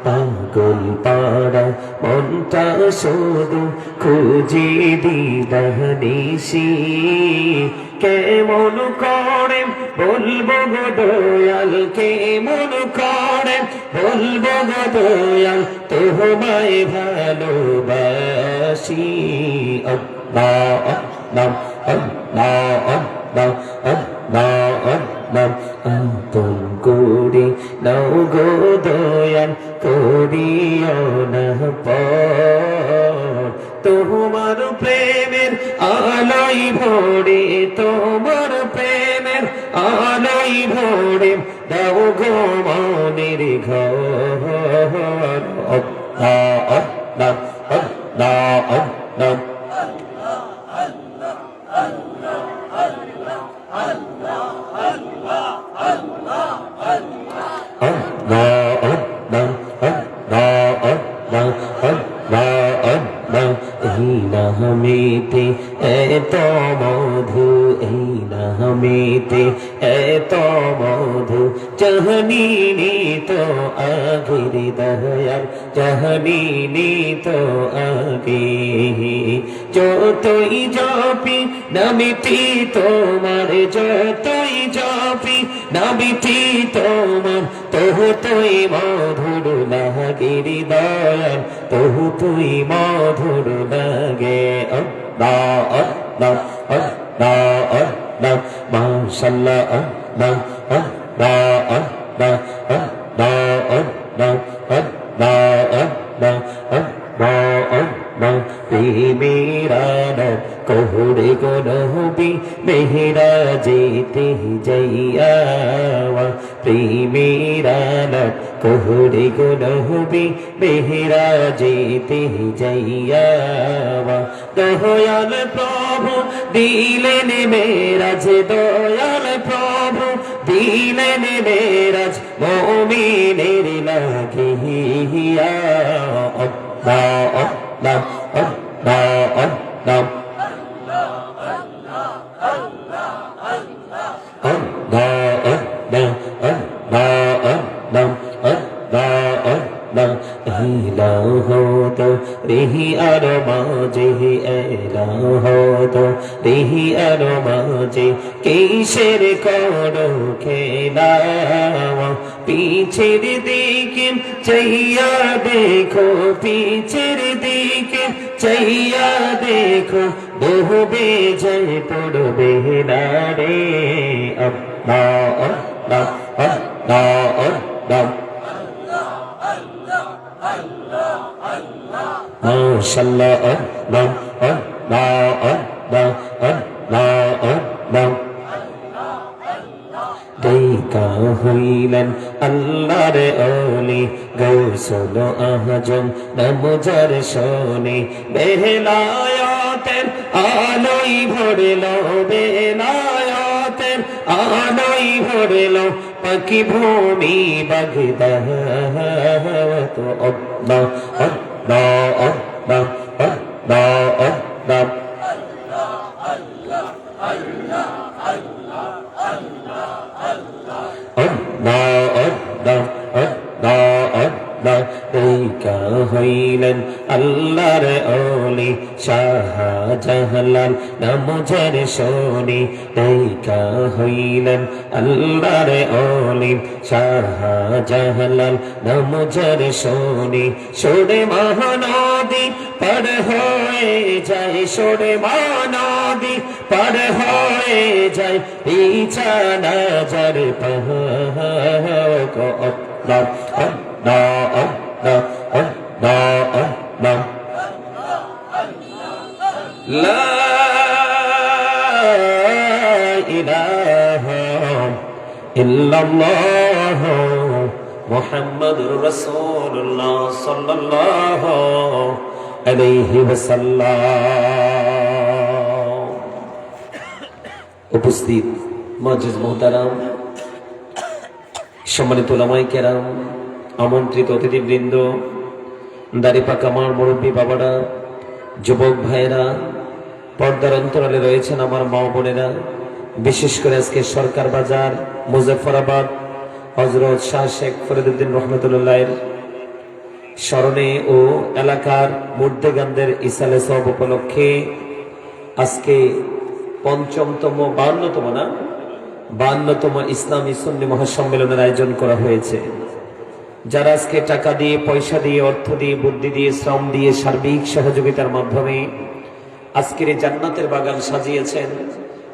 পাগল পাড়া মনটা শুধু খুঁজে দিবানিসি কেমন করে বলবো গো দয়াল কেমন করে বলবো গো দয়াল তোমায় ভালোবাসি আল্লাহ আল্লাহ আল্লাহ আল্লাহ আল্লাহ আল্লাহ আপন করে নাও গো দয়াল করিও না পর তোমার প্রেমের আলোয় ভরে তোমার প্রেমের আলোয় ভরে দাও গো মনের ঘর আল্লাহ আল্লাহ আল্লাহ আল্লাহ এই নামেতে এত মধু এই নামেতে এত মধু জাহানি তো আগের দয়াল জাহানি তো আগে যতই জপি নামিতি তোমার যতই জপি নামিতি তোমার তোই মধুর লাগের দয়াল তোই মধুর লাগে আল্লাহ আল্লাহ আল্লাহ আল্লাহ মাশাআল্লাহ আল্লাহ আল্লাহ আল্লাহ আল্লাহ আল্লাহ আল্লাহ আল্লাহ আল্লাহ আল্লাহ প্রেমের কোহরে গো নবী মেহরা যেতে যাইয়া প্রেমের কোহরে গো নবী মেহরা যেতে যাইয়া দয়াল প্রভু দিলেন মেরাজ দয়াল প্রভু দিলেন মেরাজ মুমিনের লাগিয়া আল্লাহ আল্লাহ আল্লাহ আল্লাহ রেহি আর মাঝে রেহি আর মাঝে কিসের করো খেলা পিছের দিকে চাইয়া দেখো পিছের দিকে চাইয়া দেখো ডুবে যায় পড়বে না রে আল্লাহ আল্লাহ আল্লাহ আল্লাহ মাশাআল্লাহ আল্লাহ আল্লাহ আল্লাহ আল্লাহ আল্লাহ দেখা হইলেন আল্লাহর ওলি গৌসুল আজম নামজার শোনে বেলায়াতের আলোয় ভরলো বেলায়াতের আলোয় ভরলো পাখি ভূমি বাগদাদ আল্লাহ আল্লাহ আল্লাহ আল্লাহ আল্লাহ হইলেন আল্লাহর ওলি শাহজালাল নামজার শোনে দেখা হইলেন আল্লাহর ওলি শাহজালাল নামজার শোনে সোরে মহানদী পার হয়ে যায় সোরে মহানদী পার হয়ে যায় পিছা নজর পাহো আল্লাহ আল্লাহ আল্লাহ আল্লাহ আল্লাহ লা ইলাহা ইল্লাল্লাহ মুহাম্মাদুর রাসূলুল্লাহ সাল্লাল্লাহু আলাইহি ওয়াসাল্লাম। উপস্থিত মুআজ্জিজ মুহতারাম, সম্মানিত উলামায়ে কেরাম, আমন্ত্রিত অতিথিবৃন্দ, দাড়ি পাকা আমার মুরব্বী বাবারা, যুবক ভাইরা, পর্দার অন্তরালে রয়েছেন আমার মা বোনেরা, বিশেষ করে আজকে সরকার বাজার মুজফ্ফরাবাদ হযরত শাহ শেখ ফরিদউদ্দিন রহমতুল্লাহের স্মরণে ও এলাকার মুর্দেগানদের ইসালে সওয়াব উপলক্ষে আজকে 52তম ইসলামী সুন্নি মহাসম্মেলনের আয়োজন করা হয়েছে। যারা আজকে টাকা দিয়ে, পয়সা দিয়ে, অর্থ দিয়ে, বুদ্ধি দিয়ে, শ্রম দিয়ে, সার্বিক সহযোগিতার মাধ্যমে আজকের এই জান্নাতের বাগান সাজিয়েছেন,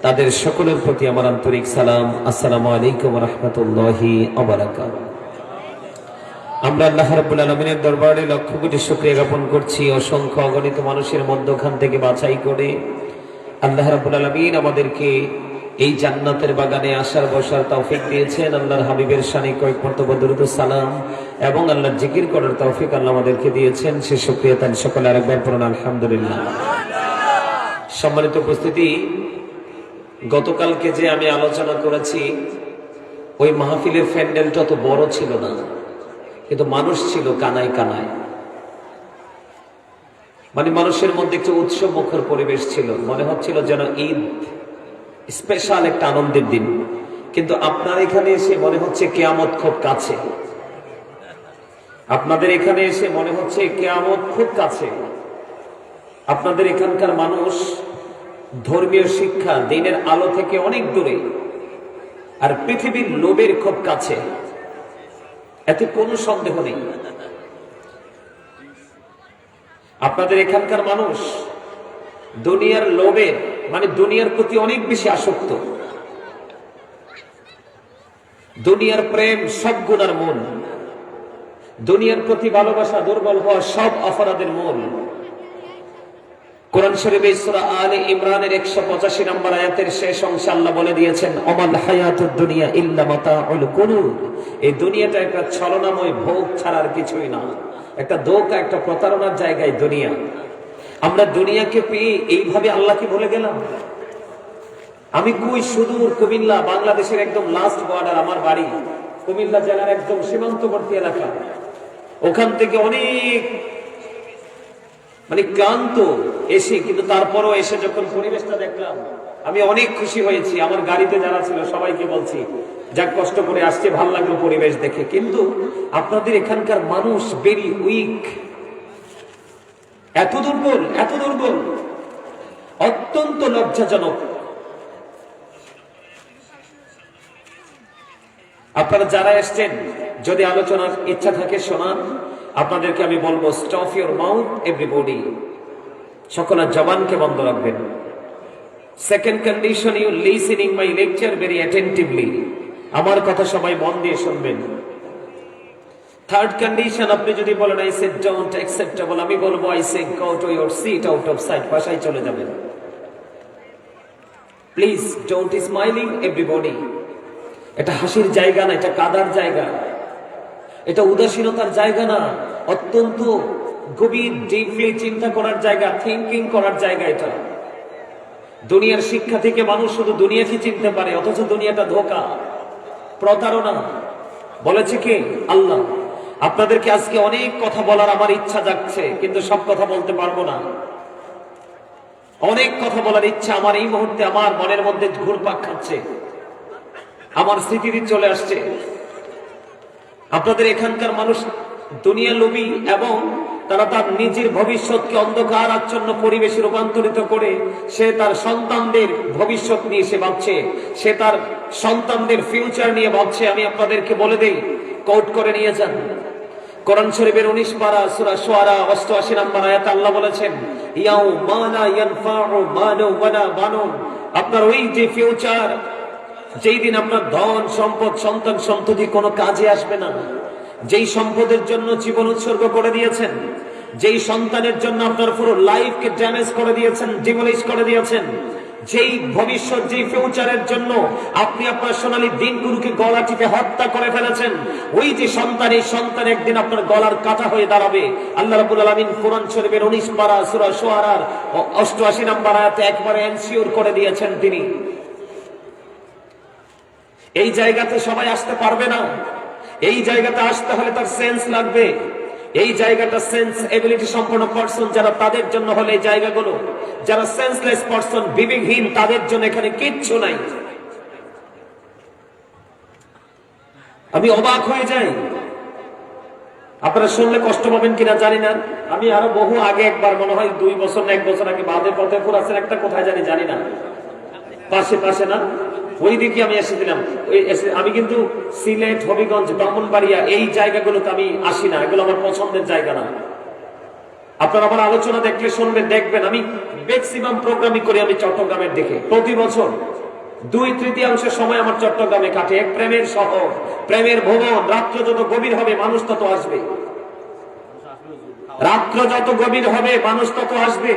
তাদের সকলের প্রতি আমার আন্তরিক সালাম। আসসালামু আলাইকুম ওয়া রাহমাতুল্লাহি ওয়া বারাকাতুহু। আমরা আল্লাহ রাব্বুল আলামিনের দরবারে লক্ষ কোটি শুকরিয়া জ্ঞাপন করছি, অসংখ্য অগণিত মানুষের মধ্যখান থেকে বাছাই করে আল্লাহ রাব্বুল আলামিন আমাদেরকে এই জান্নাতের বাগানে আসার বসার তৌফিক দিয়েছেন। আল্লাহর হাবিবের শানে কয়েক মর্তবা দরুদ ও সালাম এবং আল্লাহর জিকির করার তৌফিক আল্লাহ আমাদেরকে দিয়েছেন। সে শুকরিয়া তান সকলে আরেকবার পড়ুন আলহামদুলিল্লাহ। সম্মানিত উপস্থিতি, গতকালকে যে আমি আলোচনা করেছি ওই মাহফিলের প্যান্ডেলটা তো বড় ছিল না, কিন্তু মানুষ ছিল কানায় কানায়, মানে মানুষের মধ্যে একটু উৎসব মুখর পরিবেশ ছিল, মনে হচ্ছিল যেন ঈদ স্পেশাল একটা আনন্দের দিন। কিন্তু আপনার এখানে এসে মনে হচ্ছে কিয়ামত খুব কাছে, আপনাদের এখানে এসে মনে হচ্ছে কিয়ামত খুব কাছে। আপনাদের এখানকার মানুষ ধর্মীয় শিক্ষা, দিনের আলো থেকে অনেক দূরে, আর পৃথিবীর লোভের খুব কাছে, এতে কোনো সন্দেহ নেই। আপনাদের এখানকার মানুষ দুনিয়ার লোভের, মানে দুনিয়ার প্রতি অনেক বেশি আসক্ত। দুনিয়ার প্রেম সব গুনার মূল, দুনিয়ার প্রতি ভালোবাসা দুর্বল হওয়া সব অপরাধের মূল। কোরআন শরীফে সূরা আলে ইমরানের 185 নম্বর আয়াতের শেষ অংশে আল্লাহ বলে দিয়েছেন, অমাল হায়াতুদ দুনিয়া ইল্লা মাতাউল গুরুর। এই দুনিয়াটা একটা ছলনাময় ভোগ ছাড়ার কিছুই না, একটা ধোঁকা, একটা প্রতারণার জায়গায় দুনিয়া। আমরা দুনিয়াকে পেয়ে এইভাবে আল্লাহকে ভুলে গেলাম। আমি কই সুদূর কুমিল্লা, বাংলাদেশের একদম লাস্ট বর্ডার, আমার বাড়ি কুমিল্লা জেলার একদম সীমান্তবর্তী এলাকা। ওখান থেকে অনেক মানে ক্লান্ত এসে, কিন্তু তারপরও এসে যখন পরিবেশটা দেখলাম আমি অনেক খুশি হয়েছি। আমার গাড়িতে যারা ছিল সবাইকে বলছি, যাক কষ্ট করে আসছে, ভাল লাগলো পরিবেশ দেখে। কিন্তু আপনাদের এখানকার মানুষ ভেরি উইক, এত দুর্বল, এত দুর্বল, অত্যন্ত লজ্জাজনক। আপনারা যারা এসছেন, যদি আলোচনার ইচ্ছা থাকে শোনান, আপনাদেরকে আমি বলবো স্টপ ইউর মাউথ এভরিবডি, সকলের জবানকে বন্ধ রাখবেন। Second condition, you listening my lecture very attentively, আমার কথা সবাই মন দিয়ে শুনবেন। থার্ড কন্ডিশন, আপনি যদি বলেন আই সে ডোন্ট অ্যাকসেপ্টেবল, আমি বলবো I say go to your seat out of sight, বাসায় চলে যাবেন। প্লিজ ডোন্ট স্মাইলিং এভরিবডি, এটা হাসির জায়গা না, এটা কাদার জায়গা, এটা উদাসীনতার জায়গা না, অত্যন্ত গভীর ডিপলি চিন্তা করার জায়গা, থিঙ্কিং করার জায়গা। এটা দুনিয়ার শিক্ষা থেকে মানুষ শুধু দুনিয়াকে চিনতে পারে, অথচ দুনিয়াটা ধোঁকা, প্রতারণা। বলেছে কি? আল্লাহ। আপনাদেরকে আজকে অনেক কথা বলার আমার ইচ্ছা জাগছে, কিন্তু সব কথা বলতে পারবো না। অনেক কথা বলার ইচ্ছা আমার এই মুহূর্তে আমার মনের মধ্যে ঘুরপাক খাচ্ছে, আমার স্মৃতিতে চলে আসছে। আপনাদের এখানকার মানুষ দুনিয়া লোভী, এবং তারা তার নিজের ভবিষ্যৎকে অন্ধকার আচ্ছন্ন পরিবেশে রূপান্তরিত করে সে তার সন্তানদের ভবিষ্যৎ নিয়ে সে ভাবছে, সে তার সন্তানদের ফিউচার নিয়ে ভাবছে। আমি আপনাদেরকে বলে দেই, কোট করে নিয়ে যান, কোরআন শরীফের 19 পারা সূরা শুআরা 88 নম্বর আয়াতে আল্লাহ বলেছেন, ইয়াউমা লা ইয়ানফাউ মালু ওয়ালা বানুন, আপনার ওই যে ফিউচার, যেই দিন আপনার ধন সম্পদ সন্তান সন্ততি কোনো কাজে আসবে না, যেই সম্পদের জন্য জীবন উৎসর্গ করে দিয়েছেন, যেই সন্তানের জন্য আপনার পুরো লাইফকে ড্যামেজ করে দিয়েছেন, ডিমলিশ করে দিয়েছেন, যেই ভবিষ্যৎ, যেই ফিউচারের জন্য আপনি আপনার সোনালী দিনগুলোকে গলা টিপে হত্যা করে ফেলেছেন, ওই যে সন্তান, এই সন্তান একদিন আপনার গলার কাটা হয়ে দাঁড়াবে। আল্লাহ রাব্বুল আলামিন কোরআন শরীফের 19 পারা সূরা শুআরার 88 নম্বর আয়াতে একবারে এনশিওর করে দিয়েছেন তিনি। এই জায়গাতে সবাই আসতে পারবে না, এই জায়গাতে আসতে হলে তার সেন্স লাগবে। এই জায়গাটা সেন্স এবিলিটি সম্পন্ন পার্সন যারা, তাদের জন্য হলে এই জায়গাগুলো। যারা সেন্সলেস পার্সন, বিবেকহীন, তাদের জন্য এখানে কিচ্ছু নাই। আমি অবাক হয়ে যাই, আপনারা শুনলে কষ্ট পাবেন কিনা জানি না। আমি আরো বহু আগে একবার, মনে হয় 2 বছর না 1 বছর আগে, বাদে ফতেপুর আছেন একটা, কোথায় জানি না, পাশে না, ওই দিকে আমি এসেছিলাম। আমি কিন্তু সিলেট, হবিগঞ্জ, ব্রাহ্মণবাড়িয়া এই জায়গাগুলোতে আমি আসি না, এগুলো আমার পছন্দের জায়গা না। আপনারা আমার আলোচনা দেখলে শুনবেন, দেখবেন আমি ম্যাক্সিমাম প্রোগ্রামই করি আমি চট্টগ্রামের দিকে। প্রতি বছর 2/3 সময় আমার চট্টগ্রামে কাটে। এক প্রেমের শহর, প্রেমের ভুবন। রাত্র যত গভীর হবে মানুষ তত আসবে, রাত্র যত গভীর হবে মানুষ তত আসবে।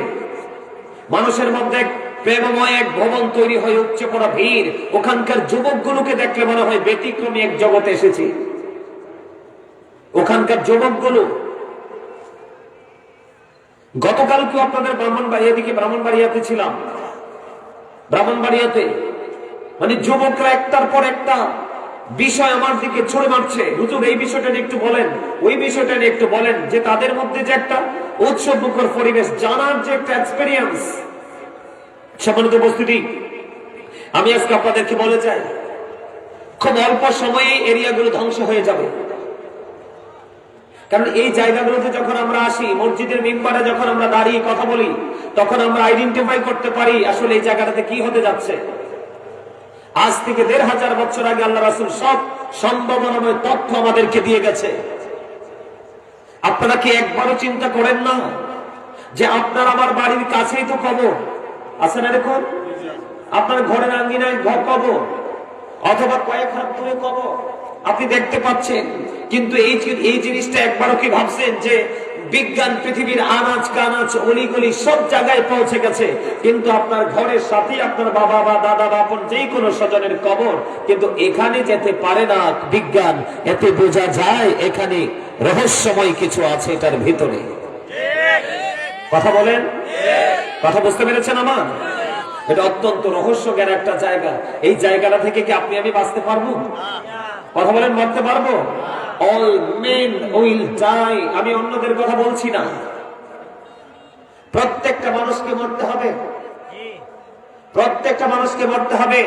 মানুষের মধ্যে প্রেমময় এক ভবন তৈরি হয়ে উঠছে পড়া ভিড়। ওখানকার যুবকগুলোকে দেখলে মনে হয় ব্যতিক্রমী এক জগতে এসেছি। ওখানকার যুবকগুলো, গতকালকে আপনাদের ব্রাহ্মণবাড়িয়া দিকে, ব্রাহ্মণবাড়িয়াতে ছিলাম, ব্রাহ্মণবাড়িয়াতে মানে যুবকরা একটার পর একটা বিষয় আমার দিকে ছুড়ে মারছে। হুজুর এই বিষয়টা নিয়ে একটু বলেন, ওই বিষয়টা নিয়ে একটু বলেন। যে তাদের মধ্যে যে একটা উৎসব মুখর পরিবেশ, জানার যে একটা এক্সপেরিয়েন্স, সম্মানিত উপস্থিতি, আমি আজকে আপনাদেরকে বলে যাই, খুব অল্প সময়ে এরিয়াগুলো ধ্বংস হয়ে যাবে। কারণ এই জায়গাগুলোতে যখন আমরা আসি, মসজিদের মিম্বারে যখন আমরা দাঁড়িয়ে কথা বলি, তখন আমরা আইডেন্টিফাই করতে পারি আসলে এই জায়গাটাতে কি হতে যাচ্ছে। আজ থেকে 1500 বছর আগে আল্লাহ রাসূল সব সম্ভাবনাময় তথ্য আমাদেরকে দিয়ে গেছে। আপনারা কি একবারও চিন্তা করেন না যে আপনার আমার বাড়ির কাছেই তো কবর আছে না? দেখুন, আপনার ঘরের আঙ্গিনায় কবর, অথবা কয়েক হাত দূরে কবর আপনি দেখতে পাচ্ছেন। কিন্তু এই জিনিসটা একবারও কি ভাবছেন যে বিজ্ঞান পৃথিবীর আনাজ কানাজ অলিগলি সব জায়গায় পৌঁছে গেছে, কিন্তু আপনার ঘরের সাথে আপনার বাবা বা দাদা বা আপন যেই কোনো স্বজনের কবর কিন্তু এখানে যেতে পারে না। বিজ্ঞান, এতে বোঝা যায় এখানে রহস্যময় কিছু আছে এটার ভিতরে। কথা বলেন, কথা বুঝতে পেরেছেন আমার? এটা অত্যন্ত রহস্যজ্ঞান একটা জায়গা। এই জায়গাটা থেকে কি আপনি আমি বাঁচতে পারবো? কথা বলেন, মরতে পারবো? All men will die. আমি অন্যদের কথা বলছি না, প্রত্যেকটা মানুষকে মরতে হবে, প্রত্যেকটা মানুষকে মরতে হবে।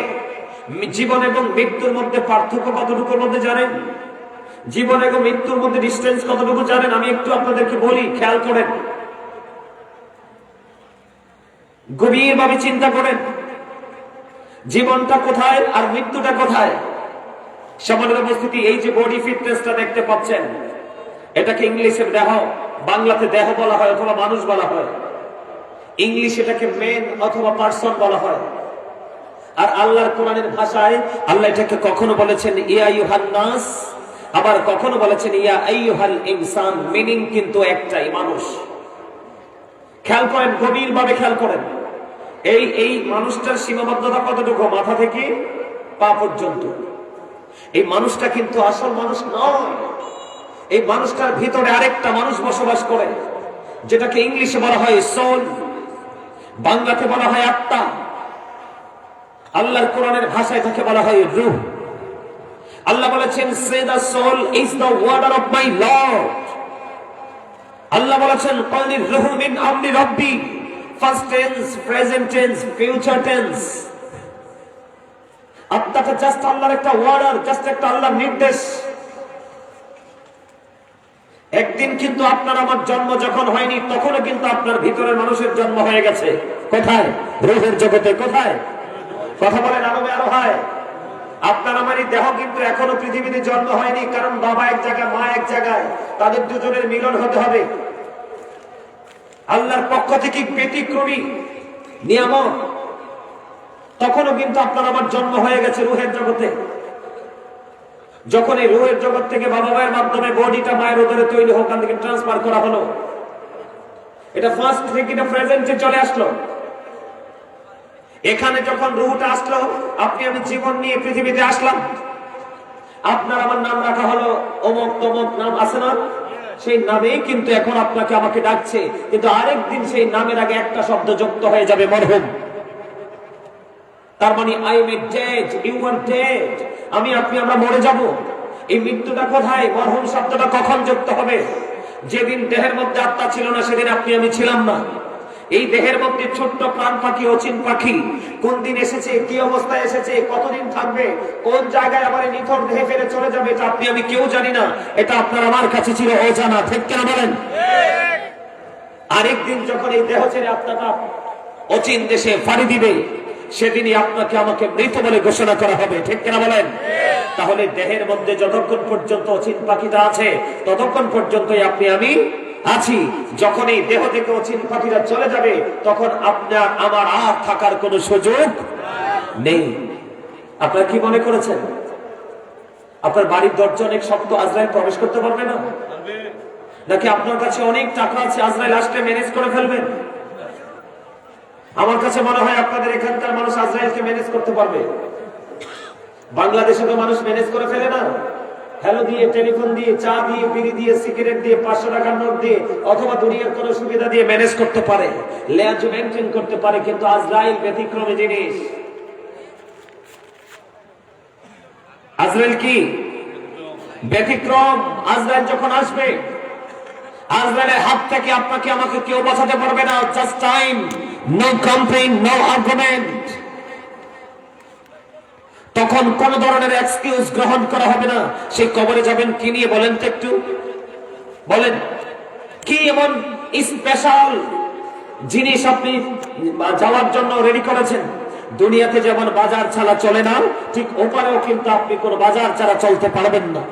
জীবন এবং মৃত্যুর মধ্যে পার্থক্য কতটুকুর মধ্যে জানেন? জীবন এবং মৃত্যুর মধ্যে ডিস্টেন্স কতটুকু জানেন? আমি একটু আপনাদেরকে বলি, খেয়াল করেন, গভীরভাবে চিন্তা করেন, জীবনটা কোথায় আর মৃত্যুটা কোথায়? সম্মানিত উপস্থিতি, এই যে বডি ফিটনেসটা দেখতে পাচ্ছেন, এটাকে ইংলিশে দেহ, বাংলাতে দেহ বলা হয় অথবা মানুষ বলা হয়। ইংলিশ এটাকে মেন অথবা পার্সন বলা হয়। আর আল্লাহর কোরআনের ভাষায় আল্লাহ এটাকে কখনো বলেছেন ইয়া আইয়ুহান নাস, আবার কখনো বলেছেন ইয়া আইয়ুহাল ইনসান। মিনিং কিন্তু একটাই, মানুষ। খেয়াল করেন, গভীরভাবে খেয়াল করেন, এই মানুষটার সীমাবদ্ধতা কতটুকু? মাথা থেকে পা পর্যন্ত। এই মানুষটা কিন্তু আসল মানুষ নয়। এই মানুষটার ভিতরে আরেকটা মানুষ বসবাস করে, যেটাকে ইংলিশে বলা হয় সোল, বাংলাতে বলা হয় আত্মা, আল্লাহর কোরআনের ভাষায় তাকে বলা হয় রূহ। আল্লাহ বলেছেন সে the soul is the order of my lord. Allah বলেছেন ক্বালির রূহু মিন আমরি রাব্বি, first tense, present tense, future tense. আত্মাটা জাস্ট আল্লাহর একটা ওয়ার্ডার, জাস্ট একটা আল্লাহর নির্দেশ। একদিন কিন্তু আপনার আমার জন্ম যখন হয়নি, তখনও কিন্তু আপনার ভিতরের মানুষের জন্ম হয়ে গেছে। কোথায়? রূহের জগতে। কোথায়? কথা বলেন, আরবে আরো হয়। আপনার আমার এই দেহ কিন্তু এখনো পৃথিবীতে জন্ম হয়নি, কারণ বাবা এক জায়গায়, মা এক জায়গায়, তাদের দুজনের মিলন হতে হবে। আল্লাহর পক্ষ থেকে ব্যতিক্রমী নিয়ামত। তখনও কিন্তু আপনার আমার জন্ম হয়ে গেছে রূহের জগতে। যখন এই রূহের জগৎ থেকে বাবা মায়ের মাধ্যমে বডিটা মায়ের উদরে তৈরি হোক, ওখান থেকে ট্রান্সফার করা হলো, এটা ফার্স্ট থেকে এটা প্রেজেন্টে চলে আসলো। এখানে যখন রূহটা আসলো, আপনি আমি জীবন নিয়ে পৃথিবীতে আসলাম। আপনার আমার নাম রাখা হলো অমুক তমুক, নাম আছে না? সেই নামেই কিন্তু এখন আপনাকে আমাকে ডাকছে, কিন্তু আরেকদিন সেই নামের আগে একটা শব্দ যুক্ত হয়ে যাবে, মরহুম। তার মানে I am dead, you are dead. আমি আপনি আমরা মরে যাব। এই মৃত্যুটা কোথায়? মরহুম শব্দটা কখন যুক্ত হবে? যেদিন দেহের মধ্যে আত্মা ছিল না সেদিন আপনি আমি ছিলাম না। এই দেহের মধ্যে ছোট্ট প্রাণ পাখি, অচিন পাখি, কোন দিন এসেছে, কি অবস্থায় এসেছে, কতদিন থাকবে, কোন জায়গায় আবার নিথর দেহে ফেলে চলে যাবে, এটা আপনি আমি কেউ জানি না। এটা আপনার আমার কাছে ছিল অজানা, ঠিক কেন বলেন? আরেকদিন যখন এই দেহ ছেড়ে আত্মাটা অচিন দেশে ফাড়ি দিবে, সেদিনই আপনাকে আমাকে মৃত বলে ঘোষণা করা হবে, ঠিক কিনা বলেন? তাহলে দেহের মধ্যে যতক্ষণ পর্যন্ত অচিন পাখিটা আছে ততক্ষণ পর্যন্তই আপনি আমি আছি। যখন এই দেহ থেকে অচিন পাখিরা চলে যাবে তখন আপনার আমার আর থাকার কোনো সুযোগ নেই। আপনারা কি মনে করেছেন আপনার বাড়ির দরজা অনেক শক্ত, আজরাইল প্রবেশ করতে পারবে না? নাকি আপনার কাছে অনেক টাকা আছে, আজরাইল আসলে ম্যানেজ করে ফেলবেন? আমার কাছে মনে হয় আপনাদের এখানকার মানুষ আজরাইলকে ম্যানেজ করতে পারবে। বাংলাদেশে তো মানুষ ম্যানেজ করে ফেলে না, হ্যালো দিয়ে, টেলিফোন দিয়ে, চা দিয়ে, বিড়ি দিয়ে, সিগারেট দিয়ে, 500 টাকার নোট দিয়ে, অথবা দুনিয়ার কোনো সুবিধা দিয়ে ম্যানেজ করতে পারে, লেজ মেনটেন করতে পারে। কিন্তু আজরাইল ব্যতিক্রমী জিনিস। আজরাইল কি ব্যতিক্রম? আজরাইল যখন আসবে, আজরাইলের হাত থেকে আপনাকে আমাকে কেউ বাঁচাতে পারবে না। Just time, no complain, no argument. তখন কোন ধরনের এক্সকিউজ গ্রহণ করা হবে না। সেই কবরে যাবেন কি নিয়ে বলেন তো একটু বলেন? কি এমন স্পেশাল জিনিস আপনি যাওয়ার জন্য রেডি করেছেন? দুনিয়াতে যেমন বাজার ছাড়া চলে না, ঠিক ওপারেও কিন্তু আপনি কোন বাজার ছাড়া চলতে পারবেন না।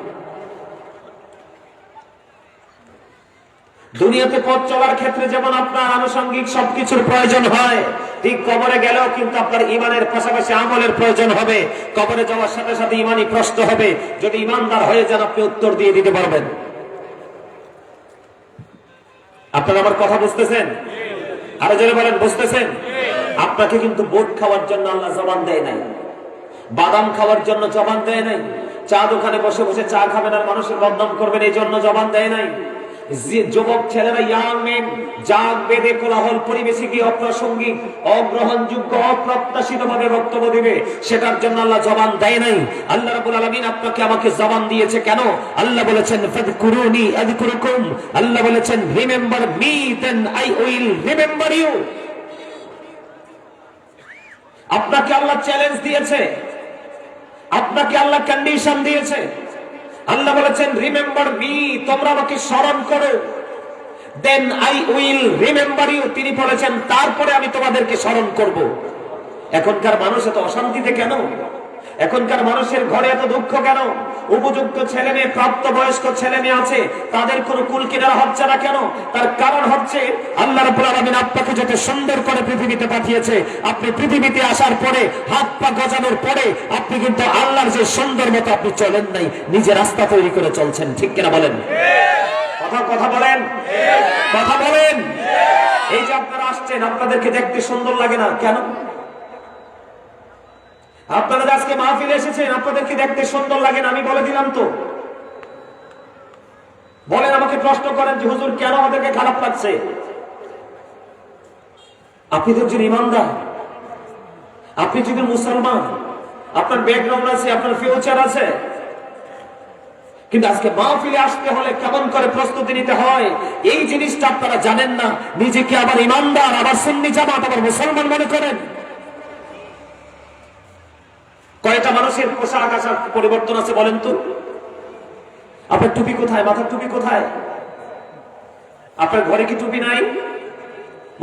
দুনিয়াতে পথ চলার ক্ষেত্রে যেমন আপনার আনুষঙ্গিক সবকিছুর প্রয়োজন হয়, ঠিক কবরে গেলেও কিন্তু আপনার ইমানের পাশাপাশি আমলের প্রয়োজন হবে। কবরে যাওয়ার সাথে সাথে ইমানই প্রশ্ন হবে। যদি ইমানদার হয়ে যান আপনি উত্তর দিয়ে দিতে পারবেন। আপনারা আমার কথা বুঝতেছেন? আরো জোরে বলেন, বুঝতেছেন? আপনাকে কিন্তু বোট খাওয়ার জন্য আল্লাহ জবান দেয় নাই, বাদাম খাওয়ার জন্য জবান দেয় নাই, চা দোকানে বসে বসে চা খাবেন আর মানুষের বদনাম করবেন এই জন্য জবান দেয় নাই। যুবক ছেলেরা, ইয়াং মেন, জাগ বেদে কোলাহল পরিবেশে গিয়ে অপ্রাসঙ্গিক, অগ্রহণযোগ্য, অপ্রত্যাশিত ভাবে বক্তব্য দিবে, সেটার জন্য আল্লাহ জবান দেয় নাই। আল্লাহ রাব্বুল আলামিন আপনাকে আমাকে জবান দিয়েছে কেন? আল্লাহ বলেছেন ফাযকুরুনি আযকুরুকুম, আল্লাহ বলেছেন remember me then I will remember you. আপনাকে আল্লাহ চ্যালেঞ্জ দিয়েছে, আপনাকে আল্লাহ কন্ডিশন দিয়েছে। আল্লাহ বলেছেন রিমেম্বার মি, তোমরা আমাকে স্মরণ করো, then I will remember you. তিনি বলেছেন তারপরে আমি তোমাদেরকে স্মরণ করব। এখনকার মানুষ এত অশান্তিতে কেন? এখনকার মানুষের ঘরে এত দুঃখ কেন? উপযুক্ত ছেলে মেয়ে, প্রাপ্ত বয়স্ক ছেলে মেয়ে আছে, তাদের কোনো কুল কিনারা হচ্ছে না কেন? তার কারণ হচ্ছে আল্লাহ রাব্বুল আলামিন আপনাকে যত সুন্দর করে পৃথিবীতে পাঠিয়েছে, আপনি পৃথিবীতে আসার পরে, হাত পা গজানোর পরে আপনি কিন্তু আল্লাহর যে সুন্দর মতো আপনি চলেন নাই, নিজে রাস্তা তৈরি করে চলছেন, ঠিক কিনা বলেন? কথা বলেন, কথা বলেন। এই যে আপনারা আসছেন, আপনাদেরকে দেখতে সুন্দর লাগে না কেন? আপনারা আজকে মাহফিলে এসেছেন, আপনাদেরকে দেখতে সুন্দর লাগে না? আমি বলে দিলাম তো। বলেন, আমাকে প্রশ্ন করেন যে হুজুর কেন আমাদেরকে খারাপ লাগছে? আপনি তো একজন ইমানদার, আপনি যদি মুসলমান, আপনার ব্যাকগ্রাউন্ড আছে, আপনার ফিউচার আছে। কিন্তু আজকে মাহফিলে আসতে হলে কেমন করে প্রস্তুতি নিতে হয়, এই জিনিসটা আপনারা জানেন না। নিজেকে আবার ইমানদার, আবার সুন্নি জামাত, আবার মুসলমান মনে করেন। কয়টা মানুষের পোশাক আশাক পরিবর্তন আছে বলেন তো? আপনার টুপি কোথায়? মাথার টুপি কোথায়? আপনার ঘরে কি টুপি নাই?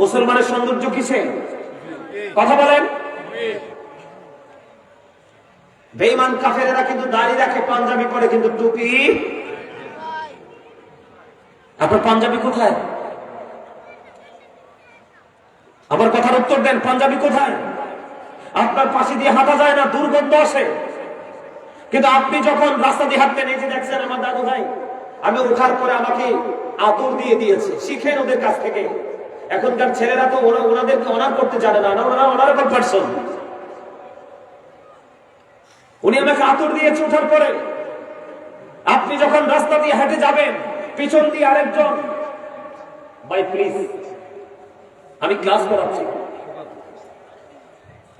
মুসলমানের সৌন্দর্য কিসে? কথা বলেন। বেঈমান কাফেরেরা কিন্তু দাড়ি রাখে, পাঞ্জাবি পরে, কিন্তু টুপি। আপনার পাঞ্জাবি কোথায়? আমার কথার উত্তর দেন, পাঞ্জাবি কোথায়? আপনার পাশে দিয়ে হাঁটা যায় না, দুর্গন্ধ আসে। কিন্তু আপনি যখন রাস্তা দিয়ে হাঁটতেন, এই যে দেখছেন আমার দাদু ভাই, আমি ওঠার পরে আমাকে আতর দিয়ে দিয়েছে। শিখেন ওদের কাছ থেকে। এখনকার ছেলেরা তো ওনাদেরকে অনার করতে জানে না, ওনারা অনারেবল পারসন। উনি আমাকে আতর দিয়েছে ওঠার পরে। আপনি যখন রাস্তা দিয়ে হেঁটে যাবেন, পিছন দিয়ে আরেকজন, ভাই প্লিজ আমি ক্লাস করাচ্ছি,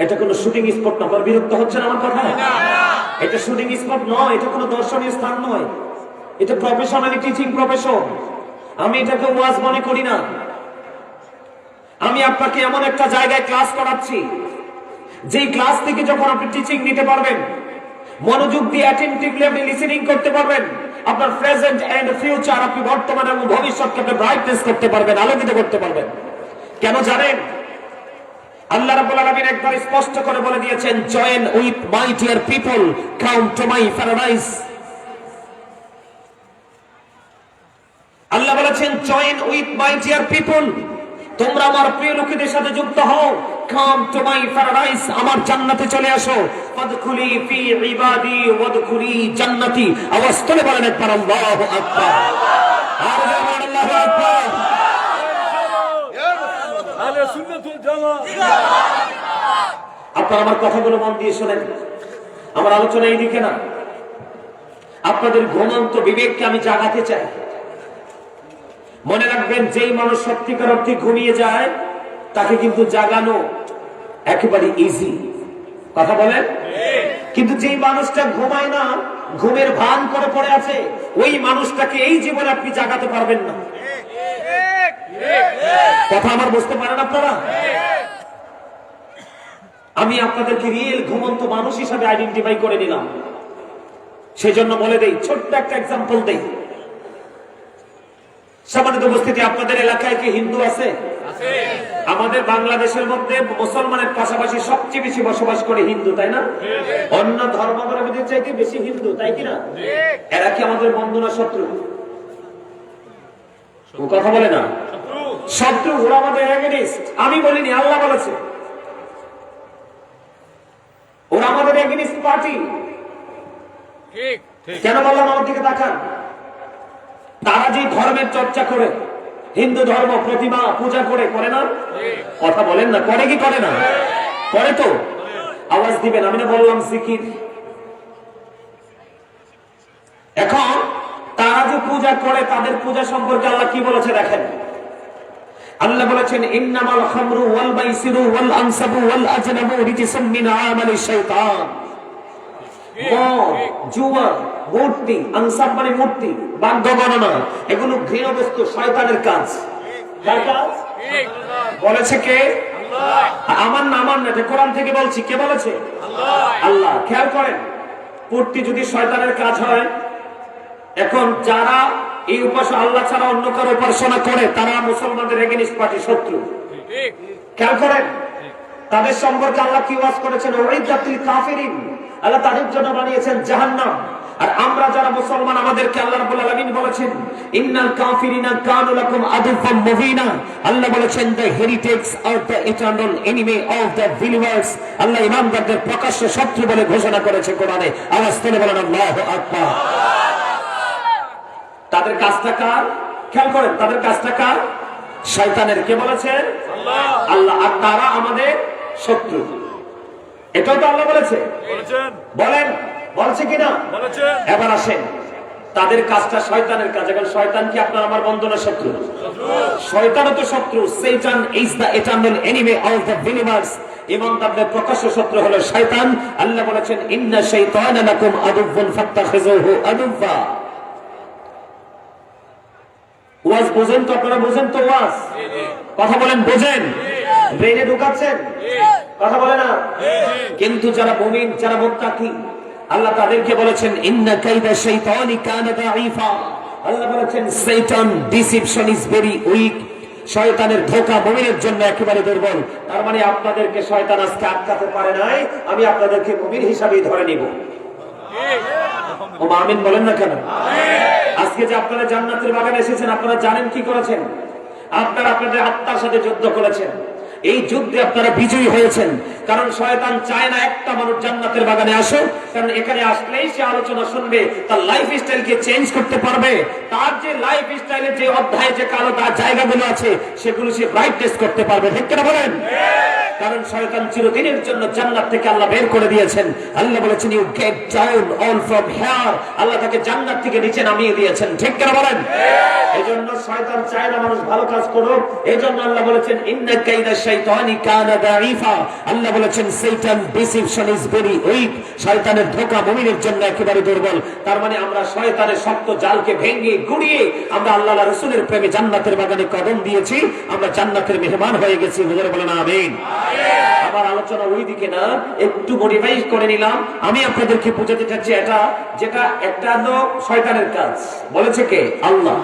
এটা কোনো শুটিং স্পট না। আপনার বিরক্ত হচ্ছেন আমার কথা? এটা শুটিং স্পট নয়, এটা কোনো দর্শনীয় স্থান নয়, এটা প্রফেশনালি টিচিং প্রফেশন। আমি এটাকে ওয়াজ মনে করি না। আমি আপনাকে এমন একটা জায়গায় ক্লাস করাচ্ছি, যেই ক্লাস থেকে যখন আপনি টিচিং নিতে পারবেন, মনোযোগ দিয়ে অ্যাটেনটিভলি আপনি লিসেনিং করতে পারবেন, আপনার প্রেজেন্ট এন্ড ফিউচার, আপনি বর্তমান এবং ভবিষ্যৎকে আপনি ব্রাইটনেস করতে পারবেন, আলোকিত করতে পারবেন। কেন জানেন? আল্লাহ রাব্বুল আলামিন একবার স্পষ্ট করে বলে দিয়েছেন, join with my dear people, come to my paradise. Allah বলেছেন, join with my dear people, তোমরা আমার প্রিয় লোকেদের সাথে যুক্ত হও, কাম টু মাই প্যারাডাইস, আমার জান্নাতে চলে আসো, ফাদখুলি ফি ইবাদি ওয়াদখুলি জান্নাতি। আওয়াজ তুলে বলেন একবার আল্লাহু আকবার। আর বলেন আল্লাহু আকবার। আলে সুন্নাতুল জামাত। আপনারা আমার কথাগুলো মন দিয়ে শুনেন, আমার আলোচনা এইদিকে না। আপনাদের ঘুমন্ত বিবেককে আমি জাগাতে চাই। মনে রাখবেন, যেই মানুষ সত্যিকার অর্থে ঘুমিয়ে যায় তাকে কিন্তু জাগানো একেবারে ইজি। কথা বলেন? কিন্তু যেই মানুষটা ঘুমায় না, ঘুমের ভান করে পড়ে আছে, ওই মানুষটাকে এই জীবনে আপনি জাগাতে পারবেন না। কথা আমার বুঝতে পারেন আপনারা? আমি আপনাদেরকে রিয়েল ঘুমন্ত মানুষ হিসাবে আইডেন্টিফাই করে নিলাম। সেজন্য বলে দেই, ছোট্ট একটা এক্সাম্পল দেই। সম্মানিত উপস্থিতি, আপনাদের এলাকায় কি হিন্দু আছে? আমাদের বাংলাদেশের মধ্যে মুসলমানের পাশাপাশি সবচেয়ে বেশি বসবাস করে হিন্দু, তাই না? অন্য ধর্মাবলম্বীদের চাইতে বেশি হিন্দু, তাই কিনা? এরা কি আমাদের বন্ধু না শত্রু? কথা বলে না, শত্রু। ওরা আমাদের এগেনিস্ট। আমি বলিনি, আল্লাহ বলেছে। ওরা আমাদের এগেনিস্ট পার্টি। কেন বললাম? আমার দিকে তাকান। তারা যে ধর্মের চর্চা করে, হিন্দু ধর্ম, প্রতিমা পূজা করে না? কথা বলেন না, করে কি করে না? করে তো। আওয়াজ দিবেন। আমি না বললাম জিকির। এখন তারা যে পূজা করে, তাদের পূজা সম্পর্কে আল্লাহ কি বলেছে দেখেন। আল্লাহ বলেছেন, ইন্নামাল খামরু ওয়াল মাইসিরু ওয়াল আনসাবু ওয়াল আজলামু রিজসুম মিন আমালিশ শাইতান। মদ, জুয়া, মূর্তি, আনসাব মানে মূর্তি, বাদ্য গণনা, এগুলো ঘৃণ্য বস্তু, শয়তানের কাজ। কার কাজ? বলেছে কে? আমার না, আমার না, কোরআন থেকে বলছি। কে বলেছে? আল্লাহ। খেয়াল করেন, মূর্তি যদি শয়তানের কাজ হয়, এখন যারা এই উপাসনা আল্লাহ ছাড়া অন্য কারো উপাসনা করে, তারা মুসলমানদের এগেইনস্ট পার্টি, শত্রু। খেয়াল করেন, তাদের সম্পর্কে আল্লাহ কি ওয়াজ করেছেন? উইদাতিল কাফিরিন, আল্লাহ তাদের জন্য বানিয়েছেন জাহান্নাম। আর আমরা যারা মুসলমান, আমাদেরকে আল্লাহ রাব্বুল আলামিন বলেছেন, ইন্নাল কাফিরিনা কানু লাকুম আদুফাম মুবিনা। আল্লাহ বলেছেন, দ্য হেরিটেজ আর the eternal enemy of the believers. Allah ইমানদারদের প্রকাশ্য শত্রু বলে ঘোষণা করেছে কোরআনে। আওয়াজ তুলে বলেন আল্লাহু আকবার। তাদের কাজটা কার? খেয়াল করেন, তাদের কাজটা কার? শয়তানের। কে বলেছে? আল্লাহ। আর তারা আমাদের শত্রু, এটাও তো আল্লাহ বলেছে। বলেন, বলছে কিনা? এবার আসেন, তাদের কাজটা শয়তানের কাজ। এখন শয়তান কি আপনার আমার বন্ধু না শত্রু? শয়তানও তো শত্রু। Satan is the eternal enemy of the believers। ইমানদারদের প্রকাশ্য শত্রু হলো শয়তান। আল্লাহ বলেছেন, ইন্না শাইতানা লাকুম আদুউন ফাত্তাখিযুহু আদুওয়া। ওয়াজ বোঝেন তো? আপনারা বোঝেন তো ওয়াজ? কথা বলেন, বোঝেন? ব্রেনে ঢুকাচ্ছেন? কথা বলে না? কিন্তু যারা মুমিন, যারা মুত্তাকি, আল্লাহ তাদেরকে বলেছেন, ইন্না কাইদা শাইতানি কানা দাঈফা। আল্লাহ বলেছেন, শয়তান ডিসিপশন ইজ ভেরি উইক। শয়তানের ধোঁকা মুমিনের জন্য একেবারে দুর্বল। তার মানে আপনাদেরকে শয়তান আজকে আটকাতে পারে নাই। আমি আপনাদেরকে মুমিন হিসাবেই ধরে নিব। ও আমিন বলেন না কেন? আজকে যে আপনারা জান্নাতের বাগানে এসেছেন, আপনারা জানেন কি করেছেন? আপনারা আপনাদের আত্মার সাথে যুদ্ধ করেছেন। এই যুদ্ধে আপনারা বিজয়ী হয়েছেন। কারণ শয়তান চায় না একটা মানুষ জান্নাতের বাগানে আসুক। কারণ এখানে আসলেই সে আলোচনা শুনবে, তার লাইফ স্টাইলকে চেঞ্জ করতে পারবে। তার যে লাইফ স্টাইলের যে অধ্যায়, যে কালো তার জায়গাগুলো আছে, সেগুলো সে ব্রাইটনেস করতে পারবে। ঠিক কিনা বলেন? কারণ শয়তান চিরদিনের জন্য জান্নাত থেকে আল্লাহ বের করে দিয়েছেন। আল্লাহ বলেছেন you get down all from here, Allah তাকে জান্নাত থেকে নিচে নামিয়ে দিয়েছেন। ঠিক কেন বলেন? এজন্য শয়তান চায় না মানুষ ভালো কাজ করুক। এজন্য আল্লাহ বলেছেন ইন্না কাইদা শাইতানি কানা দাঈফা, আল্লাহ বলেছেন শয়তান ডিসিপশন ইজ ভেরি উইক, শয়তানের ধোঁকা মুমিনের জন্য একেবারে দুর্বল। তার মানে আমরা শয়তানের শক্ত জালকে ভেঙে গুড়িয়ে আমরা আল্লাহ রাসূলের প্রেমে জান্নাতের বাগানে কদম দিয়েছি, আমরা জান্নাতের মেহমান হয়ে গেছি। হুজুর বলেন আমিন। আমার আলোচনা ওই দিকে না, একটু মডিফাই করে নিলাম। আমি আপনাদেরকে বুঝাতে চাচ্ছি এটা যেটা একটা শয়তানের কাজ। বলেছে কে? আল্লাহ।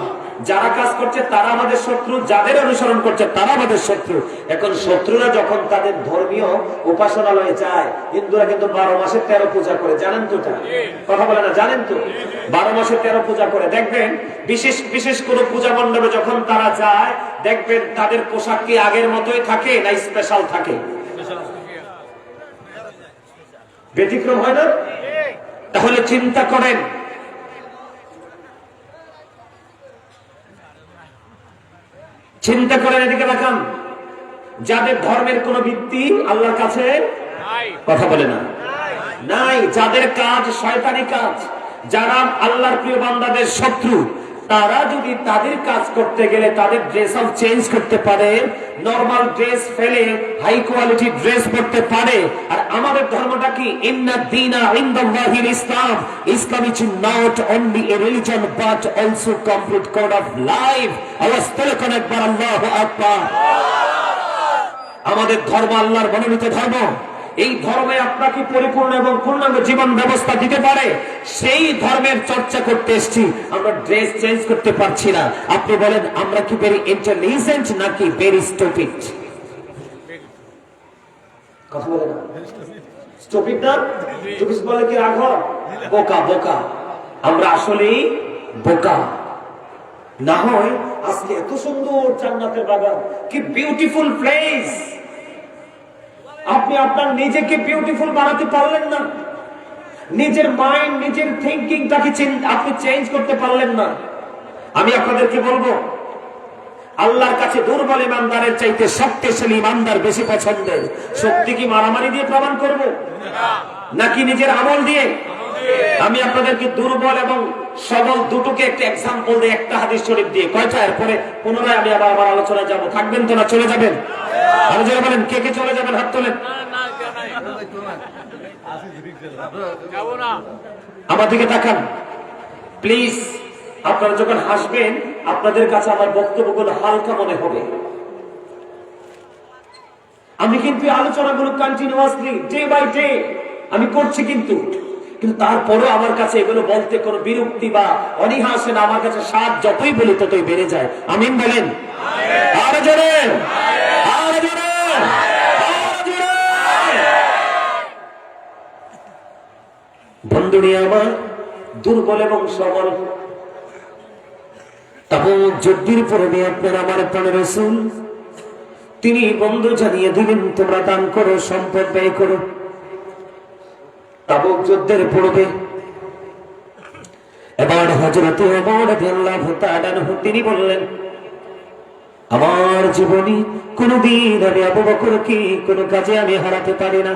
যারা কাজ করছে তারা আমাদের শত্রু, যাদের অনুসরণ করছে তারা আমাদের শত্রু। এখন শত্রুরা যখন তাদের ধর্মীয় উপাসনালয়ে যায়, হিন্দুরা কিন্তু 12 মাসে 13 পূজা করে, জানেন তো? কথা বলে না, জানেন তো? 12 মাসে 13 পূজা করে। দেখবেন বিশেষ বিশেষ কোন পূজা মণ্ডপে যখন তারা যায়, দেখবেন তাদের পোশাক কি আগের মতোই থাকে না স্পেশাল থাকে? ব্যতিক্রম হয় না? তাহলে চিন্তা করেন, চিন্তা করেন, এদিকে দেখান, যাদের ধর্মের কোন ভিত্তি আল্লাহর কাছে কথা বলে না, নাই, যাদের কাজ শয়তানি কাজ, যারা আল্লাহর প্রিয় বান্দাদের শত্রু, তারা যদি তাদের কাজ করতে গেলে তাদের ড্রেস আপ চেঞ্জ করতে পারে, নরমাল ড্রেস ফেলে হাই কোয়ালিটি ড্রেস পরতে পারে। আর আমাদের ধর্মটা কি? ইন্না দীনা ইনদাল্লাহিল ইসলাম, Islam is not only a religion but also complete code of life. আওয়াজ তুলে কোন একবার আল্লাহু আকবার। আমাদের ধর্ম আল্লাহর মনোনীত ধর্ম। এই ধর্মে আপনাকে পরিপূর্ণ এবং পূর্ণাঙ্গ জীবন ব্যবস্থা দিতে পারে, সেই ধর্মের চর্চা করতে এসেছি। আমরা ড্রেস চেঞ্জ করতে পারছি না। আপনি বলেন আমরা কি ভেরি ইন্টেলিজেন্ট নাকি ভেরি স্টুপিড? কথা বলে না, স্টুপিড না? স্টুপিড বলে কি রাঘব? বোকা, বোকা। আমরা আসলেই বোকা। না হয় আজকে এত সুন্দর জান্নাতের বাগান, কি বিউটিফুল প্লেস, আপনি আপনার নিজেকে বিউটিফুল বানাতে পারলেন না। নিজের মাইন্ড, নিজের থিঙ্কিংটাকে আপনি চেঞ্জ করতে পারলেন না। আমি আপনাদেরকে বলবো, আল্লাহর কাছে দুর্বল ইমানদারের চাইতে শক্তিশালী ইমানদার বেশি পছন্দের। শক্তি কি মারামারি দিয়ে প্রমাণ করব নাকি নিজের আমল দিয়ে? আমি আপনাদেরকে দুর্বল এবং সবল দুটোকে একটা এক্সাম্পল দিয়ে, একটা হাদিস শরীফ দিয়ে। কয়টা? এরপরে পুনরায় আমি আবার আমার আলোচনায় যাব। থাকবেন তো না চলে যাবেন? আর যারা বলেন কে কে চলে যাবেন হাত তোলেন। আমার দিকে তাকান প্লিজ। আপনারা যখন হাসবেন আপনাদের কাছে আমার বক্তব্যগুলো হালকা মনে হবে। আমি কিন্তু আলোচনাগুলো কন্টিনিউয়াসলি ডে বাই ডে আমি করছি, কিন্তু তারপরেও আমার কাছে এগুলো বলতে কোনো বিরক্তি বা অনীহা আসে না। আমার কাছে স্বাদ যতই বলি ততই বেড়ে যায়। আমিন বলেন। আরো জোরে, আরো জোরে, আরো জোরে। বন্ধুনি আমার দুর্বল এবং সবল তাবুক যুদ্ধের পরে আপনার আমার প্রাণের রাসূল তিনি বন্ধু জানিয়ে দিলেন তোমরা দান করো, সম্পদ ব্যয় করো। তাবুক যুদ্ধের পূর্বে এবার হযরত ওমর রাদিয়াল্লাহু তাআলা তিনি বললেন, আমার জীবনে কোনদিন আমি আবু বকরকে কোন কাজে আমি হারাতে পারি না,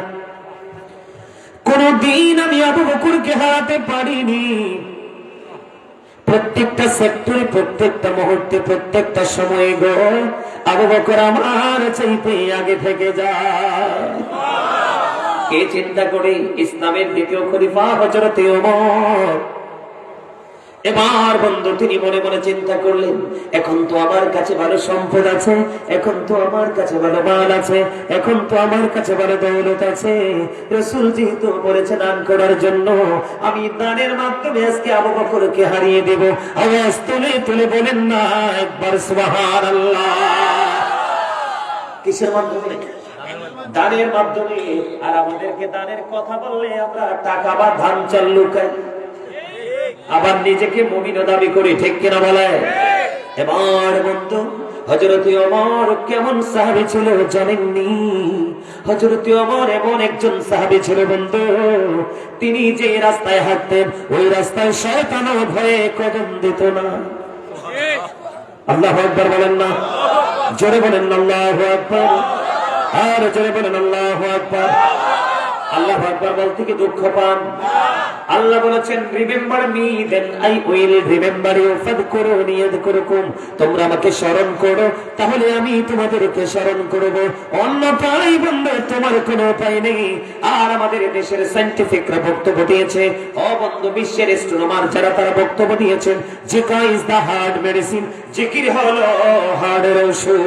কোনদিন আমি আবু বকরকে হারাতে পারিনি। প্রত্যেকটা সেক্টরে, প্রত্যেকটা মুহূর্তে, প্রত্যেকটা সময়ে গো আবু বকর আমার চাইতে আগে থেকে যায়। কে চিন্তা করে? ইসলামের দ্বিতীয় খলিফা হযরত ওমর। এবার বন্ধু তিনি মনে মনে চিন্তা করলেন, এখন তো আমার কাছে ভালো সম্পদ আছে, এখন তো আমার কাছে ভালো মাল আছে, এখন তো আমার কাছে ভালো দৌলত আছে। রাসূল যেহেতু বলেছে দান করার জন্য, আমি দানের মাধ্যমে আজকে আবু বকরকে হারিয়ে দেব। আওয়াজ তুলে তুলে বলেন না একবার সুবহানাল্লাহ। কিসের মাধ্যমে? দানের মাধ্যমে। আর আমাদেরকে দানের কথা বললে আমরা টাকা বা ধান চাল লুকাই, আবার নিজেকে মুমিন দাবি করি। ঠিক কিনা বলে? এবার বন্ধু হযরত ওমর কেমন সাহাবী ছিল জানেননি? হযরত ওমর এমন একজন সাহাবী ছিল বন্ধু, তিনি যে রাস্তায় হাঁটতেন ওই রাস্তায় শয়তানও ভয়ে কদম দিত না। আল্লাহু আকবার বলেন না, জোরে বলেন আল্লাহু আকবার। আর জোরে বলেন আল্লাহু আকবার। আল্লাহু আকবার বলতে কি দুঃখ পান? আল্লাহ বলেছেন remember me then I will remember you ফাযকুরুনি আযকুরুকুম। তোমরা আমাকে স্মরণ করো তাহলে আমি তোমাদেরকে স্মরণ করব, অন্যথায় বন্ধু তোমার কোনো উপায় নেই। আর আমাদের দেশের সায়েন্টিফিকরা বক্তব্য দিয়েছে, ও বন্ধু বিশ্বের অ্যাস্ট্রোনমার যারা তারা বক্তব্য দিয়েছেন জিকির ইজ দা হার্ট মেডিসিন, জিকির হলো হার্টের ওষুধ।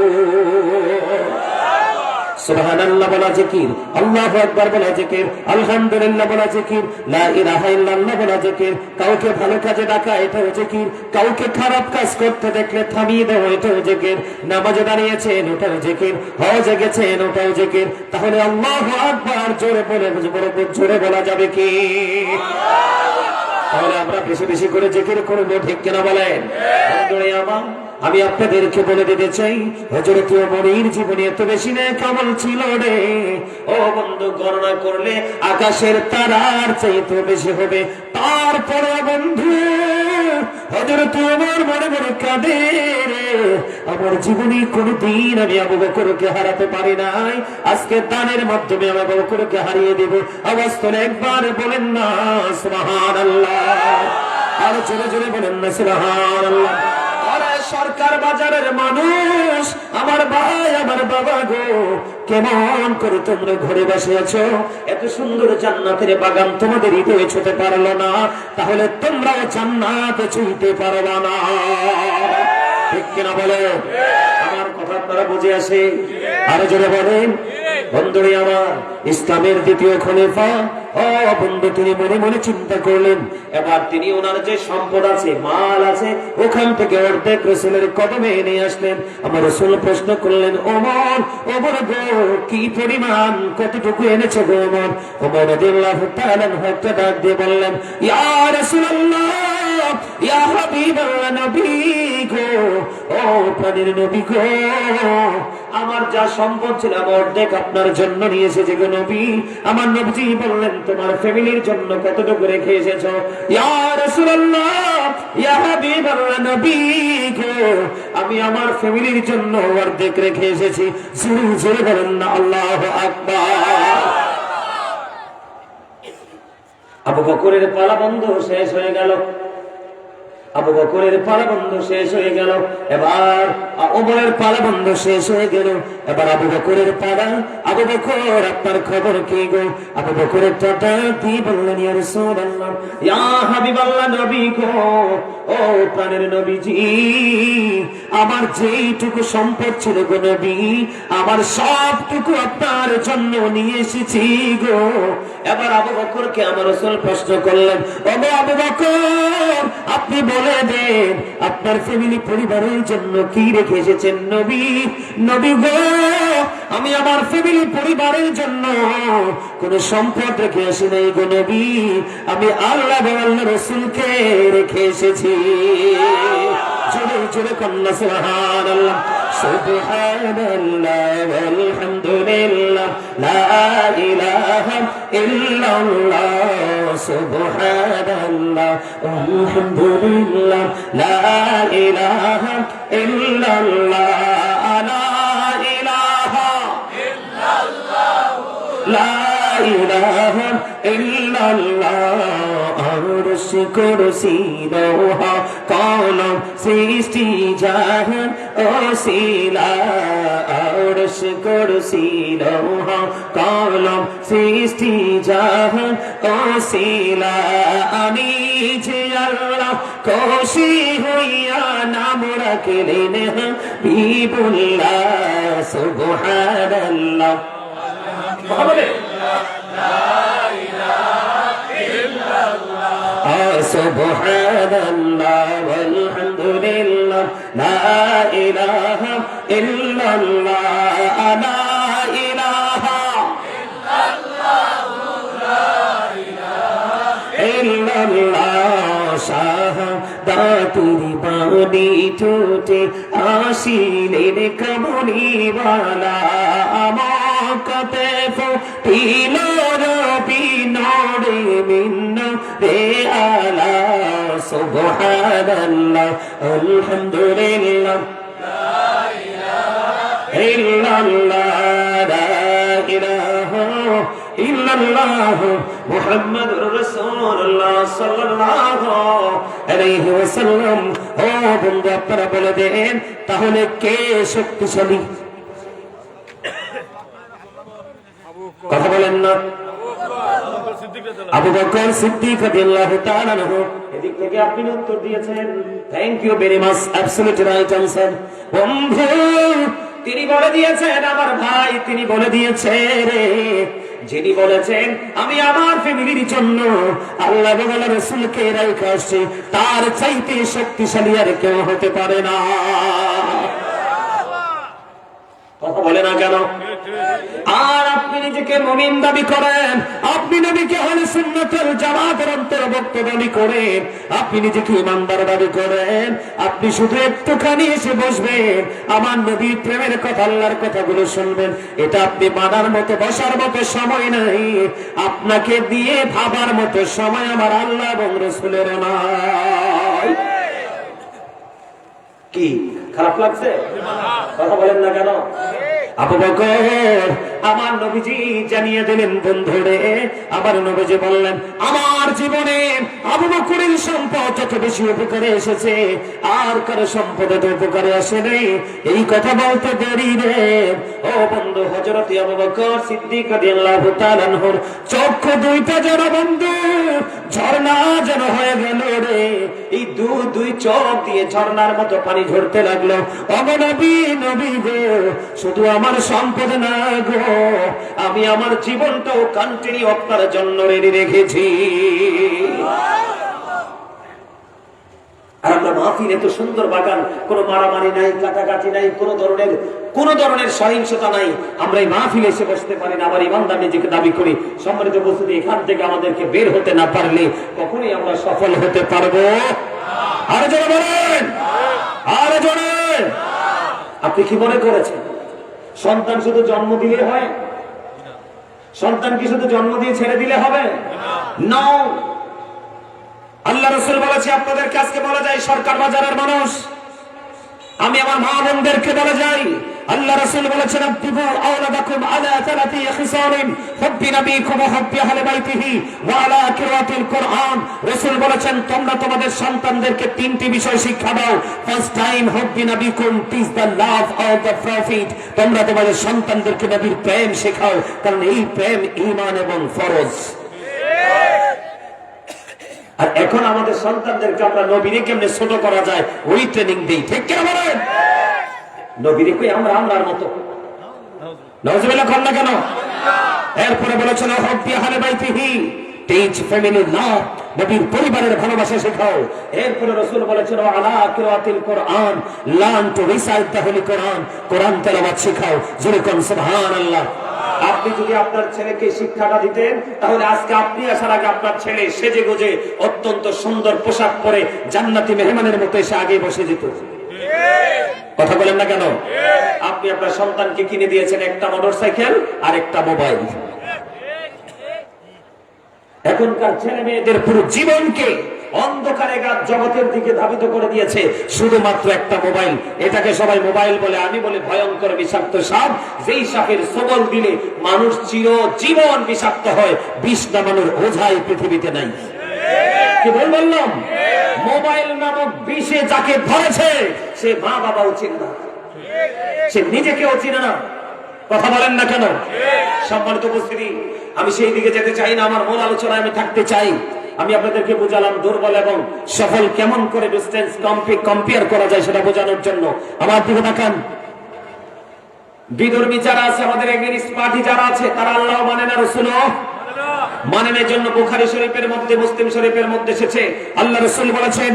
সুবহানাল্লাহ বলা জিকির, আল্লাহু আকবার বলা জিকির, আলহামদুলিল্লাহ বলা জিকির, লা ইলাহা ইল্লাল্লাহ বলা জিকির। কাউকে ভালো কাজে ডাকা এটাও জিকির, কাউকে খারাপ কাজ করতে দেখলে থামিয়ে দেওয়া এটাও জিকির, নামাজে দাঁড়িয়েছেন ওটাও জিকির, হজে গেছেন ওটাও জিকির। তাহলে আল্লাহু আকবার জোরে বলে জোরে বলা যাবে কি? তাহলে আমরা বেশি বেশি করে জিকির করবো, ঠিক কিনা বলেন? আমার আমি আপনাদেরকে বলে দিতে চাই, হযরত ওমরের জীবনে এত বেশি নেক আমল ছিল রে, ও বন্ধু গণনা করলে আকাশের তারার চাইতে বেশি হবে। তারপরে বন্ধু হযরত ওমর মনে মনে কাঁদে, আমার জীবনে কোনদিন আমি আবু বকরকে হারাতে পারি নাই, আজকে দানের মাধ্যমে আমি আবু বকরকে হারিয়ে দেব। আওয়াজ তোলে একবার বলেন না সুবহানাল্লাহ, আর জোরে জোরে বলেন না সুবহানাল্লাহ। সরকার বাজারের মানুষ, আমার ভাই আমার বাবা গো, কেমন করে তোমরা ঘরে বসে আছো? এত সুন্দর জান্নাতের বাগান তোমাদের হৃদয়ে ছুঁতে পারলো না, তাহলে তোমরাও জান্নাতে ছুঁতে পারবা না, ঠিক কিনা বলে? আমার কথা আপনারা বুঝে আসে? আরো জোরে বলেন। বন্ধুরে আমার, ইসলামের দ্বিতীয় খলিফা, ও বন্ধু তিনি মনে মনে চিন্তা করলেন, এবার তিনি ওনার যে সম্পদ আছে, মাল আছে, ওখান থেকে অর্ধেক রাসূলের কদমে নিয়ে আসলেন। আমার রাসূল প্রশ্ন করলেন, ওমর ওমর গো, কি পরিমাণ কতটুকু এনেছে গো ওমর? ওমর রাদিয়াল্লাহু তাআলা হত্যা ডাক দিয়ে বললেন, ইয়া রাসূলুল্লাহ, ইয়া হাবিবাল্লাহ, নবী গো, ও প্রাণের নবী গো, আমার যা সম্পদ ছিল অর্ধেক আপনার জন্য নিয়ে এসেছে গো নবী। আমার নবীজি বললেন, তোমার ফ্যামিলির জন্য কতটুকু রেখে এসেছো? ইয়া রাসূলুল্লাহ, ইয়া হাবিবাল্লাহ, নবী গো, আমি আমার ফ্যামিলির জন্য অর্ধেক রেখে এসেছি। জোরে জোরে বলেন না আল্লাহু আকবার। আবু বকরের পালা বন্ধ শেষ হয়ে গেল, আবু বকরের পালা বন্ধ শেষ হয়ে গেল, এবার ওমরের পালা বন্ধ শেষ হয়ে গেল, এবার আবু বকরের পালা। আবু বকর আপনার খবর কি গো? আবু বকরের টাটা কি বললেন, ইয়া রাসূলুল্লাহ, ইয়া হাবিবাল্লাহ, নবী গো, ও প্রাণের নবীজি, আমার যেইটুকু সম্পদ ছিল গো নবী, আমার সবটুকু আপনার জন্য নিয়ে এসেছি গো। এবার আবু বকরকে আমার রাসূল প্রশ্ন করলেন, ও আবু বকর, আপনি বলে দেন আপনার ফ্যামিলি পরিবারের জন্য কি রেখে এসেছেন? নবী নবী গো, আমি আমার ফ্যামিলি পরিবারের জন্য কোন সম্পদ রেখে আসি নাই গো নবী, আমি আল্লাহ আল্লাহ রাসূলকে রেখে এসেছি। জোরে জোরে কন্যা সুবহানাল্লাহ, সুবহানাল্লাহ ওয়ালহামদুলিল্লাহ, লা ইলাহা ইল্লাল্লাহ, সুবহানাল্লাহ ওয়ালহামদুলিল্লাহ, লা ইলাহা ইল্লাল্লাহ, লা ইলাহা ইল্লাল্লাহ, লা ইলাহা ইল্লাল্লাহ। আরশ কুরসি লোহা কলম সৃষ্টি জাহান ওসিলা, আরশ কুরসি লোহা কলম সৃষ্টি জাহান ওসিলা, আমি যে আল্লাহ খুশি হইয়া নাম রাখলেন হাবিবুল্লাহ, সুবহানাল্লাহ। সুবহানাল্লাহ ওয়ালহামদুলিল্লাহ, লা ইলাহা ইল্লাল্লাহ, লা ইলাহা ইল্লাল্লাহ। শাহাদাতুর বাণী ঠোঁটে আসিলেন কামলিওয়ালা, আমাকে ফুটিল রবি নূরে মিন রে আলা, সুবহানাল্লাহ আলহামদুলিল্লাহ, লা ইলাহা ইল্লাল্লাহ, লা ইলাহা ইল্লাল্লাহ মুহাম্মাদুর রাসূলুল্লাহ সাল্লাল্লাহু আলাইহি ওয়াসাল্লাম। ও বন্ধু, আপনারা বলে দেন তাহলে কে শক্তিশালী? কথা বলেন না। আবু বকর সিদ্দিক রাদিয়াল্লাহু তাআলা আনহু। এদিক থেকে আপনি উত্তর দিয়েছেন, thank you very much, absolutely right answer. বন্ধু, তিনি বলে দিয়েছেন আমার ভাই, তিনি বলে দিয়েছেন যিনি বলেছেন আমি আমার ফ্যামিলির জন্য আল্লাহ এবং আল্লাহর রাসূলকে রাইখা আসছি, তার চাইতে শক্তিশালী আর কেউ হতে পারে না। কথা বলে না কেন? আর আপনি নিজেকে মুমিন দাবি করেন, আপনি নবীকে আহলে সুন্নাত ওয়াল জামাতের অন্তর্ভুক্ত দাবি করেন, আপনি নিজেকে ইমানদার দাবি করেন, আপনি শুধু একটুখানি এসে বসবেন, আমার নবীর প্রেমের কথা, আল্লাহর কথাগুলো শুনবেন, এটা আপনি মানার মতো, বসার মতো সময় নাই। আপনাকে দিয়ে ভাবার মতো সময় আমার আল্লাহ এবং রাসূলের নাই। কি খারাপ লাগছে? কথা বলেন না কেন? আবু বকর আমার নবীজি জানিয়ে দিলেন, বন্ধুরে আমার নবীজি বললেন আমার জীবনে আবু বকরের সম্পদ যত বেশি উপকারে এসেছে আর কারো সম্পদ এত উপকারে আসে নাই। এই কথা বলতে দেরি রে ও বন্ধু, হযরত আবু বকর সিদ্দিক রাদিয়াল্লাহু তাআলা আনহুর চক্ষু দুইটা যেন বন্ধু ঝর্ণা যেন হয়ে গেল রে। এই দুই চোখ দিয়ে ঝর্ণার মতো পানি ঝরতে লাগলো। ওগো নবী, নবী গো, শুধু আমার সম্পদ না গো, আমি আমার জীবনটাও কন্টিনিউ আপনার জন্য রেডি রেখেছি। আর আমরা মাহফিল এত সুন্দর বাগান, কোনো মারামারি নাই, কাটাকাটি নাই, কোন ধরনের সহিংসতা নাই, আমরা এই মাহফিলে এসে বসতে পারি না। আবার ইমানদার নিজেকে দাবি করি। সম্মানিত উপস্থিতি, এখান থেকে আমাদেরকে বের হতে না পারলে কখনোই আমরা সফল হতে পারবো? আরে জোরে বলেন, আরে জোরে। আপনি কি মনে করেছেন সন্তান শুধু জন্ম দিলে হয়? সন্তান কি শুধু জন্ম দিয়ে ছেড়ে দিলে হবে? না। আল্লাহ রাসূল বলেছে, আপনাদেরকে আজকে বলা যায় সরকার বাজারের মানুষ, আমি আমার মা বোনদেরকে বলে যাই, আল্লাহ রাসূল বলেছেন আব্দিবু আওলাদাকুম আলা সালাতি খিসালিন হুব্বি নবীকুম ওয়া হুব্বি আহলি বাইতিহি ওয়া আলা কিরাতিল কুরআন। রাসূল বলেছেন তোমরা তোমাদের সন্তানদেরকে তিনটি বিষয় শিক্ষা দাও। ফার্স্ট টাইম হুব্বি নবীকুম, teach the love of the prophet. তোমরা তোমাদের সন্তানদেরকে নবীর প্রেম শেখাও, কারণ এই প্রেম ঈমান এবং ফরজ। আর এখন আমাদের সন্তানদেরকে আমরা নবীরে কেমনে ছোট করা যায় ওই ট্রেনিং দেই, ঠিক কিনা বলেন? নবীরে কই আমরা আমরার মতো। নাউজুবিল্লাহ কর না কেন? এরপরে বলেছেন হুব্বি আহলি বাইতিহি, টিচ ফ্যামিলি লাভ, নবীর পরিবারের ভালোবাসা শেখাও। এরপরে রাসূল বলেছেন আলা কিরাতিল কুরআন, learn to recite the holy Quran, কোরআন তেলাওয়াত শেখাও। যেরকম সুবহানাল্লাহ। আপনি যদি আপনার ছেলেকে শিক্ষাটা দিতেন, তাহলে আজকে আপনি আসার আগে আপনার ছেলে সেজে গুজে অত্যন্ত সুন্দর পোশাক পরে জান্নাতি মেহমানের মতো এসে আগে বসে যেত। কথা বলেন না কেন? আপনি আপনার সন্তানকে কিনে দিয়েছেন একটা মোটরসাইকেল আর একটা মোবাইল। এখনকার ছেলে মেয়েদের পুরো জীবনকে অন্ধকারে জগতের দিকে ধাবিত করে দিয়েছে শুধুমাত্র একটা মোবাইল। এটাকে সবাই মোবাইল বলে, আমি বলে ভয়ঙ্কর বিষাক্ত সাপ। যেই সাপের সবল দিলে মানুষ চিরজীবন বিষাক্ত হয়, বিষ নামানোর ওঝাই পৃথিবীতে নাই। কি বললাম? মোবাইল নামক বিষে যাকে ধরেছে সে মা বাবাও চিনে না, সে নিজেকেও চিনে না। কথা বলেন না কেন? সম্মানিত উপস্থিতি, আমি সেই দিকে যেতে চাই না, আমার মূল আলোচনায় আমি থাকতে চাই। আমি আপনাদেরকে বুঝালাম দুর্বল এবং সফল কেমন করে ডিস্টেন্স কম্পেয়ার করা যায় সেটা বোঝানোর জন্য। আমার দিকে তাকান। বিধর্মী যারা আছে, আমাদের এগেইনস্ট পার্টি যারা আছে, তারা আল্লাহ মানে না, রাসূলও মানেনের জন্য বুখারী শরীফের মধ্যে, মুসলিম শরীফের মধ্যে এসেছে, আল্লাহ রাসূল বলেছেন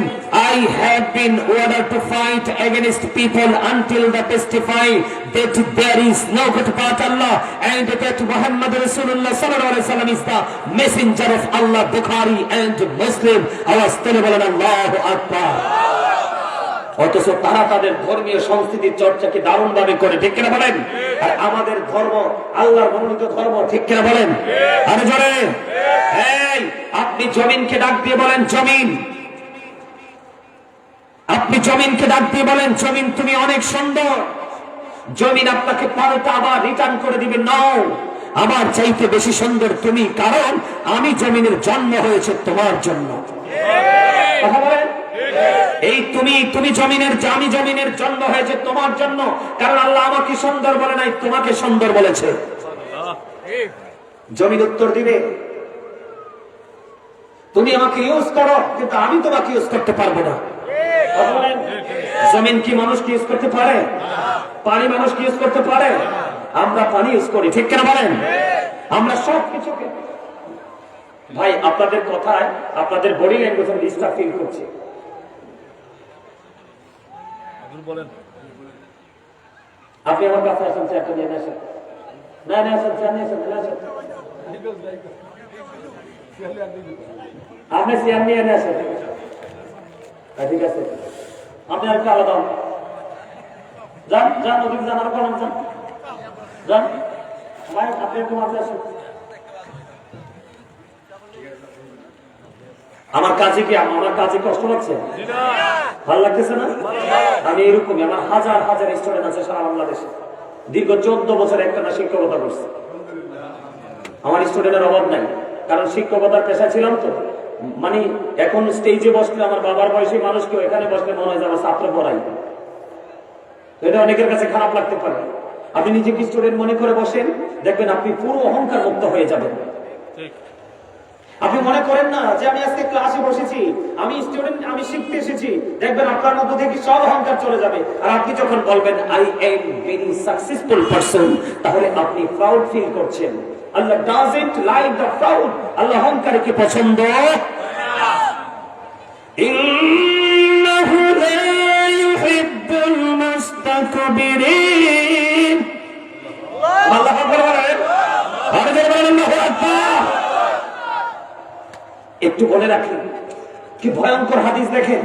I have been ordered to fight against people until they testify that there is no God but Allah and that Muhammad Rasulullah sallallahu alaihi wasallam is the messenger of Allah. Bukhari and Muslim। আওয়াজ তুলে বলেন আল্লাহু আকবার। অথচ তারা তাদের ধর্মীয় সংস্কৃতির চর্চাকে দারুণ ভাবে করে, ঠিক কিনা বলেন? আর আমাদের ধর্ম আল্লাহর মনোনীত ধর্ম, ঠিক কিনা বলেন? আরে জোরে। এই আপনি জমিনকে ডাক দিয়ে বলেন জমিন, আপনি জমিনকে ডাক দিয়ে বলেন জমিন তুমি অনেক সুন্দর। জমিন আপনাকে পাল্টা আবার রিটার্ন করে দিবে নাও। আমার চাইতে বেশি সুন্দর তুমি, কারণ আমি জমিনের জন্ম হয়েছে তোমার জন্য। কথা বলেন, এই তুমি জমিনের, আমি জমিনের জন্ম হয়েছে তোমার জন্য, কারণ আল্লাহ আমাকে সুন্দর বলে নাই, তোমাকে সুন্দর বলেছে। জমিন উত্তর দিবে, তুমি আমাকে ইউজ করো, কিন্তু আমি তোমাকে ইউজ করতে পারবো না। জমিন কি মানুষকে ইউজ করতে পারে? পানি মানুষকে ইউজ করতে পারে? আমরা পানি ইউজ করি, ঠিক কেন বলেন? আমরা সব কিছুকে, ভাই আপনাদের কথায় আপনাদের বডি ল্যাঙ্গুয়েজ ডিস্টার্ব ফিল করছে। আপনি আমার কাছে আসেন, একটা নিয়ে আসেন, না না আসেন, আপনি চেয়ার নিয়ে আসেন, ঠিক আছে? আপনি আর আলাদা যান, যান ওদিকে যান, আর কোন যান, যান ভাই, আপনি একটু মাঝে আসেন। আমার কাজে কি, আমার কাজে কষ্ট লাগছে? ভালো লাগতেছে না? আমি এরকমই, আমার হাজার হাজার স্টুডেন্ট আছে সারা বাংলাদেশে, দীর্ঘ 14 বছর একটা না শিক্ষকতা করছে। আমার স্টুডেন্টের অভাব নাই, কারণ শিক্ষকতার পেশা ছিলাম তো। মানে এখন স্টেজে বসলে আমার বাবার বয়সী মানুষকে এখানে বসলে মনে হয় যে আমার ছাত্র পড়াই, এটা অনেকের কাছে খারাপ লাগতে পারে। আপনি নিজেকে স্টুডেন্ট মনে করে বসেন, দেখবেন আপনি পুরো অহংকার মুক্ত হয়ে যাবেন। আপনি মনে করেন না যে আমি আজকে ক্লাসে বসেছি, আমি স্টুডেন্ট, আমি শিখতে এসেছি, দেখবেন আপনার মধ্য থেকে সব অহংকার চলে যাবে। আর আপনি যখন বলবেন I am very successful person, তাহলে আপনি প্রাউড ফিল করছেন। আল্লাহ ডাজন্ট লাইক দ্য প্রাউড, আল্লাহ অহংকারীকে পছন্দ ইন্নাহু লা ইউহিব্বুল মুস্তাকবিরিন। আল্লাহু আকবার বলেন, আরে বলেন আল্লাহু আকবার। একটু বলে রাখি, কি ভয়ঙ্কর হাদিস দেখেন,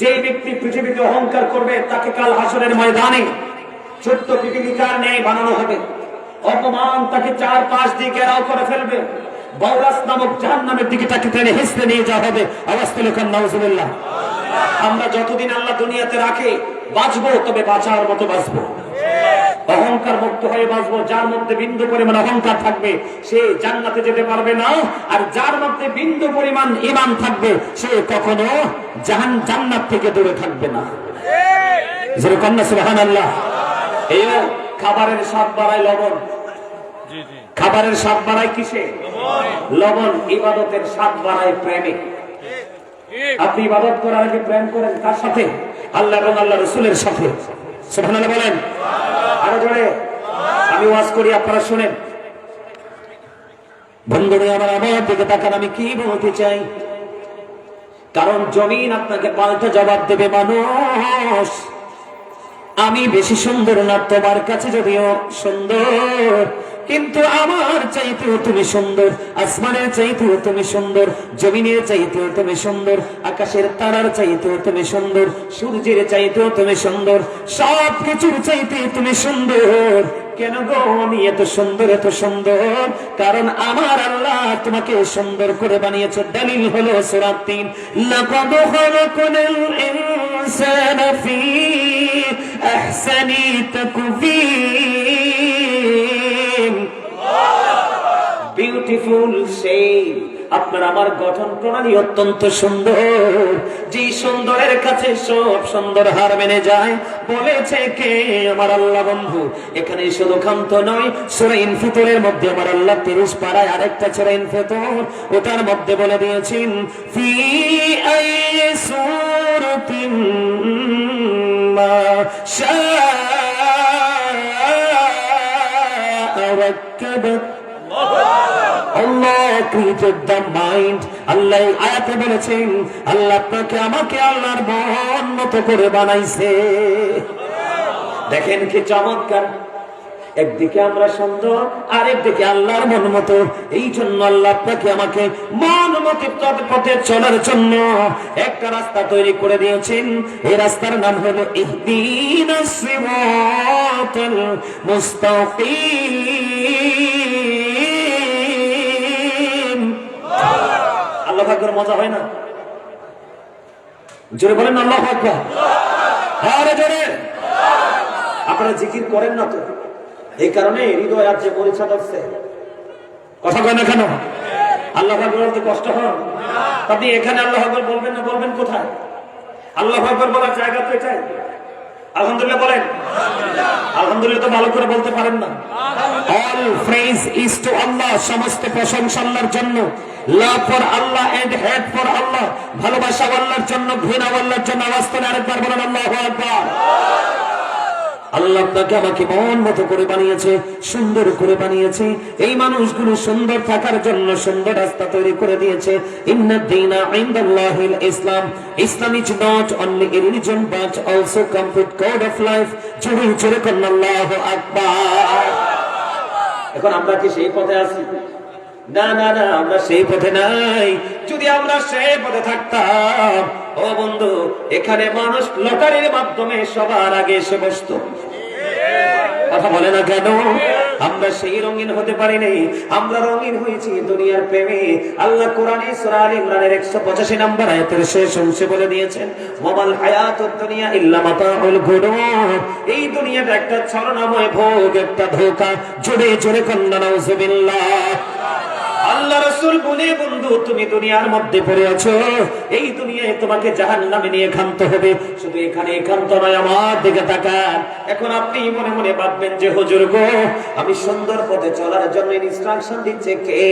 যে ব্যক্তি পৃথিবীতে অহংকার করবে তাকে কাল হাসরের ময়দানে ছোট্ট পিপিলিকার ন্যায় বানানো হবে। অপমান তাকে 4-5 দিকে ঘেরাও করে ফেলবে। বাউরাস নামক জাহান্নামের দিকে তাকে টেনে হেসতে নিয়ে যাওয়া হবে। আওয়াজ তুলে কান নাউজুবিল্লাহ। আমরা যতদিন আল্লাহ দুনিয়াতে রাখে বাঁচবো, তবে বাঁচার মতো বাঁচবো, অহংকার মুক্ত হয়ে বাঁচবো। যার মধ্যে বিন্দু পরিমাণ অহংকার থাকবে সে জান্নাতে যেতে পারবে না, আর যার মধ্যে বিন্দু পরিমাণ ঈমান থাকবে সে কখনো জান্নাত থেকে দূরে থাকবে না। যেরকম না, সুবহানাল্লাহ। এই খাবারের স্বাদ বাড়ায় লবণ, খাবারের স্বাদ বাড়ায় কিসে? লবণ। ইবাদতের স্বাদ বাড়ায় প্রেমে। আপনি ইবাদত করার আগে প্রেম করেন কার সাথে? আল্লাহ এবং আল্লাহ রাসূলের সাথে। সুবহানাল্লাহ বলেন আরো জোরে। আমি ওয়াজ করি, আপনারা শুনেন। বন্ধুরা আমার দিকে তাকান, আমি কি বলতে চাই, কারণ জমিন আপনাকে পাল্টা জবাব দেবে। মানুষ, আমি বেশি সুন্দর না, তোমার কাছে যদিও সুন্দর, কিন্তু আমার চাইতেও তুমি সুন্দর। আসমানের চাইতেও তুমি সুন্দর, জমিনের চাইতেও তুমি সুন্দর, আকাশের তারার চাইতেও তুমি সুন্দর, সূর্যের চাইতেও তুমি সুন্দর, সব কিছুর চাইতে তুমি সুন্দর। কেন গো আমি এত সুন্দর, এত সুন্দর? কারণ আমার আল্লাহ তোমাকে সুন্দর করে বানিয়েছে। দলিল হলো সূরা ৩, লাকাদ খালাকনাল ইনসানা ফি আহসানি তাকবীর। Beautiful shape. আপনার আমার গঠন প্রণালী অত্যন্ত সুন্দর, যে সুন্দরের কাছে সব সুন্দর হার মেনে যায়। বলেছে কে? আমার আল্লাহ। বন্ধু, এখানে শুধু ক্ষান্ত নয়, সূরা ইনফিতরের মধ্যে আমার আল্লাহ 30 পারায় আরেকটা সূরা ইনফিতর, ওটার মধ্যে বলে দিয়েছেন ফি আইয়ি সূরাতিন মা শাআ রাক্কাবা। Allah created the mind. আল্লাহ আয়াতে বলেছেন আল্লাহ আপনাকে আমাকে আল্লাহর মন মতো করে বানাইছে। দেখেন কি চমৎকার। একদিকে আমরা সুন্দর, আরেকদিকে আল্লাহর মন মতো। এই জন্য আল্লাহ আপনাকে আমাকে মন মতো পথে চলার জন্য একটা রাস্তা তৈরি করে দিয়েছেন। এই রাস্তার নাম হলো ইহদিনাস সিরাতাল মুস্তাকিম। আল্লাহু আকবার। মজা হয় না? জোরে বলেন আল্লাহু আকবার। আরে জোরে। আপনারা জিকির করেন না তো, এই কারণে হৃদয় আর যে মরিচা ধরছে। কয় না কেন? আল্লাহু আকবার বলতে কষ্ট হয়? আপনি এখানে আল্লাহু আকবার বলবেন না, বলবেন কোথায়? আল্লাহু আকবার বলার জায়গা তো এটাই। আলহামদুলিল্লাহ বলেন। আলহামদুলিল্লাহ তো ভালো করে বলতে পারেন না। All praise is to Allah, সমস্ত প্রশংসা আল্লাহর জন্য। Love for Allah and hate for Allah, ভালোবাসা আল্লাহর জন্য, ঘৃণা আল্লাহর জন্য। আওয়াজ করে আরেকবার বলেন আল্লাহু আকবার। আল্লাহ আপনাকে আমাকে মন মতো করে বানিয়েছে, সুন্দর করে বানিয়েছে। এই মানুষগুলো সুন্দর থাকার জন্য সুন্দর রাস্তা তৈরি করে দিয়েছে। ইন্না দীনা ইনদাল্লাহিল ইসলাম, Islam is not only a religion but also complete code of life. জোরে জোরে করুন আল্লাহু আকবার। এখন আমরা কি সেই পথে আছি? না না না, আমরা সেই পথে নাই। যদি আমরা সেই পথে থাকতাম, ও বন্ধু, এখানে মানুষ লটারির মাধ্যমে সবার আগে এসে বসতো। কথা বলে না কেন? আমরা সেই রঙিন হতে পারি নাই, আমরা রঙিন হয়েছি দুনিয়ার প্রেমে। আল্লাহ কোরআনে সূরা আলে ইমরানের 185 নম্বর আয়াতের শেষ অংশে বলে দিয়েছেন, ওয়ামাল হায়াতুদ দুনিয়া ইল্লা মাতাউল গুরুর। এই দুনিয়াটা একটা ছলনাময় ভোগ, একটা ধোঁকা। জোরে জোরে কন্না নাউজুবিল্লাহ। আল্লাহ রাসূল বলে, বন্ধু তুমি দুনিয়ার মধ্যে পড়ে আছো, এই দুনিয়ায় তোমাকে জাহান্নামে নিয়ে ক্ষান্ত হবে। শুধু এখানে ক্ষান্ত নয়, আমার দিকে তাকান। এখন আপনি মনে মনে ভাববেন যে হুজুর গো, আমি সুন্দর পথে চলার জন্য ইনস্ট্রাকশন দিচ্ছে কে?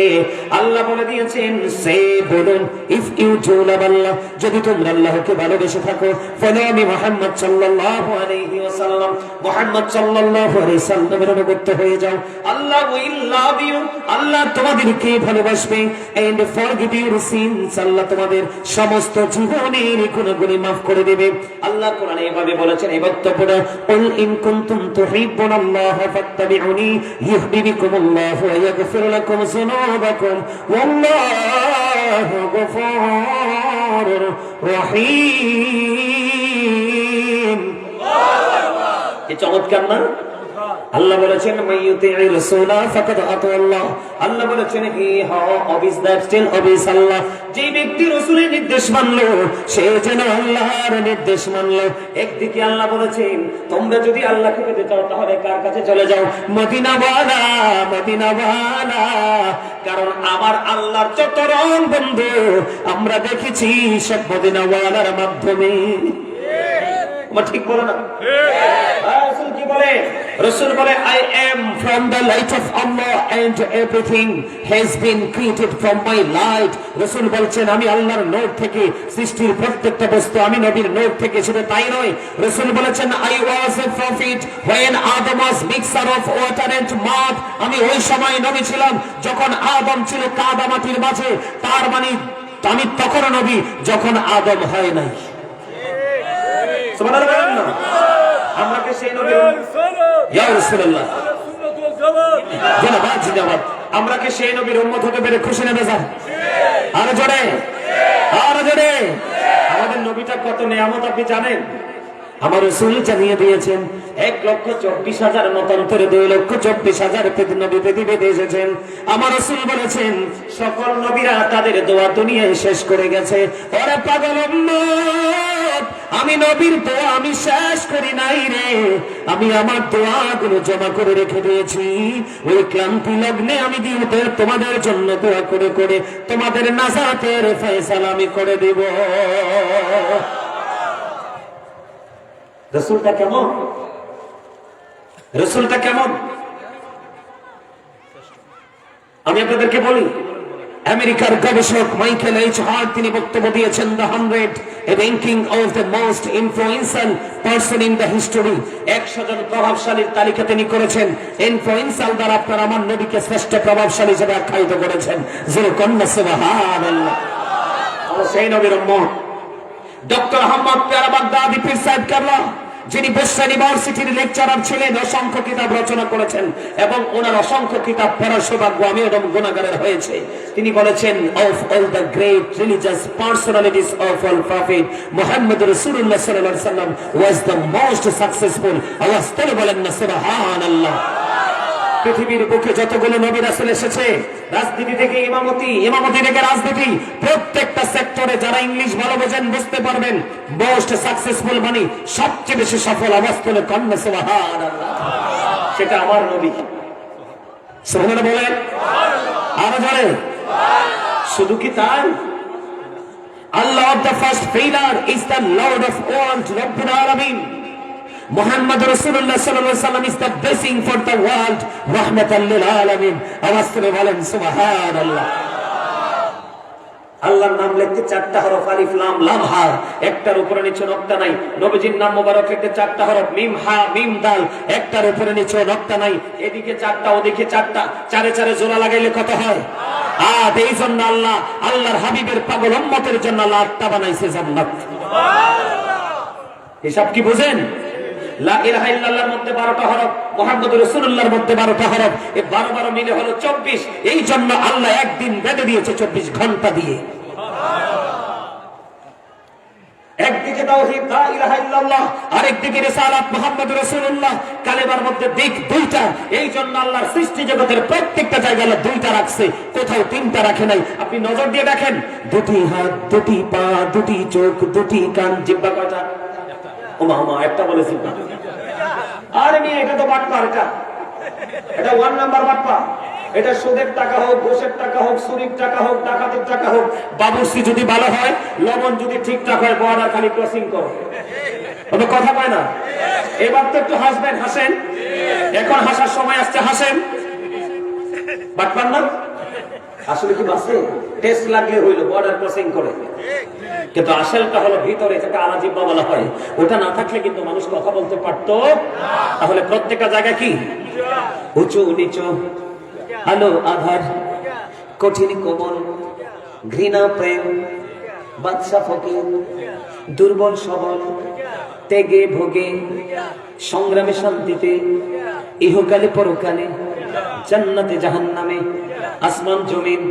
আল্লাহ বলে দিয়েছেন, সে বলুন, ইফ ইউ ডু লাভ আল্লাহ, যদি তোমরা আল্লাহকে ভালোবেসে থাকো, ফলো আমি মুহাম্মদ সাল্লাল্লাহু আলাইহি ওয়াসাল্লাম, মুহাম্মদ সাল্লাল্লাহু আলাইহি ওয়াসাল্লামের অনুগত হয়ে যাও। আল্লাহ উইল লাভ ইউ, আল্লাহ তোমাদেরকে ভালোবাসবে। এন্ড ফরগিভ ইউর সিনস, আল্লাহ তোমাদের সমস্ত জীবনের গুনাহগুলি মাফ করে দেবে। আল্লাহ কোরআনে এভাবে বলেছেন এই বক্তব্যটা, কুল ইন কুনতুম তুহিব্বুনাল্লাহ ফাত্তাবিউনি ইউহিব্বুকুমুল্লাহু ওয়া ইয়াগফির লাকুম যুনুবাকুম ওয়াল্লাহু গফুরুর রহিম। কি চমৎকার না? আল্লাহ বলেছেন মাইয়ুতি'ir রাসূলা ফাকাদ আতাআল্লাহ। আল্লাহ বলেছেন he how obeys that still obeys Allah. যে ব্যক্তি রাসূলের নির্দেশ মানলো, সে যেন আল্লাহর নির্দেশ মানলো। একদিকে আল্লাহ বলেছেন তোমরা যদি আল্লাহকে পেতে চাও তাহলে কার কাছে চলে যাও? মদিনাওয়ালা, মদিনাওয়ালা। কারণ আমার আল্লাহর যত রং বন্ধু আমরা দেখেছি সব মদিনাওয়ালার মাধ্যমে। ঠিক বলো না? রাসূল কি বলে? রাসূল বলে, I am from the light of Allah and everything has been created from my light. রাসূল বলছেন আমি আল্লাহর নূর থেকে সৃষ্টির প্রত্যেকটা বস্তু, আমি নবীর নূর থেকে। শুধু তাই নয়, রাসূল বলেছেন I was a prophet when Adam was mixture of water and mud. আমি ওই সময় নবী ছিলাম যখন আদম ছিল কাদা মাটির মাঝে। তার মানে আমি তখন নবী যখন আদম হয় নাই। সুবহানাল্লাহ। আমরা কি সেই নবী? ইয়া রাসূলুল্লাহ, জিন্দাবাদ জিন্দাবাদ। আমরা কি সেই নবীর উম্মত হতে পেরে খুশি না বেজার? আরো জোরে, আরো জোরে। আমাদের নবীটা কত নিয়ামত আপনি জানেন? আমার রাসূল জানিয়ে দিয়েছেন 1,24,000 মতান্তরে 2,24,000 নবী পৃথিবীতে এসেছেন। আমার রাসূল বলেছেন সকল নবীরা তাদের দোয়া দুনিয়ায় শেষ করে গেছে। ওরে পাগল উম্মত, আমি নবীর দোয়া আমি শেষ করি নাই রে, আমি আমার দোয়াগুলো জমা করে রেখে দিয়েছি। ওই ক্লান্তি লগ্নে আমি দিনদের তোমাদের জন্য দোয়া করে করে তোমাদের নাজাতের ফয়সালা আমি করে দেব। রাসূলটা কেমন? রাসূলটা কেমন? আমি আপনাদেরকে বলি, আমেরিকার গবেষক মাইকেল এইচ হার্ট তিনি বক্তব্য দিয়েছেন the 100 ranking of the most influential person in the history. 100 জন প্রভাবশালীর তালিকা তিনি করেছেন। ইনফ্লুয়েন্সিয়াল দ্বারা আপনার আমার নবীকে শ্রেষ্ঠ প্রভাবশালী হিসেবে আখ্যায়িত করেছেন। যেরকম সুবহানাল্লাহ। আমরা সেই নবীর উম্মত। ডক্টর আহমদ পেয়ারা বাগদাদি পীর সাহেব কেবলা, যিনি বসরা ইউনিভার্সিটির লেকচারার ছিলেন, অসংখ্য কিতাব রচনা করেছেন এবং ওনার অসংখ্য কিতাব পড়ার সৌভাগ্য আমি এবং গুনাহগারের হয়েছে। তিনি বলেছেন of all the great religious personalities of all prophet Muhammad রাসূলুল্লাহ সাল্লাল্লাহু আলাইহি ওয়াসাল্লাম ওয়াজ দ্য মোস্ট সাকসেসফুল। আওয়াজ করে বলেন না সুবহানাল্লাহ। পৃথিবীর বুকে যতগুলো নবী রাসূল এসেছে, রাজনীতি থেকে ইমামতি, ইমামতি থেকে রাজনীতি, প্রত্যেকটা সেক্টরে যারা ইংলিশ ভালো বোঝেন বুঝতে পারবেন মোস্ট সাকসেসফুল মানে সবচেয়ে বেশি সফল। আওয়াজ করে কন্যা সুবহানাল্লাহ। সেটা আমার নবী। সুবহানাল্লাহ বলেন। আরো জোরে। শুধু কি তাই? Allah of the first pillar is the Lord of world, Rabbul Alamin. Muhammad Rasulullah sallallahu alaihi wasallam is the blessing for the world, rahmatan lil alamin. আওয়াজ করে বলেন সুবহানাল্লাহ। আল্লাহর নাম লিখতে 4টা হরফ, আলিফ লাম লাম হা, একটার উপরে নিচে নকতা নাই। নবীজির নাম মোবারক লিখতে 4টা হরফ, মিম হা মিম দাল, একটার উপরে নিচে নকতা নাই। এদিকে 4টা ওদিকে 4টা, চারে চারে জোড়া লাগাইলে কত হয়? 8। এই জন্য আল্লাহ আল্লাহর হাবিবের পাগল উম্মতের জন্য আল্লাহ 8টা বানাইছে জান্নাত। হিসাব কি বুঝেন? লা ইলাহা ইল্লাল্লাহর মধ্যে 12টা হরফ, মুহাম্মদুর রাসূলুল্লাহর মধ্যে 12টা হরফ, এই 12 মিলে হলো 24। এই জন্য আল্লাহ একদিন বেঁধে দিয়েছে 24 ঘন্টা দিয়ে। একদিকে তাওহীদ লা ইলাহা ইল্লাল্লাহ, আরেকদিকে রিসালাত মুহাম্মদুর রাসূলুল্লাহ, কালেমার মধ্যে দিক দুইটা। এই জন্য আল্লাহর সৃষ্টি জগতের প্রত্যেকটা জায়গায় আল্লাহ 2টা রাখছে, কোথাও 3টা রাখে নাই। আপনি নজর দিয়ে দেখেন, 2টি হাত, 2টি পা, 2টি চোখ, 2টি কান, জিহ্বা কয়টা? ওমা ওমা, একটা বলেছি না। আরে মিয়া, এটা তো বাটপা, এটা 1 নাম্বার বাটপা। এটা সুদের টাকা হোক, ঘুষের টাকা হোক, চুরির টাকা হোক, ডাকাতির টাকা হোক, বাবুর্চি যদি ভালো হয়, লবণ যদি ঠিকঠাক হয়, বর্ডার খালি ক্রসিং করো। কোনো কথা পায় না। এবার তো একটু হাসবেন, হাসেন। এখন হাসার সময় আসছে, হাসেন। বাটপার না আসলে কি বাসে টেস্ট লাগলে হইলো, বর্ডার ক্রসিং করে। কিন্তু আসলটা হলো ভিতরে, যেটা আলাজিব্বা বলা হয়, ওটা না থাকলে কিন্তু মানুষ কথা বলতে পারতো। তাহলে প্রত্যেকটা জায়গা কি? উঁচু নিচু, আলো আধার, কঠিন কোমল, ঘৃণা প্রেম, বাদশা ফকির, দুর্বল সবল, তেগে ভোগে, সংগ্রামে শান্তিতে, ইহকালে পরকালে, জান্নাতে জাহান্নামে, আসমান জমিন,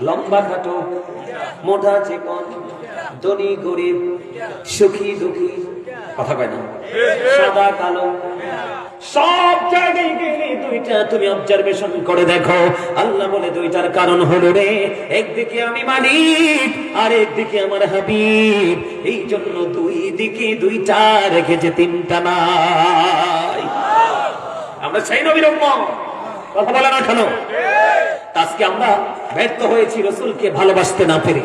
লম্বা খাটো, মোটা চিকন, ধনী গরিব, সুখী দুঃখী, কথা কয় না, সাদা কালো, সব জায়গায় গেলে 2টা তুমি অবজারভেশন করে দেখো। আল্লাহ বলে 2টার কারণ হলো রে, একদিকে আমি মালিক আর একদিকে আমার হাবিব। এই জন্য 2 দিকে 2টা রেখেছে, 3টা নাই। আমরা সেই নবীর উম্মত, কথা বলে না কেন? আজকে আমরা ব্যর্থ হয়েছি রাসূলকে ভালোবাসতে না পেরে।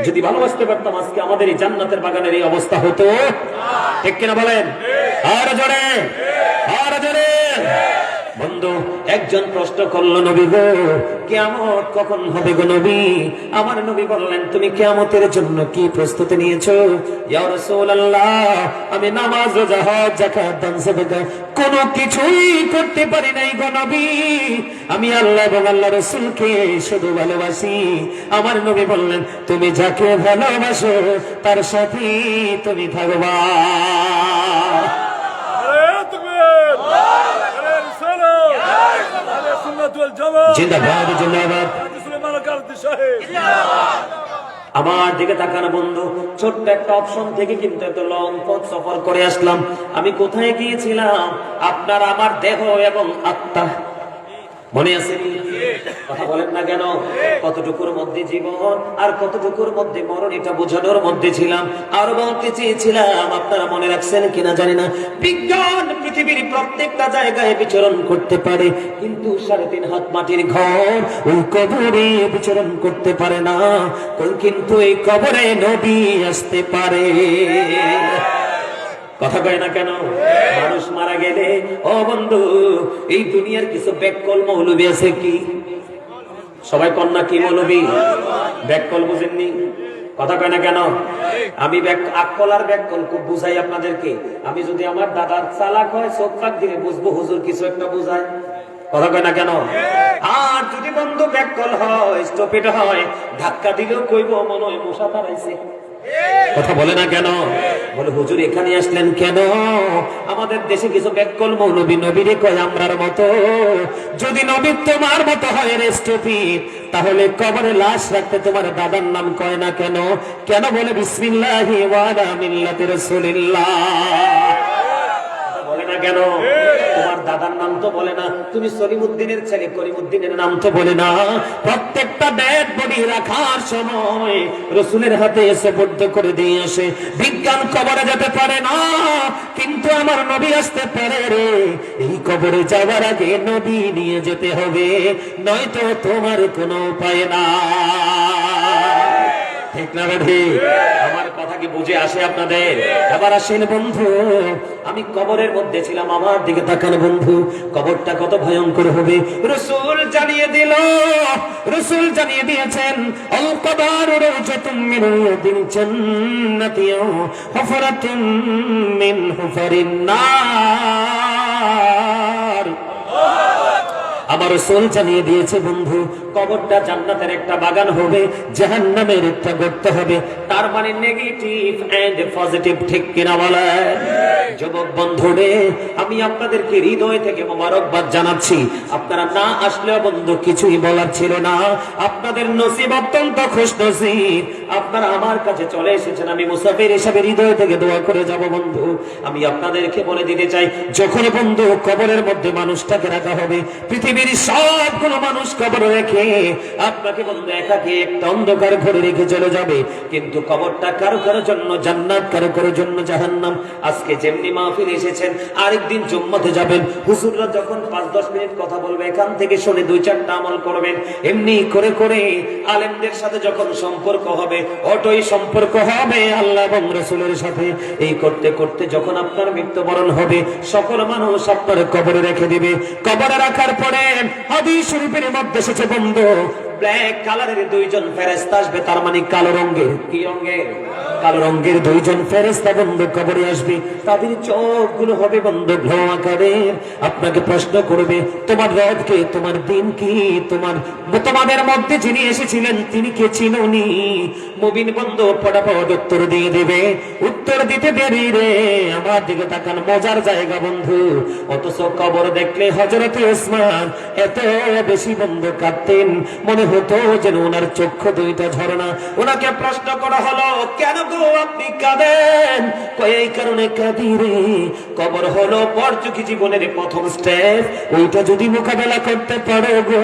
যদি ভালোবাসতে পারতাম, আজকে আমাদের এই জান্নাতের বাগানের এই অবস্থা হতো। ঠিক কিনা বলেন? আর জোরে, আর জোরে। বন্ধু একজন প্রশ্ন করলো, নবী গো, কিয়ামত কখন হবে গো নবী? আমার নবী বললেন, তুমি কিয়ামতের জন্য কি প্রস্তুতি নিয়েছো? ইয়া রাসূলুল্লাহ, আমি নামাজ, রোজা, হজ, যাকাত, দান, সাদাকা কোনো কিছুই করতে পারি নাই গো নবী। আমি আল্লাহ এবং আল্লাহ রাসূলকে শুধু ভালোবাসি। আমার নবী বললেন, তুমি যাকে ভালোবাসো তার সাথে তুমি থাকবা। জিন্দাবাদ, জিন্দাবাদ। আমার দিকে তাকানো বন্ধু, ছোট্ট একটা অপশন থেকে কিন্তু এত লং পথ সফর করে আসলাম। আমি কোথায় গিয়েছিলাম? আপনার আমার দেহ এবং আত্মা, মনে আছে? কথা বলেন না কেন? কতটুকুর মধ্যে জীবন আর কতটুকুর মধ্যে মরণ, এটা বোঝানোর মধ্যে ছিলাম। আর বলতে চেয়েছিলাম, আপনারা মনে রাখছেন কিনা জানি না, বিজ্ঞান পৃথিবীর প্রত্যেকটা জায়গায় বিচরণ করতে পারে, কিন্তু 3.5 হাত মাটির ঘর ওই কবরে বিচরণ করতে পারে না। কিন্তু এই কবরে নবী আসতে পারে। কথা কয় না কেন? মানুষ মারা গেলে, ও বন্ধু, এই দুনিয়ার কিছু ব্যাককল মৌলবী আছে, কি সবাই কন্যা কি মৌলবী? ব্যাককল বুঝেননি? কথা কয় না কেন? আমি আকল আর ব্যাককল খুব বুঝাই আপনাদেরকে। আমি যদি আমার দাদার চালাক হয়, চোখ ফাঁক দিলে বুঝবো হুজুর কিছু একটা বুঝায়। কথা কয় না কেন? আর যদি বন্ধু ব্যাককল হয়, স্টপেড হয়, ধাক্কা দিলেও কইব মনে হয় মশা তাড়াইছে। কথা বলে না কেন? বলে হুজুর এখানে আসলেন কেন? আমাদের দেশে কিছু ব্যাককল মৌলবী নবীরে কয় আমরার মতো। যদি নবী তোমার মতো হয় রে স্টপিড, তাহলে কবরে লাশ রাখতে তোমার দাদার নাম কয় না কেন? কেন বলে বিসমিল্লাহি ওয়া আলা মিল্লাতি রাসূলিল্লাহ? বলে না না কেন? তোমার দাদার নাম তো বলে না, তুমি সলিমউদ্দিনের ছেলে করিমউদ্দিনের নাম তো বলে না। প্রত্যেকটা ডেড বডি রাখার সময় রাসূলের হাতে সুপুর্দ করে দিয়ে আসে। বিজ্ঞান কবরে যেতে পারে না, কিন্তু আমার নবী আসতে পারে রে। এই কবরে যাওয়ার আগে নবী নিয়ে যেতে হবে, নয়তো তোমার কোনো উপায় না। ঠিক না বেঠি? আমার কথা কি বুঝে আসে আপনাদের? এবার আসেন বন্ধু, আমি কবরের মধ্যে ছিলাম, আমার দিকে তাকান বন্ধু, কবরটা কত ভয়ঙ্কর হবে রাসূল জানিয়ে দিল। রাসূল জানিয়ে দিয়েছেন, আল কবরু রাওজাতুম মিন রিয়াদিল জান্নাতি হুফরাতুম মিন হুফারিন নার। আমার রাসূল জানিয়ে দিয়েছে বন্ধু, কবরটা জান্নাতের একটা বাগান হবে, জাহান্নামের একটা গর্ত হবে। তার মানে নেগেটিভ এন্ড পজিটিভ, ঠিক কিনা বলেন? যুবক বন্ধুরে, আমি আপনাদেরকে হৃদয় থেকে মোবারকবাদ জানাচ্ছি। আপনারা না আসলেও বন্ধু কিছুই বলার ছিল না। আপনাদের নসিব অত্যন্ত খুশনসিব, আপনারা আমার কাছে চলে এসেছেন। আমি মুসাফির হিসাবে হৃদয় থেকে দোয়া করে যাব বন্ধু। আমি আপনাদেরকে বলে দিতে চাই, যখন বন্ধু কবরের মধ্যে মানুষটাকে রাখা হবে, পৃথিবীর সবগুলো মানুষ কবরে রেখে আপনাকে বন্ধু একাকে একটা অন্ধকার ঘরে রেখে চলে যাবে, কিন্তু কবরটা কারো কারো জন্য জান্নাত, কারো কারো জন্য জাহান্নাম। আজকে যেমনি মাহফিল এসেছেন, আরেকদিন জুম্মাতে যাবেন, হুজুররা যখন 5-10 মিনিট কথা বলবে, এখান থেকে শুনে 2-4টা আমল করবেন। এমনি করে করে আলেমদের সাথে যখন সম্পর্ক হবে, অটই সম্পর্ক হবে আল্লাহ এবং রাসূলের সাথে। এই করতে করতে যখন আপনার মৃত্যুবরণ হবে, সকল মানুষ আপনার কবরে রেখে দিবে। কবরে রাখার পরে হাদিস শরীফের মধ্যে এসেছে বন্ধু, ব্ল্যাক কালারের 2জন ফেরেশতা আসবে, তার মানে কালো রঙের। কি রঙের? কালো রঙের 2জন ফেরেশতা বন্ধু কবরে আসবে। তাদের চোখগুলো হবে বন্ধু গ্লো আকারের। আপনাকে প্রশ্ন করবে, তোমার রব কে, তোমার দিন কি, তোমাদের মধ্যে যিনি এসেছিলেন তিনি কে চিনুনি? মুমিন বন্ধু ফটাফট উত্তর দিয়ে দেবে। উত্তর দিতে দেরি রে, আমার দিকে তাকান, মজার জায়গা বন্ধু। অথচ কবর দেখলে হযরত ওসমান এত বেশি বন্ধু কাঁদতেন, মনে হতো যেন ওনার চক্ষু 2টা ঝরনা। ওনাকে প্রশ্ন করা হলো, কেন গো আপনি কাঁদেন? এই কারণে কাঁদি রে, কবর হলো পরযুগী জীবনের প্রথম স্টেপ, ওইটা যদি মোকাবেলা করতে পারো গো,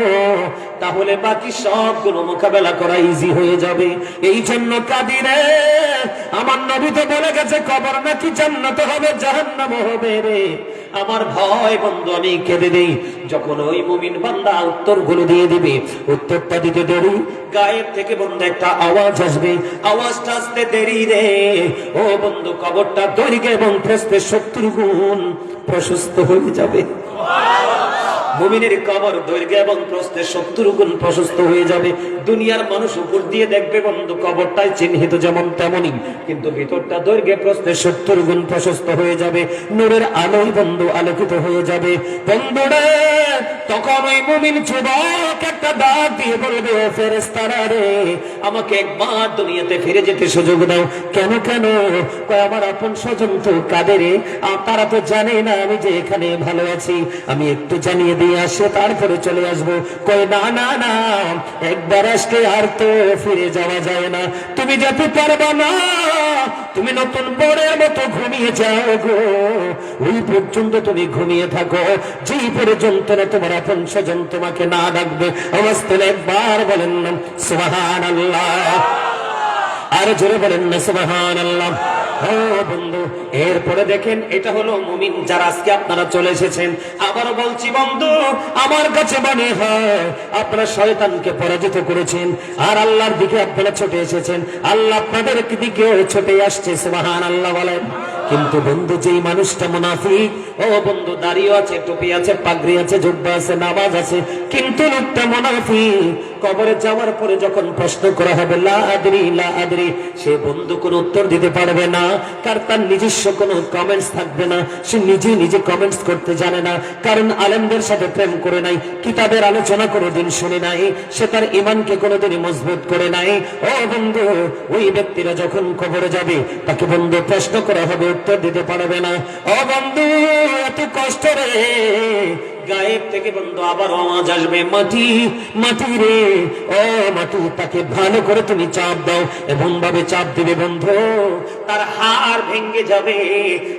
তাহলে বাকি সবগুলো মোকাবেলা করা ইজি হয়ে যাবে। এই জন্য কাঁদি রে। আমার নবী তো বলে গেছে, কবর নাকি জান্নাত হবে, জাহান্নাম হবে রে। আমার ভয় বন্ধু, আমি কেঁদে দেই। যখন ওই মুমিন বান্দা উত্তরগুলো দিয়ে দিবে, উত্তরটা দিতে দেরি, গায়েব থেকে বন্ধু একটা আওয়াজ আসবে। আওয়াজটা আসতে দেরি রে, ও বন্ধু কবরটা দৈর্ঘ্য এবং প্রস্থে 70 গুণ প্রশস্ত হয়ে যাবে। মুমিনের কবর দৈর্ঘ্য এবং প্রস্থে 70 গুণ প্রশস্ত হয়ে যাবে। দুনিয়ার মানুষ উপর দিয়ে দেখবে বন্ধু কবরটাই চিহ্নিত যেমন তেমনই, কিন্তু ভিতরটা দৈর্ঘ্যে প্রস্থে 70 গুণ প্রশস্ত হয়ে যাবে। নূরের আলোয় বন্ধু আলোকিত হয়ে যাবে। বন্ধুরা, তখন ওই মুমিন যুবক একটা ডাক দিয়ে বলবে, ও ফেরেশতারা রে, আমাকে একবার দুনিয়াতে ফিরে যেতে সুযোগ দাও। কেন কেন? কয় আমার আপন স্বজন তো কাঁদে রে, তারা তো জানে না আমি যে এখানে ভালো আছি, আমি একটু জানিয়ে দিয়ে আসে তারপরে চলে আসবো। কয় না না না, একবার আসলে আর তো ফিরে যাওয়া যায় না, তুমি যেতে পারবা না, তুমি নতুন বরের মতো ঘুমিয়ে যাও গো, ওই পর্যন্ত তুমি ঘুমিয়ে থাকো, যেই পর্যন্ত না তোমার আপন স্বজন তোমাকে না ডাকবে। আওয়াজ তুলে একবার বলেন না সুবহানাল্লাহ, আর জোরে বলেন না সুবহানাল্লাহ। ও বন্ধু, এরপরে দেখেন, এটা হলো মুমিন যারা আজকে আপনারা চলে এসেছেন। আবারও বলছি বন্ধু, আমার কাছে মনে হয় আপনারা শয়তানকে পরাজিত করেছেন, আর আল্লাহর দিকে আপনারা ছুটে এসেছেন। আল্লাহ আপনাদের দিকে ছুটে আসছে, সুবহানাল্লাহ বলেন। কিন্তু বন্ধু, যেই মানুষটা মুনাফিক, ও বন্ধু দাড়িও আছে, টুপি আছে, পাগড়ি আছে, জুব্বা আছে, নামাজ আছে, কিন্তু লোকটা মুনাফিক, কবরে যাওয়ার পরে যখন প্রশ্ন করা হবে লা আদরি লা আদরি, সে বন্ধু কোনো উত্তর দিতে পারবে না। কারণ তার নিজস্ব কোনো কমেন্টস থাকবে না, সে নিজে নিজে কমেন্টস করতে জানে না, কারণ আলেমদের সাথে প্রেম করে নাই, কিতাবের আলোচনা কোনোদিন শুনে নাই, সে তার ঈমানকে কোনোদিন মজবুত করে নাই। ও বন্ধু, ওই ব্যক্তিরা যখন কবরে যাবে, তাকে বন্ধু প্রশ্ন করা হবে, উত্তর দিতে পারবে না। ও বন্ধু, এত কষ্ট রে। গায়েব থেকে বন্ধু আবার আওয়াজ আসবে, মাটি মাটি রে, ও মাটি তাকে ভালো করে তুমি চাপ দাও, এমন ভাবে চাপ দিবে বন্ধু তার হাড় ভেঙে যাবে।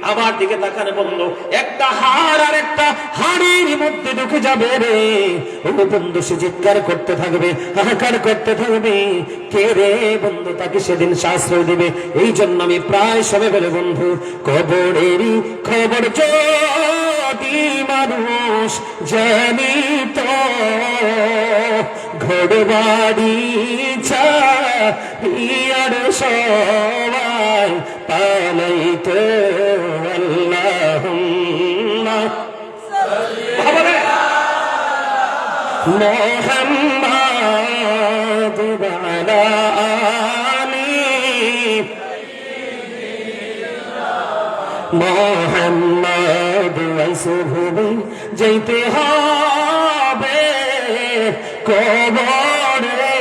আমার দিকে তাকানো বন্ধু, একটা হাড় আর একটা হাড়ের মধ্যে ঢুকে যাবে রে। ও বন্ধু সে চিৎকার করতে থাকবে, হাহাকার করতে থাকবে, কে রে বন্ধু তাকে সেদিন শাস্ত্রয় দিবে। এই জন্য আমি প্রায় সবে বলে বন্ধু, কবরেরই খবর যদি মানুষ জানিত, ঘর বাড়ি ছাড়িয়ার সবাই পালাইতো। আল্লাহুম্মা মুহাম্মাদ ওয়া আলা আলি মুহাম্মাদ। রাসূল যাইতে হবে কবরে,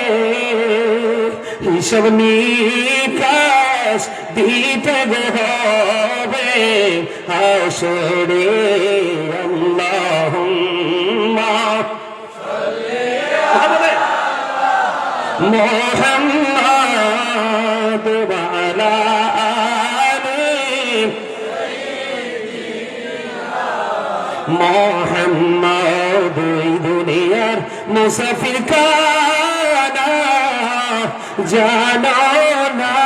হিসাব নিকাশ দিতে হবে হাসরে। আল্লাহুম্মা মুহাম্মাদ ওয়া আলা আলি মুহাম্মাদ। এই দুনিয়ার মুসাফির কানা জানো না,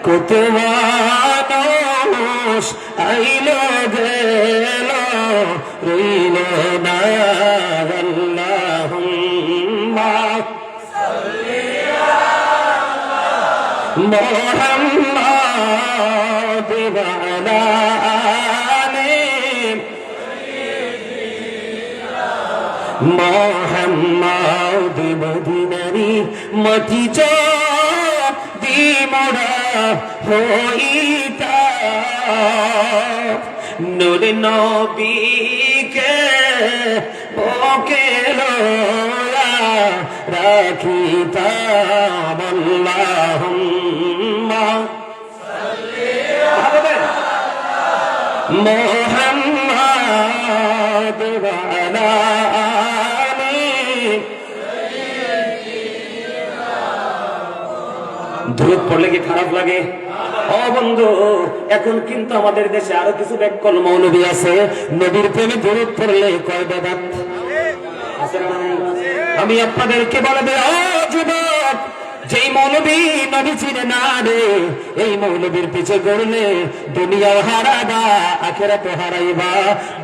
কত মানুষ আইলো গেল রইল না। আল্লাহুম্মা মুহাম্মাদ ওয়া আলা আলি মুহাম্মাদ। মদিনারি মাটি যদি মোরা হইতা, নূর নবীকে ওকে লয়া রাখিতাম। আল্লাহুম্মা মুহাম্মাদ ওয়া আলা আলি। দূরত পড়লে কি খারাপ লাগে? ও বন্ধু, এখন কিন্তু আমাদের দেশে আরো কিছু ব্যাককল মৌলবী আছে, নবীর প্রেমে দূরত পড়লে কয় বেদাত আছে না? আমি আপনাদেরকে বলে দেই, ও যুবক, যেই মৌলবী নবী চিনে না রে, এই মৌলবীর পিছে ঘুরলে দুনিয়াও হারাবা, আখিরাতও হারাইবা,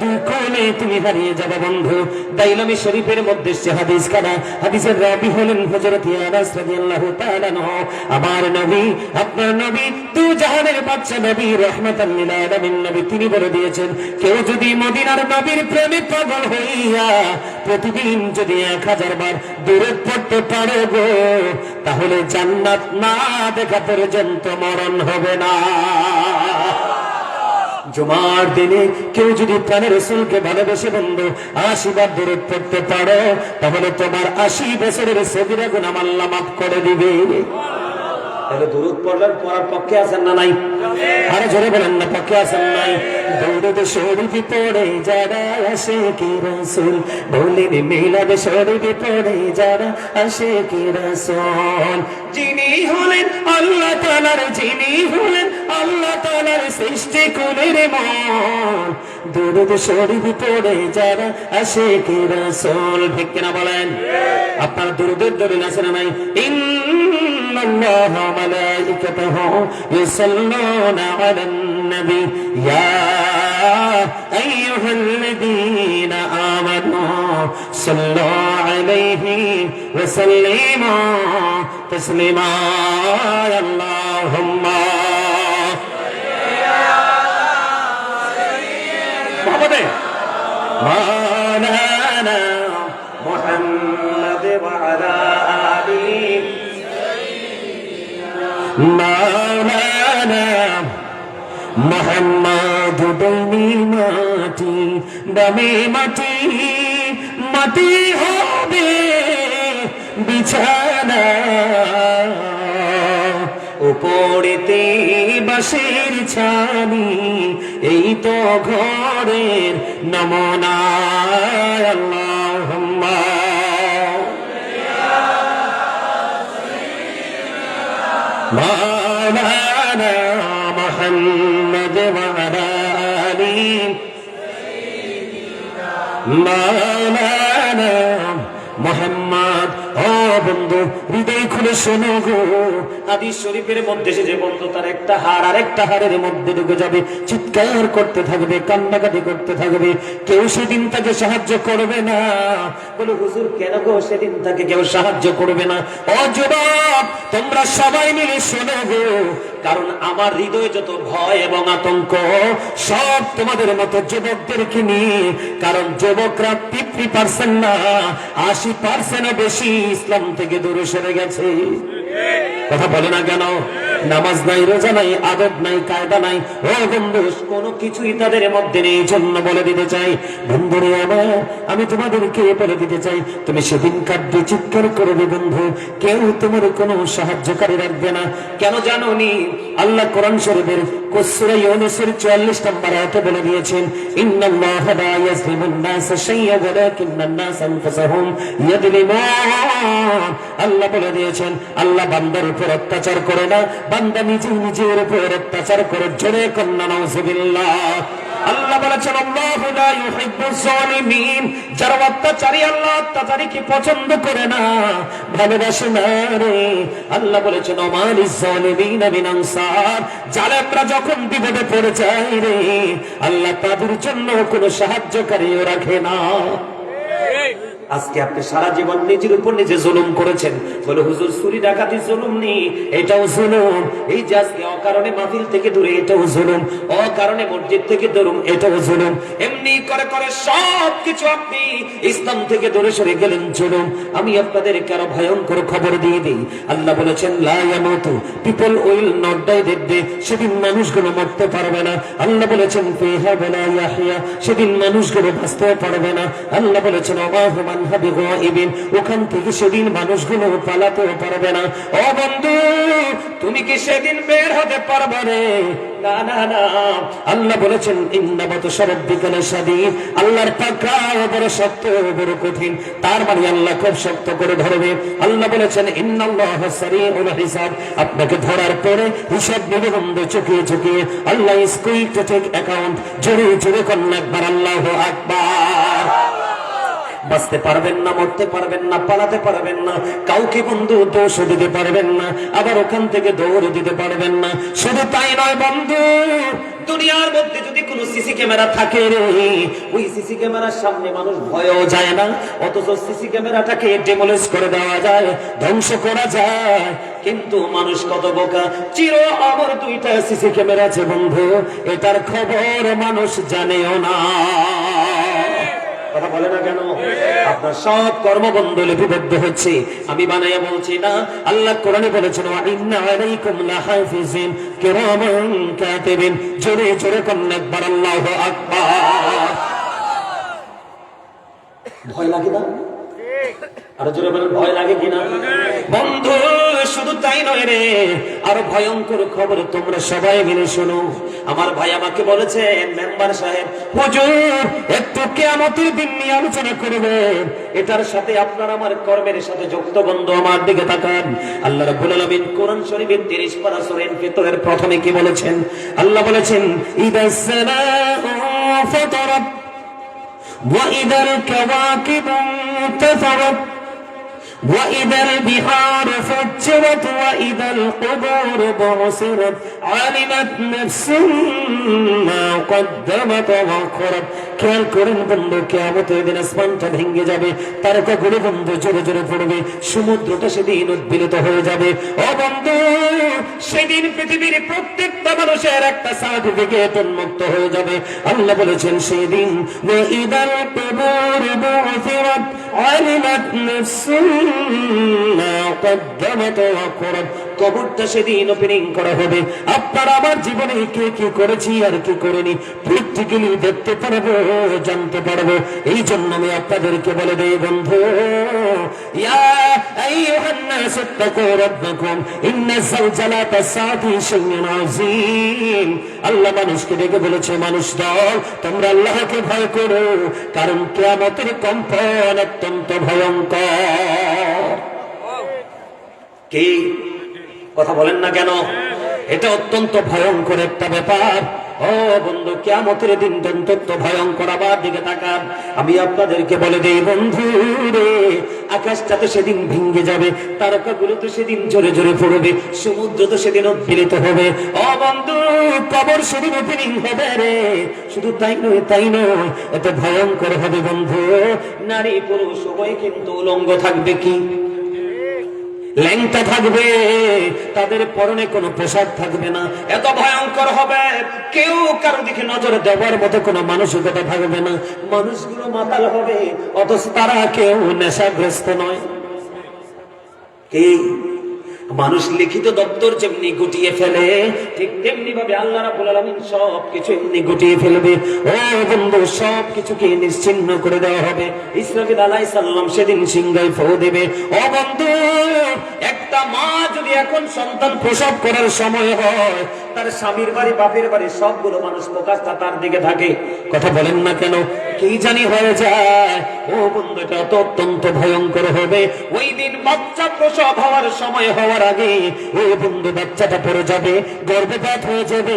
দুকলে তুমি হারিয়ে যাবে বন্ধু। দাইলামি শরীফের মধ্যে সে হাদিস কানা, হাদিসের রাবি হলেন হযরত আনাস রাদিয়াল্লাহু তাআলা আনহু। আমার নবী, আপনার নবী, দু জাহানের বাদশা নবী, রাহমাতাল লিল আলামিন নবী, তিনি বলে দিয়েছেন, কেউ যদি মদিনার নবীর প্রেমে পাগল হইয়া প্রতিদিন যদি 1000 বার দূরত পড়তে পারে গো, তাহলে জান্নাত না দেখা পর্যন্ত মরণ হবে না। জুমার দিনে কেউ যদি প্রাণের রাসূলকে ভালোবেসে বন্ধু 80 বার দরুদ পড়তে পারো, তাহলে তোমার 80 বছরের সগীরা গুনাহ আল্লাহ মাফ করে দিবে। তাহলে দরুদ পড়ার পক্ষে আছেন না নাই? আরে জোরে বলেন না, পক্ষে আছেন নাই? দরুদ শরীফ পড়ে যারা আশিকি রাসূল, বলেন মিলাদ শরীফ পড়ে যারা আশিকি রাসূল, যিনি হলেন আল্লাহ তাআলার, যিনি হলেন আল্লাহ তাআলার সৃষ্টি কুলের মন, দরুদ শরীফ পড়ে যারা আশিকি রাসূল। ঠিক কিনা বলেন? আপনার দরুদের দলিল আছে না নাই? ইন্নাল্লাহা ওয়া মালাইকাতাহু ইউসাল্লুনা আলান নবী ইয়া আইয়ুহাল্লাযীনা আমানু সাল্লু আলাইহি ওয়া সাল্লিমু তাসলিমা। আল্লাহুম্মা মাওলানা মুহাম্মদ ওয়া আলা আলিহি মাওলানা মুহাম্মদ। ডাইনি মাটি বামে মাটি, মাটি হবে বিছানা, উপরেতে বাঁশের ছানি, এই তো ঘরের নমুনা। আল্লাহুম্মা মাওলানা মুহাম্মদ ওয়া আলা আলিহি মাওলানা মুহাম্মদ। ও বন্ধু, হৃদয় খুলে শোনো গো, হাদিস শরীফের মধ্যে সে যে বন্ধু তার একটা হাড় আর একটা হাড়ের মধ্যে ঢুকে যাবে, চিৎকার করতে থাকবে, কান্নাকাটি করতে থাকবে, কেউ সেদিন তাকে সাহায্য করবে না। বলে হুজুর কেন গো সেদিন তাকে কেউ সাহায্য করবে না? ও যুবক, তোমরা সবাই মিলে শোনো গো, কারণ আমার হৃদয়ে যত ভয় এবং আতঙ্ক সব তোমাদের মতো যুবকদেরকে নিয়ে। কারণ যুবকরা 50% না 80% বেশি ইসলাম থেকে দূরে সরে গেছে। কথা বলে না কেন? নামাজ নাই, রোজা নাই, আদব নাই, কায়দা নাই। ও বন্ধু, কোনো কিছুই তাদের মধ্যে নেই। জন্য বলে দিতে চাই বন্ধুরে আমার, আমি তোমাদেরকে বলে দিতে চাই, তুমি সেদিন কাঁদবে, চিৎকার করবে বন্ধু, কেউ তোমার কোনো সাহায্যকারী রাখবে না। কেন জানো নি? আল্লাহ কোরআন শরীফের সূরা ইউনূসের 44 নম্বর আয়াতে বলে দিয়েছেন, ইন্নাল্লাহা লা ইয়াজলিমুন নাসা শাইয়্যান ওয়ালাকিন্নান নাসা আনফুসাহুম ইয়াজলিমুন। আল্লাহ বলে দিয়েছেন, আল্লাহ বান্দার উপর অত্যাচার করে না, বান্দা নিজের উপর অত্যাচার করে। জোরে কন্না নাউযুবিল্লাহ। আল্লাহ বলেছেন, আল্লাহু লা ইউহিব্বুজ জালিমিন। যারা অত্যাচারী, আল্লাহ অত্যাচারীকে পছন্দ করে না, ভালোবাসে না রে। আল্লাহ বলেছেন, ওমালিজ জালিমিনা মিন আনসার। জালেমরা যখন বিপদে পড়ে যায় রে, আল্লাহ তাদের জন্য কোনো সাহায্যকারীও রাখে না। আজকে আপনি সারা জীবন নিজের উপর নিজে জুলুম করেছেন। বলে হুজুর চুরি ডাকাতি জুলুম নেই, এটাও জুলুম। এই যে আজকে অকারণে মাহফিল থেকে দূরে, এটাও জুলুম। অকারণে মসজিদ থেকে দূরে, এটাও জুলুম। এমনি করে করে সব কিছু আপনি ইসলাম থেকে দূরে সরে গেলেন, জুলুম। আমি আপনাদেরকে আরো ভয়ঙ্কর খবর দিয়ে দিই। আল্লাহ বলেছেন, লা ইয়ামুতু, people will not die that day. সেদিন মানুষগুলো মরতে পারবে না। আল্লাহ বলেছেন, ফিহা ওয়ালা ইয়াহইয়া, সেদিন মানুষগুলো বাঁচতে পারবে না। আল্লাহ বলেছেন, ওমা ওখান থেকে সেদিন মানুষগুলো পালাতেও পারবে না। ও বন্ধু, তুমি কি সেদিন বের হতে পারবে রে? না না না। আল্লাহ বলেছেন, ইন্না বাতশা রাব্বিকা লাশাদীদ। আল্লাহর পাকড়া বড় শক্ত, বড় কঠিন। তার মানে আল্লাহ খুব শক্ত করে ধরবে। আল্লাহ বলেছেন, ইন্নাল্লাহা সারিউল হিসাব। আপনাকে ধরার পরে হিসাব নেবে বন্ধু, চুকিয়ে চুকিয়ে। Allah is quick to take account. জোরে জোরে কন্যা একবার আল্লাহু আকবার। বাঁচতে পারবেন না, মরতে পারবেন না, পালাতে পারবেন না, কাউকে বন্ধু দোষ দিতে পারবেন না, আবার ওখান থেকে দৌড় দিতে পারবেন না। শুধু তাই নয় বন্ধু, দুনিয়ার মধ্যে যদি কোনো সিসি ক্যামেরা থাকে রে, ওই সিসি ক্যামেরার সামনে মানুষ ভয়ও যায় না, অথচ সিসি ক্যামেরাটাকে ডেমোলিশ করে দেওয়া যায়, ধ্বংস করা যায়। কিন্তু মানুষ কত বোকা, চির অমর 2টা সিসি ক্যামেরা আছে বন্ধু, এটার খবর মানুষ জানেও না। কথা বলে না কেন? আপনার সব কর্মবন্ধ লিপিবদ্ধ হচ্ছে। আমি বানাইয়া বলছি না, আল্লাহ কোরআনে বলেছেন, ওয়া ইন্না আলাইকুম লাহাফিজিন কিরামান কাতিবিন। জোরে জোরে কন্যা একবার আল্লাহু আকবার। ভয় লাগে না? আরো জোরে বলেন, ভয় লাগে কিনা? বন্ধু শুধু তাই নয় রে, আরো ভয়ঙ্কর খবর তোমরা সবাই মিলে শোনো। আমার ভাই আমাকে বলেছেন, মেম্বার সাহেব হুজুর একটু কিয়ামতের দিন নিয়ে আলোচনা করবেন, এটার সাথে আপনার আমার কর্মের সাথে যুক্ত। বন্ধু আমার দিকে তাকান। আল্লাহ রাব্বুল আলামিন কোরআন শরীফের 30 পারা সূরা ফিতরের প্রথমে কি বলেছেন? আল্লাহ বলেছেন, ইদাস সামাউ ফাতারাত ওয়া ইদাল কাওয়াকিবু ইনতাসারাত وَإِذَا الْبِحَارُ فُجِّرَتْ وَإِذَا الْقُبُورُ بُعْثِرَتْ عَلِمَتْ نَفْسٌ مَا قَدَّمَتْ وَأَخَّرَتْ। খেয়াল করেন বন্ধু, কিয়ামতের দিন আসমানটা ভেঙে যাবে, তারকাগুলো বন্ধু জোরে জোরে পড়বে, সমুদ্রটা সেদিন উদ্বেলিত হয়ে যাবে। ও বন্ধু, সেদিন পৃথিবীর প্রত্যেকটা মানুষের একটা সার্টিফিকেট উন্মুক্ত হয়ে যাবে। আল্লাহ বলেছেন, সেদিন وَإِذَا الْقُبُورُ بُعْثِرَتْ عَلِمَتْ نَفْسٌ মা قدمت وأخرت। কবরটা সেদিন ওপেনিং করা হবে। আপনারা আমার জীবনে কে কি করেছি আর কি করিনি প্র্যাকটিক্যালি দেখতে পারবো, জানতে পারবো। এই জন্য আমি আপনাদেরকে বলে দেই বন্ধু, ইয়া আইয়ুহান নাস ইত্তাকু রাব্বাকুম ইন্না যালজালাতা সাআতি শাইউন আযীম। আল্লাহ মানুষকে ডেকে বলেছে, মানুষ দল তোমরা আল্লাহকে ভয় করো, কারণ কিয়ামতের কম্পন অত্যন্ত ভয়ঙ্কর। কি কথা বলেন না কেন? এটা অত্যন্ত ভয়ঙ্কর একটা ব্যাপার। ও বন্ধু, কিয়ামতের দিন অত্যন্ত ভয়ঙ্কর। আবার দিকে তাকান, আমি আপনাদেরকে বলে দেই বন্ধু রে, আকাশটা তো সেদিন ভেঙে যাবে, তারকাগুলো তো সেদিন জোরে জোরে পড়বে, সমুদ্র তো সেদিন উদ্বেলিত হবে। ও বন্ধু, কবর সেদিন ওপেনিং হবে রে। শুধু তাই নয়, এত ভয়ঙ্কর হবে বন্ধু, নারী পুরুষ উভয় কিন্তু উলঙ্গ থাকবে, কি ল্যাংটা থাকবে, তাদের পরনে কোনো পোশাক থাকবে না। এত ভয়ঙ্কর হবে, কেউ কারো দিকে নজর দেওয়ার মতো কোনো মানসিকতা থাকবে না। মানুষগুলো মাতাল হবে, অথচ তারা কেউ নেশাগ্রস্ত নয়। কি মানুষ লিখিত দপ্তর যেমনি গুটিয়ে ফেলে, ঠিক তেমনি ভাবে আল্লাহ রাব্বুল আলামিন সবকিছু এমনি গুটিয়ে ফেলবে। ও বন্ধু, সবকিছুকে নিশ্চিহ্ন করে দেওয়া হবে। ইসরাফিল আলাইহিস সালাম সেদিন সিংহায় ফু দেবে। ও বন্ধু, একটা মা যদি এখন সন্তান প্রসব করার সময় হয়, তার স্বামীর বাড়ি বাপের বাড়ি সবগুলো মানুষ প্রকাশটা তার দিকে থাকে। কথা বলেন না কেন? কি জানি হয়ে যায়। ও বন্ধু, এটা তো অত্যন্ত ভয়ঙ্কর হবে। ওই দিন বাচ্চা প্রসব হওয়ার সময় হওয়ার আগে ও বন্ধু, বাচ্চাটা পড়ে যাবে, গর্ভপাত হয়ে যাবে।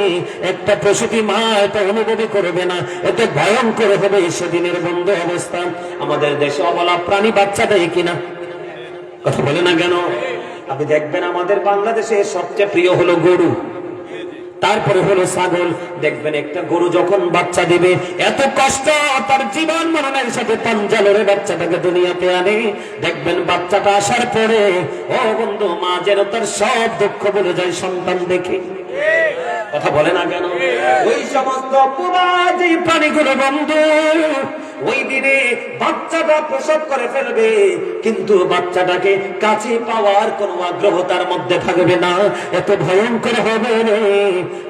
একটা প্রসূতি মা এটা অনুভবই করবে না। এত ভয়ঙ্কর হবে সেদিনের বন্ধু অবস্থা। আমাদের দেশে অবলা প্রাণী বাচ্চা দেয় কিনা? কথা বলে না কেন? আপনি দেখবেন আমাদের বাংলাদেশে সবচেয়ে প্রিয় হলো গরু, তারপরে হলো ছাগল। দেখবেন একটা গরু যখন বাচ্চা দিবে, এত কষ্ট, তার জীবন মরণের সাথে পাঞ্জা লড়ে বাচ্চাটাকে দুনিয়াতে আনে। দেখবেন বাচ্চাটা আসার পরে ও বন্ধু, মা যেন তার সব দুঃখ বলে যায় সন্তান দেখে। কথা বলে না কেন? ওই সমস্ত প্রবাদী প্রাণীগুলো বন্ধু ওই দিনে বাচ্চাটা প্রসব করে ফেলবে, কিন্তু বাচ্চাটাকে কাছে পাওয়ার কোনো আগ্রহ তার মধ্যে থাকবে না। এত ভয়ঙ্কর হবে রে।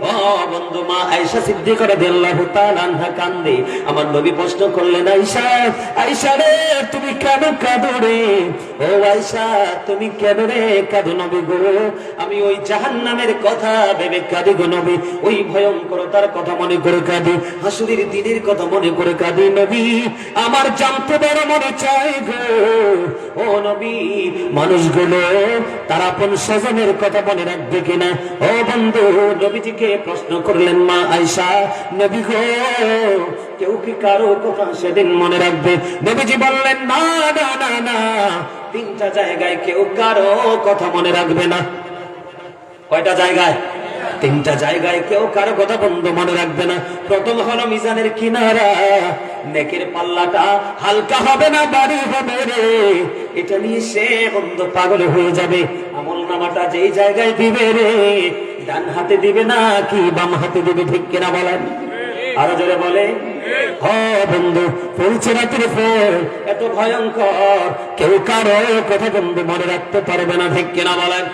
ও বন্ধু, মা আয়েশা সিদ্দিকা রাদিয়াল্লাহু তাআলা আনহা কান্দে। আমার নবী প্রশ্ন করলেন, আয়েশা রে, তুমি কেন কাঁদো রে? ও আয়েশা, তুমি কেন রে কাঁদো নবী গো? আমি ওই জাহান্নামের কথা ভেবে কাঁদি গো নবী, ওই ভয়ঙ্করতার কথা মনে করে কাঁদি, হাসুরের দিনের কথা মনে করে কাঁদি নবী। আমার জানতে বড় মনে চাই গো ও নবী, মানুষগুলো তারা আপন স্বজনের কথা মনে রাখবে কিনা? ও বন্ধু, নবীজিকে প্রশ্ন করলেন মা আয়েশা, নবী গো, কেউ কি কারো কথা সেদিন মনে রাখবে? নবীজি বললেন, না না না না, তিনটা জায়গায় কেউ কারো কথা মনে রাখবে না। কয়টা জায়গায়? তিনটা জায়গায় কেউ কারো কথা বন্ধু মনে রাখবে না। প্রথম হলো মিজানের কিনারা, নেকের পাল্লাটা হালকা হবে না ভারী হবে রে, এটা নিয়ে সে বন্ধু পাগল হয়ে যাবে। আমল নামাটা যেই জায়গায় দিবে রে, ডান হাতে দিবে না কি বাম হাতে দিবে, ঠিক কিনা বলেন? আরো জোরে বলে। বন্ধু, পৌঁছে রাতের ফল এত ভয়ঙ্কর, কেউ কারো কথা বন্ধু মনে রাখতে পারবে না, ঠিক কিনা বলেন?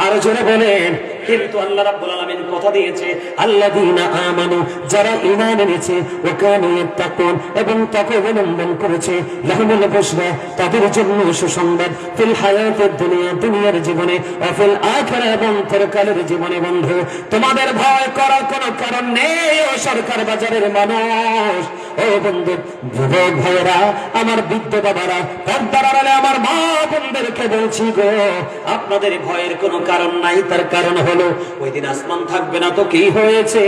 আরো জোরে বলেন। কিন্তু আল্লাহ রাব্বুল আলামিন কথা দিয়েছে, আল্লাযীনা আমানু, যারা ঈমান এনেছে, ওয়া কানু ইয়াত্তাকুন, এবং তাকওয়া অবলম্বন করেছে, লাহুমুল বুশরা, তাদের জন্য সুসংবাদ, ফিল হায়াতিদ দুনিয়া, দুনিয়ার জীবনে, ওয়া ফিল আখিরা, এবং পরকালের জীবনে। বন্ধু, তোমাদের ভয় করার কোনো কারণ নেই ও সরকার বাজারের মানুষ। ও বন্ধু, যুবক ভাইয়েরা, আমার বৃদ্ধ বাবারা, পর্দার আড়ালে আমার মা বোনদেরকে বলছি গো, আপনাদের ভয়ের কোনো কারণ নাই। তার কারণ হলো ওই দিন আসমান থাকবে না তো কি হয়েছে?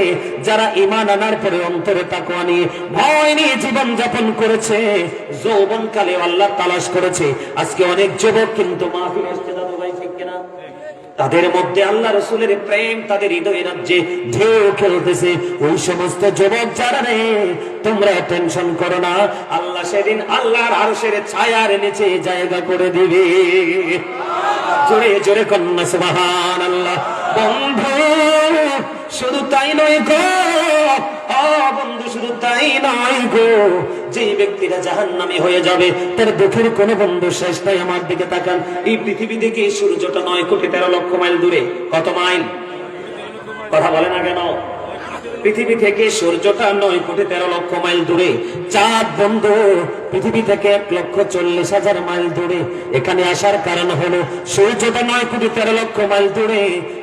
যারা ঈমান আনার পরে অন্তরে তাকওয়া নিয়ে ভয় নিয়ে জীবন যাপন করেছে, যৌবনকালে আল্লাহ তালাশ করেছে। আজকে অনেক যুবক কিন্তু মাহফিল আসছে, দাদু ভাই, ঠিক কিনা? তাদের মধ্যে আল্লাহ রাসূলের প্রেম তাদের হৃদয়ে রাজ্যে ঢেউ খেলতেছে। ওই সমস্ত যুবক যারা রে, তোমরা টেনশন করো না, আল্লাহ সেদিন আল্লাহর আরশের ছায়ার নিচে জায়গা করে দিবে। জোরে জোরে কন্যা সুবহানাল্লাহ। বন্ধু, শুধু তাই নয় গো, বন্ধু, শুধু তাই নয় গো, যেই ব্যক্তিরা জাহান্নামী হয়ে যাবে তার দুঃখের কোনো বন্ধু শেষ নাই। আমার দিকে তাকান, এই পৃথিবী থেকে সূর্যটা 9,13,00,000 মাইল দূরে। কত মাইল? কথা বলে না কেন? পৃথিবী থেকে সূর্যটা 9,13,00,000 মাইল দূরে। চাঁদ বন্ধু পৃথিবী থেকে 1,40,000 মাইল দূরে। এখানে আসার কারণ হলো সূর্যটা 9,13,00,000 মাইল দূরে।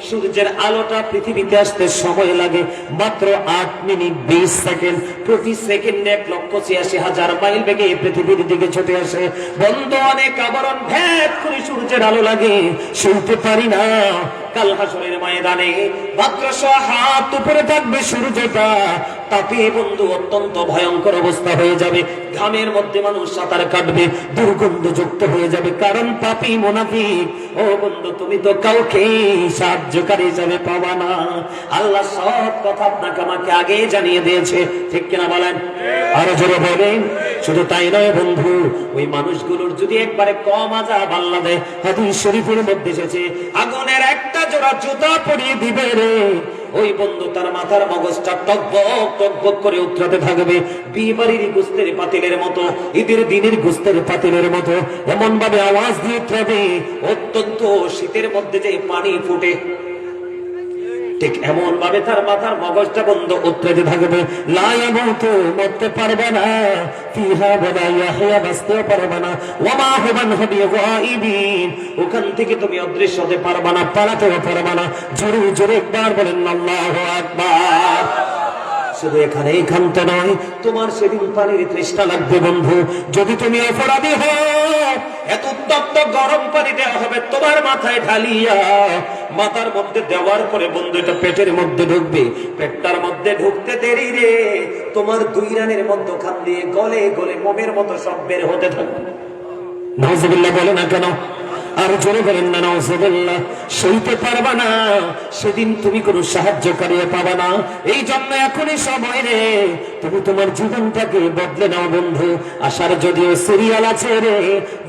সূর্যের আলোটা পৃথিবীতে আসতে সময় লাগে মাত্র 8 মিনিট 20 সেকেন্ড। প্রতি সেকেন্ডে 1,86,000 মাইল বেগে পৃথিবীর দিকে ছুটে আসে। বন্ধু, অনেক আবরণ ভেদ করে সূর্যের আলো লাগে, শুনতে পারি না, কাল হাসরের ময়দানে মাত্র 100 হাত উপরে থাকবে সূর্যটা, তাতে বন্ধু অত্যন্ত ভয়ঙ্কর অবস্থা হয়ে যাবে। ঘামের মধ্যে মানুষ সাঁতার কাটবে, দুর্গন্ধযুক্ত হয়ে যাবে, কারণ পাপী মুনাফিক। ও বন্ধু, তুমি তো কাউকে সাহায্যকারী হিসাবে পাবা না। আল্লাহ সব কথা আপনাকে আমাকে আগেই জানিয়ে দিয়েছে, ঠিক কিনা বলেন? আরো জোরে বলেন। শুধু তাই নয় বন্ধু, ওই মানুষগুলোর যদি একবারে কম আযাব আল্লাহ দেয়, হাদিস শরীফের মধ্যে এসেছে আগুনের একটা জোড়া জুতা পরিয়ে দিবে রে, ওই বন্ধু তার মাথার মগজটা টকবক টকবক করে উতরাতে থাকবে, বিবাড়ির গোস্তের পাতিলের মতো, ঈদের দিনের গোস্তের পাতিলের মতো, এমন ভাবে আওয়াজ দিয়ে উতরাবে, অত্যন্ত শীতের মধ্যে যে পানি ফুটে, ঠিক এমন ভাবে তার মাথার মগজটা বন্ধ উতরাতে থাকবে। লা ইয়ামুতু, মরতে পারবে না, ফিহা ওয়ালা ইয়াহইয়া, বাঁচতেও পারবে না, ওয়া মা হুম বিগাইবিন, ওখান থেকে তুমি অদৃশ্য হতে পারবে না, পালাতেও পারবে না। জোরে জোরে একবার বলেন আল্লাহু আকবার। শুধু এখানেই ক্ষান্ত নয়, তোমার সেদিন পানির তৃষ্ণা লাগবে বন্ধু। যদি তুমি অপরাধী হও, এত উত্তপ্ত গরম পানি দেওয়া হবে তোমার মাথায় ঢালিয়া, মাথার মধ্যে দেওয়ার পরে বন্ধু এটা পেটের মধ্যে ঢুকবে, পেটটার মধ্যে ঢুকতে দেরি রে, তোমার 2 রানের মধ্যখান দিয়ে গলে গলে মোমের মতো সব বের হতে থাকবে। নাউজুবিল্লাহ বলে না কেন? আর জোরে বলেন না নাউজুবিল্লাহ। সইতে পারবা না, সেদিন তুমি কোনো সাহায্যকারী পাবা না। এই জন্য এখনই সময় রে, তুমি তোমার জীবনটাকে বদলে নাও বন্ধু। আসার যদিও সিরিয়াল আছে রে,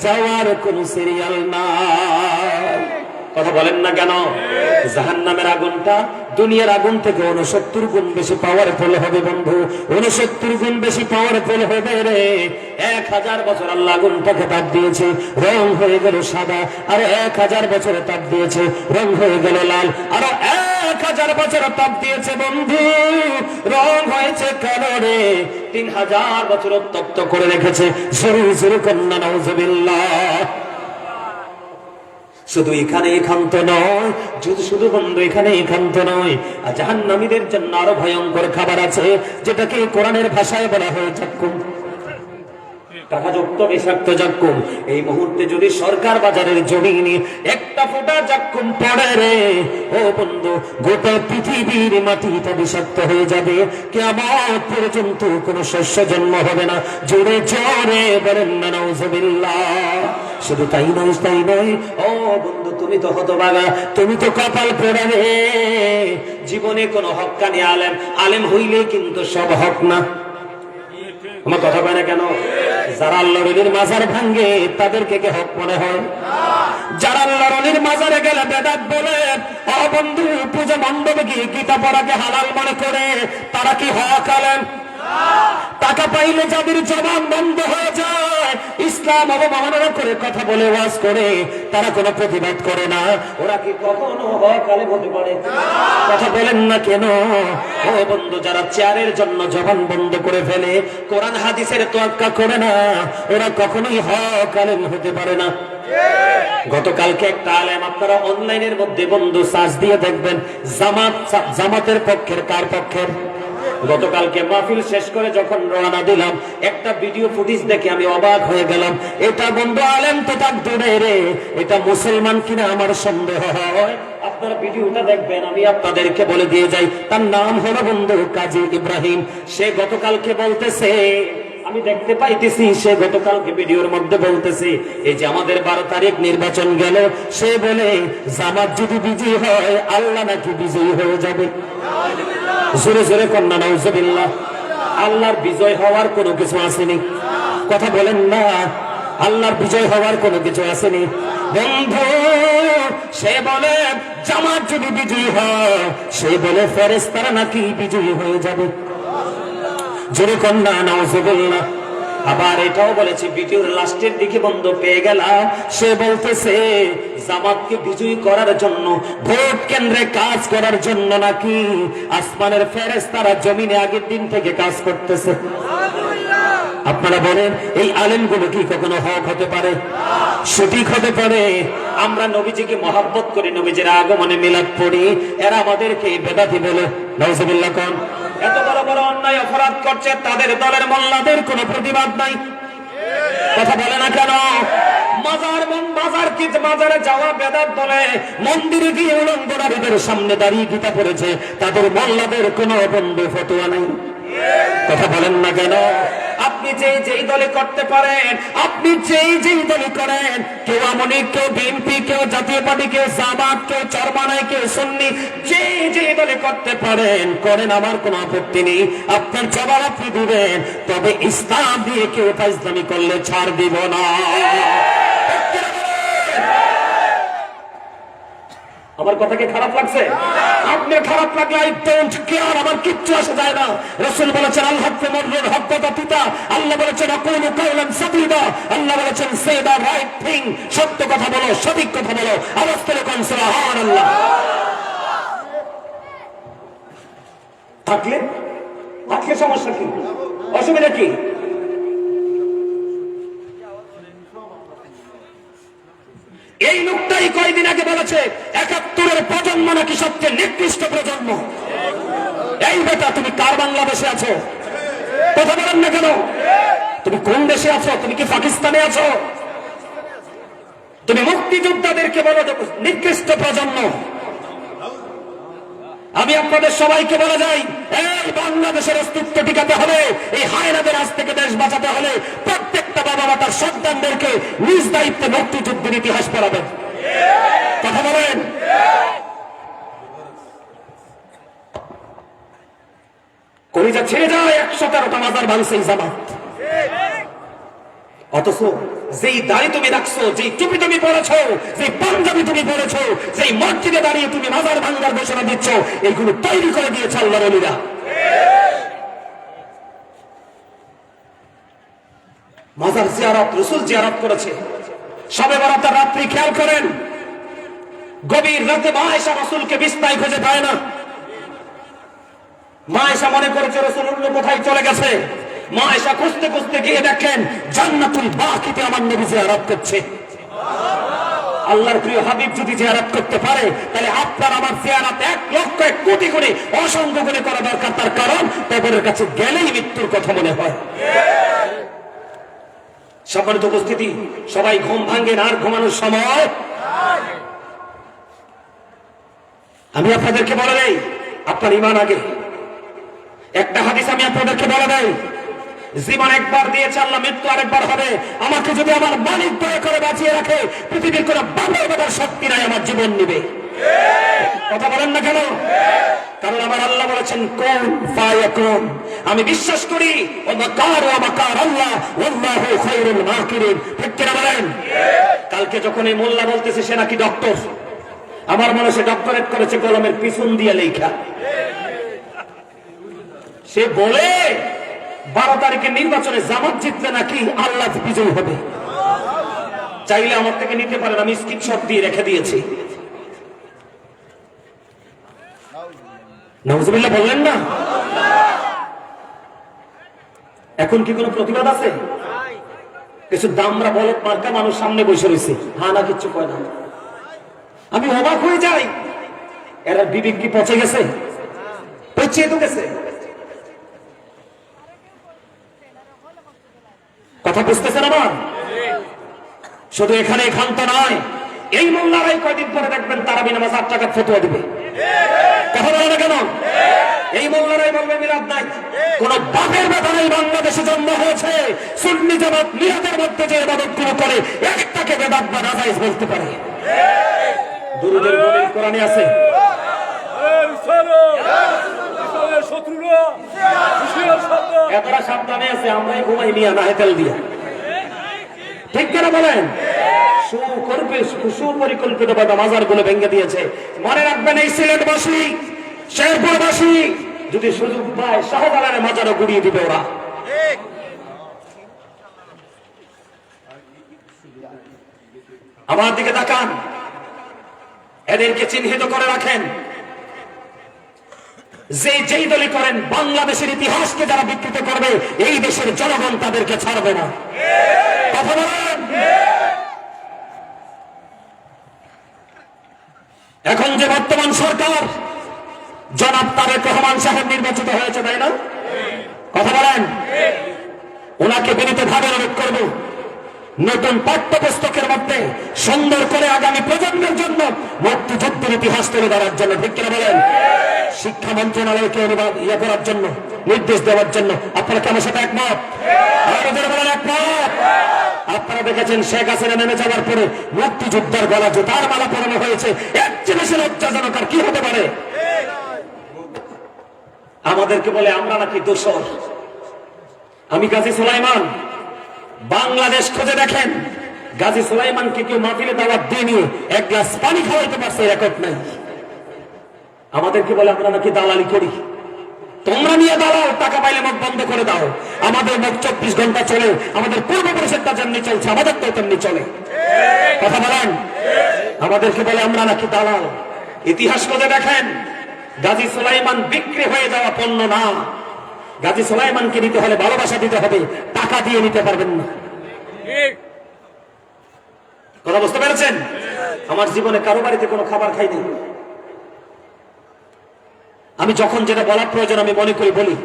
যাওয়ার কোনো সিরিয়াল নাই। কথা বলেন না কেন? জাহান্নামের আগুনটা দুনিয়ার আগুন থেকে 69 গুণ বেশি পাওয়ারফুল হবে বন্ধু, 69 গুণ বেশি পাওয়ারফুল হবে রে। 1000 বছর আল্লাহ আগুনটাকে তাপ দিয়েছে, রং হয়ে গেল সাদা, আর 1000 বছরে তাপ দিয়েছে, রং হয়ে গেল লাল, আরো 1000 বছর তাপ দিয়েছে বন্ধু, রং হয়েছে কালো রে। 3000 বছর উত্তপ্ত করে রেখেছে। জোরে জোরে কন্যা নাউজুবিল্লাহ। শুধু এখানে ক্ষান্ত নয়, শুধু বন্ধু এখানে ক্ষান্ত নয়, আর জাহান্নামীদের জন্য আরো ভয়ঙ্কর খাবার আছে, যেটাকে কোরআনের ভাষায় বলা হয় জাক্কুম। টাকাযুক্ত বিষাক্ত জাক্কুম। এই মুহূর্তে যদি সরকার বাজারের জমিনে একটা ফোঁটা জাক্কুম পড়ে রে, ও বন্ধু, গোটা পৃথিবীর মাটিটা বিষাক্ত হয়ে যাবে, কিয়ামত পর্যন্ত কোনো শস্য জন্ম হবে না। জোরে জোরে বলেন না নাউজুবিল্লাহ। শুধু তাই নয়, ও বন্ধু, তুমি তো হতভাগা, তুমি তো কপাল পোড়া রে। জীবনে কোনো হক্কানি আলেম হইলে কিন্তু সব হক না। আমার কথা কয় না কেন? যারা আল্লাহর ওলির মাজার ভাঙে, তাদেরকে কি হক মনে হয়? যারা আল্লাহর ওলির মাজারে গেলে বেদাত বলে, ও বন্ধু, পূজা মণ্ডপে গিয়ে গীতা পড়াকে হালাল মনে করে, তারা কি হক আলেম? টাকা পাইলে যাদের জবান বন্ধ হয়ে যায়, ইসলাম অবমাননা করে কথা বলে ওয়াজ করে, তারা কোনো প্রতিবাদ করে না, ওরা কি কখনো হক আলেম হতে পারে? কথা বলেন না কেন? ও বন্ধু, যারা চেয়ারের জন্য জবান বন্ধ করে ফেলে, কোরআন হাদিসের তোয়াক্কা করে না, ওরা কখনোই হক আলেম হতে পারে না। গতকালকে একটা আলেম, আপনারা অনলাইনের মধ্যে বন্ধু সার্চ দিয়ে দেখবেন, জামাতের পক্ষের কার পক্ষের। গতকালকে মাহফিল শেষ করে যখন রওনা দিলাম, একটা ভিডিও ফুটেজ দেখে আমি অবাক হয়ে গেলাম। এটা বন্ধু আলেম তো তার দূরে রে, এটা মুসলমান কিনা আমার সন্দেহ হয়। আপনারা ভিডিওটা দেখবেন, আমি আপনাদেরকে বলে দিয়ে যাই, তার নাম হলো বন্ধু কাজী ইব্রাহিম। সে গতকালকে বলতেছে, আমি দেখতে পাইতেছি, সে গতকালকে ভিডিওর মধ্যে বলতেছে, এই যে আমাদের 12 তারিখ নির্বাচন গেল, সে বলে জামাত যদি বিজয়ী হয়, আল্লাহ নাকি বিজয়ী হয়ে যাবে। জোরে জোরে কন্যা নাউজুবিল্লাহ। আল্লাহর বিজয় হওয়ার কোনো কিছু আসেনি। কথা বলেন না, আল্লাহর বিজয় হওয়ার কোনো কিছু আসেনি বন্ধু। সে বলে জামাত যদি বিজয়ী হয়, সে বলে ফেরেশতারা নাকি বিজয়ী হয়ে যাবে। জোরে কন্যা নাউজুবিল্লাহ। আবার এটাও বলেছে, ভিডিওর লাস্টের দিকে বন্ধ পেয়ে গেলাম, সে বলতেছে জামাতকে বিজয়ী করার জন্য, ভোট কেন্দ্রে কাজ করার জন্য নাকি আসমানের ফেরেশতারা জমিনে আগের দিন থেকে কাজ করতেছে। আপনারা বলেন, এই আলেমগুলো কি কখনো হক হতে পারে? সঠিক হতে পারে? আমরা নবীজিকে মহব্বত করি, নবীজির আগমনে মিলাদ পড়ি, এরা আমাদেরকে বেদাতি বলে। নাউজুবিল্লাহ। কোন এত বড় বড় অন্যায় অপরাধ করছে, তাদের দলের মোল্লাদের কোনো প্রতিবাদ নাই। কথা বলে না কেন? মাজার কি মাজারে যাওয়া বেদাত বলে, মন্দিরে গিয়ে উলঙ্গনারীদের সামনে দাঁড়িয়ে গীতা পড়েছে, তাদের মোল্লাদের কোনো বন্ধু ফতোয়া নেই। কথা বলেন না কেন? আপনি যেই দলে করতে পারেন, আপনি যেই দলে করেন, কেউ আমলি, কেউ বিএনপি, কেউ জাতীয় পার্টি, কেউ জামাত, কেউ চরমানাই, কেউ সুন্নি, যেই দলে করতে পারেন করেন, আমার কোনো আপত্তি নেই। আপনার জবাব আপনি দিবেন, তবে ইসলাম দিয়ে কেউ ফাইজলামি করলে ছাড় দিব না। আমার কথা কি খারাপ লাগছে? আপনার খারাপ লাগলে আই ডোন্ট কেয়ার, আমার কিচ্ছু আসে যায় না। রাসূল বলেছেন আল হক মুররুল হক কথা পিতা, আল্লাহ বলেছেন আকুলু কাওলান সাদীদা, আল্লাহ বলেছেন সে দা রাইট থিং, সত্য কথা বলো, সঠিক কথা বলো। আওয়াজ করে কোন সুবহানাল্লাহ। থাকলে সমস্যা কি, অসুবিধা কি? এই লোকটাই কয়েকদিন আগে বলেছে ৭১-এর প্রজন্ম নাকি সবচেয়ে নিকৃষ্ট প্রজন্ম। এই বেটা, তুমি কার বাংলাদেশে আছো? কথা বলেন না কেন? তুমি কোন দেশে আছো? তুমি কি পাকিস্তানে আছো? তুমি মুক্তিযোদ্ধাদেরকে বলো নিকৃষ্ট প্রজন্ম। আমি আপনাদের সবাইকে বলে যাই, এই বাংলাদেশের অস্তিত্ব টিকাতে হলে, এই হায়নাদের আজ থেকে দেশ বাঁচাতে হলে প্রত্যেকটা বাবা মা তার সন্তানদেরকে নিজ দায়িত্বে মুক্তিযুদ্ধের ইতিহাস পড়াবেন। কথা বলেন। কলিজা ছেড়ে যায় ১১৭টা মাজার ভাঙছে এই জামাত। অথচ যেই দাড়ি তুমি রাখছো, যেই টুপি তুমি পরেছো, যেই পাঞ্জাবি তুমি পরেছো, যেই মসজিদে দাঁড়িয়ে তুমি মাজার ভাঙার ঘোষণা দিচ্ছ, এইগুলো তৈরি করে দিয়েছে আল্লাহর ওলিরা। মাজার জিয়ারত রাসূল জিয়ারত করেছে। শবে বরাতের রাত্রি খেয়াল করেন, গভীর রাতে মা আয়েশা রাসূলকে বিছানায় খুঁজে পায় না। মা আয়েশা মনে করেছে রাসূল অন্য কোথায় চলে গেছে। মা আয়েশা খুঁজতে খুঁজতে গিয়ে দেখেন জান্নাতুল বাকিতে আমার নবী জিয়ারত করছে। আল্লাহর প্রিয় হাবিব যদি জিয়ারত করতে পারে, তাহলে আপনার আমার জিয়ারত ১,০০,০০০ কোটি করে অসংখ্য করে করা দরকার। তার কারণ কবরের কাছে গেলেই মৃত্যুর কথা মনে হয়। সম্মানিত উপস্থিতি, সবাই ঘুম ভাঙেন, আর ঘুমানোর সময়। আমি আপনাদেরকে বলে দেই, আপনার ঈমান আগে। একটা হাদিস আমি আপনাদেরকে বলে দেই, জীবন একবার দিয়েছে আল্লাহ, মৃত্যু আরেকবার হবে। আমাকে যদি আমার মালিক দয়া করে বাঁচিয়ে রাখে, পৃথিবীর কোন বাবার বাবার শক্তি নাই আমার জীবন নিবে। কথা বলেন না কেন? কারণ আমার আল্লাহ বলেছেন কুন ফায়াকুন। আমি বিশ্বাস করি ও মাকার ওয়া মাকার আল্লাহ ওয়াল্লাহু খায়রুল মাকিরিন। ঠিক কিনা বলেন? কালকে যখন এই মোল্লা বলতেছে সে নাকি ডক্টর, আমার মনে সে ডক্টরেট করেছে কলমের পিছন দিয়ে লেখা। সে বলে ১২ তারিখের নির্বাচনে জামাত জিতলে নাকি আল্লাহ বিজয় হবে। চাইলে আমার থেকে নিতে পারেন, আমি স্ক্রিনশট দিয়ে রেখে দিয়েছি। নাউজুবিল্লাহ বললেন না? এখন কি কোনো প্রতিবাদ আছে? কিছু দামরা বলদ মার্কা মানুষ সামনে বসে রয়েছে, হা না কিচ্ছু কয় না। আমি অবাক হয়ে যাই, এরা বিবেক কি পচে গেছে? পচিয়ে তো গেছে। কথা বুঝতেছেন আমার? শুধু এখানে ক্ষান্ত নয়, এই মোল্লারাই কয়দিন পরে দেখবেন তারাবি নামাজ ৮ টাকার ফতোয়া দিবে। কথা বলে না কেন? এই মোল্লারাই বলবে মিলাদ নাই। কোন বাপের বেটা নাই বাংলাদেশে জন্ম হয়েছে সুন্নি জামাত মিলাদের মধ্যে যে ইবাদত গুলো করে একটাকে বেদাত বা নাজায়েজ বলতে পারে। দুরূদের দলিল কোরআনে আছে। এতটা সাবধানে আছে, আমরাই ঘুমাই নিয়া না হেতেল দিয়া। ঠিক কেন বলেন? সুপরিকল্পিত ভাবে মাজার গুলো ভেঙে দিয়েছে। মনে রাখবেন, এই সিলেটবাসী, শেরপুরবাসী যদি সুযোগ পায় শাহজালালের মাজারও গুড়িয়ে দিবে ওরা। আমার দিকে তাকান, এদেরকে চিহ্নিত করে রাখেন। যেই দলই করেন, বাংলাদেশের ইতিহাসকে যারা বিকৃত করবে, এই দেশের জনগণ তাদেরকে ছাড়বে না। কথা বলেন। এখন যে বর্তমান সরকার, জনাব তারেক রহমান সাহেব নির্বাচিত হয়েছে, তাই না? কথা বলেন। ওনাকে বিনীতভাবে অনুরোধ করব, নতুন পাঠ্যপুস্তকের মধ্যে সুন্দর করে আগামী প্রজন্মের জন্য মুক্তিযুদ্ধের ইতিহাস তুলে ধরার জন্য, ঠিক কিনা বলেন? শিক্ষা মন্ত্রণালয়কে ইয়ে করার জন্য, নির্দেশ দেওয়ার জন্য আপনারা কেন সেটা একমত? বলেন একমত? আপনারা দেখেছেন শেখ হাসিনা নেমে যাওয়ার পরে মুক্তিযোদ্ধার গলা জোতার মালা পরানো হয়েছে। এক জিনিসের লজ্জাজনক আর কি হতে পারে? আমাদেরকে বলে আমরা নাকি দোষর। আমি গাজী সুলাইমান, বাংলাদেশ খুঁজে দেখেন গাজী সুলাইমানকে কেউ মাহফিলে দাওয়াত দিয়ে এক গ্লাস পানি খাওয়াইতে পারছে, রেকর্ড নাই। আমাদেরকে বলে আমরা নাকি দালালি করি। তোমরা নিয়ে দাঁড়াও, টাকা পাইলে মুখ বন্ধ করে দাও। আমাদের মুখ 24 ঘন্টা চলে, আমাদের পূর্বপুরুষেরটা যেমনি চলছে আমাদের তো তেমনি চলে। কথা বলেন। আমাদেরকে বলে আমরা নাকি দালাল। ইতিহাস খুঁজে দেখেন গাজী সুলাইমান বিক্রি হয়ে যাওয়া পণ্য না। গাজী সুলাইমানকে নিতে হলে ভালোবাসা দিতে হবে, টাকা দিয়ে নিতে পারবেন না। কথা বুঝতে পেরেছেন? আমার জীবনে কারো বাড়িতে কোনো খাবার খাইনি। আমি যখন যেটা বলার প্রয়োজন আমি মনে করি বলি।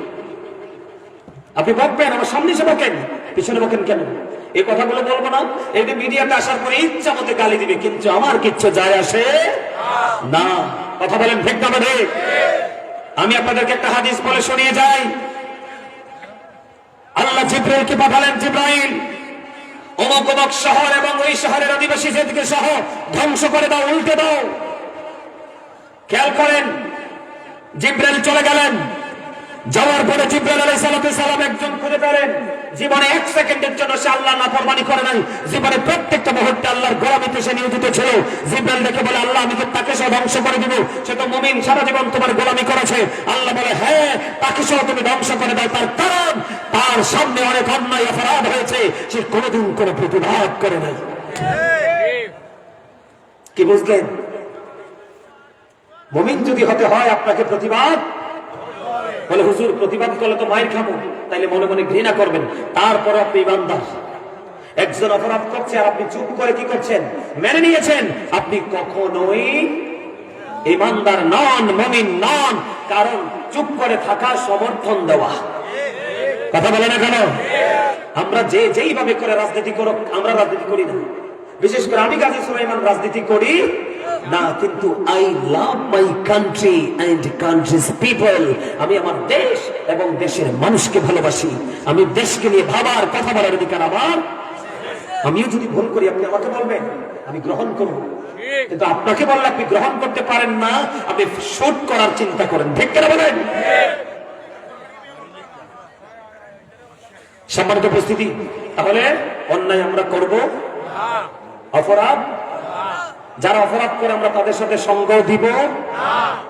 আপনি বকবেন, আমার সামনে এসে বকেন, পিছনে বকেন কেন? এই কথাগুলো বলবো না। এই যে মিডিয়াতে আসার পরে ইচ্ছা মতো গালি দিবে, কিন্তু আমার কিচ্ছু যায় আসে না। কথা বলেন ঠিক না ঠিক? আমি আপনাদেরকে একটা হাদিস বলে শুনিয়ে যাই। আল্লাহ জিবরাইলকে পাঠালেন, জিবরাইল অমুক অমুক শহর এবং ওই শহরের অধিবাসীদেরকে সহ ধ্বংস করে দাও, উল্টে দাও। খেয়াল করেন, জিবরাইল চলে গেলেন। যাওয়ার পরে জিবরাইল আলাইহিস সালাম একজন খুঁজে পেলেন। জীবনে 1 সেকেন্ডের জন্য সে আল্লাহ নাফরমানি করে নাই। জীবনে প্রত্যেকটা মুহূর্তে আল্লাহর গোলামিতে সে নিয়োজিত ছিল। জিবরাইল দেখে বলে, আল্লাহ আমি কি তাকে সহ ধ্বংস করে দিব? সে তো মুমিন, সারা জীবন তোমার গোলামি করেছে। আল্লাহ বলে, হ্যাঁ তাকে সহ তুমি ধ্বংস করে দাও। তার কারণ তার সামনে অনেক অন্যায় অপরাধ হয়েছে, সে কোনোদিন কোনো প্রতিবাদ করে নাই। কি বুঝলেন? মুমিন যদি হতে হয় আপনাকে প্রতিবাদ বলে, হুজুর প্রতিবাদ করলে তো মায়ের খাবো, তাইলে মনে মনে ঘৃণা করবেন। তারপর আপনি ইমানদার। একজন অপরাধ করছে আর আপনি চুপ করে কি করছেন? মেনে নিয়েছেন। আপনি কখনোই ইমানদার নন, মুমিন নন। কারণ চুপ করে থাকা সমর্থন দেওয়া। কথা বলে না কেন? আমরা যেইভাবে করে রাজনীতি করো, আমরা রাজনীতি করি না। বিশেষ করে আমি গাজী সুলাইমান রাজনীতি করি না, কিন্তু I love my country and countries people. আমি আমার দেশ এবং দেশের মানুষকে ভালোবাসি। আমি দেশকে নিয়ে ভাবার, কথা বলার অধিকার আমার। আমিও যদি ভুল করি আপনি আমাকে বলবেন, আমি গ্রহণ করব। কিন্তু আপনাকে বললে আপনি গ্রহণ করতে পারেন না, আপনি শুট করার চিন্তা করেন। ঠিক কেন বলেন? সম্মানিত উপস্থিতি, তাহলে অন্যায় আমরা করব, অপরাধ যারা অপরাধ করে আমরা তাদের সাথে সঙ্গ দিব।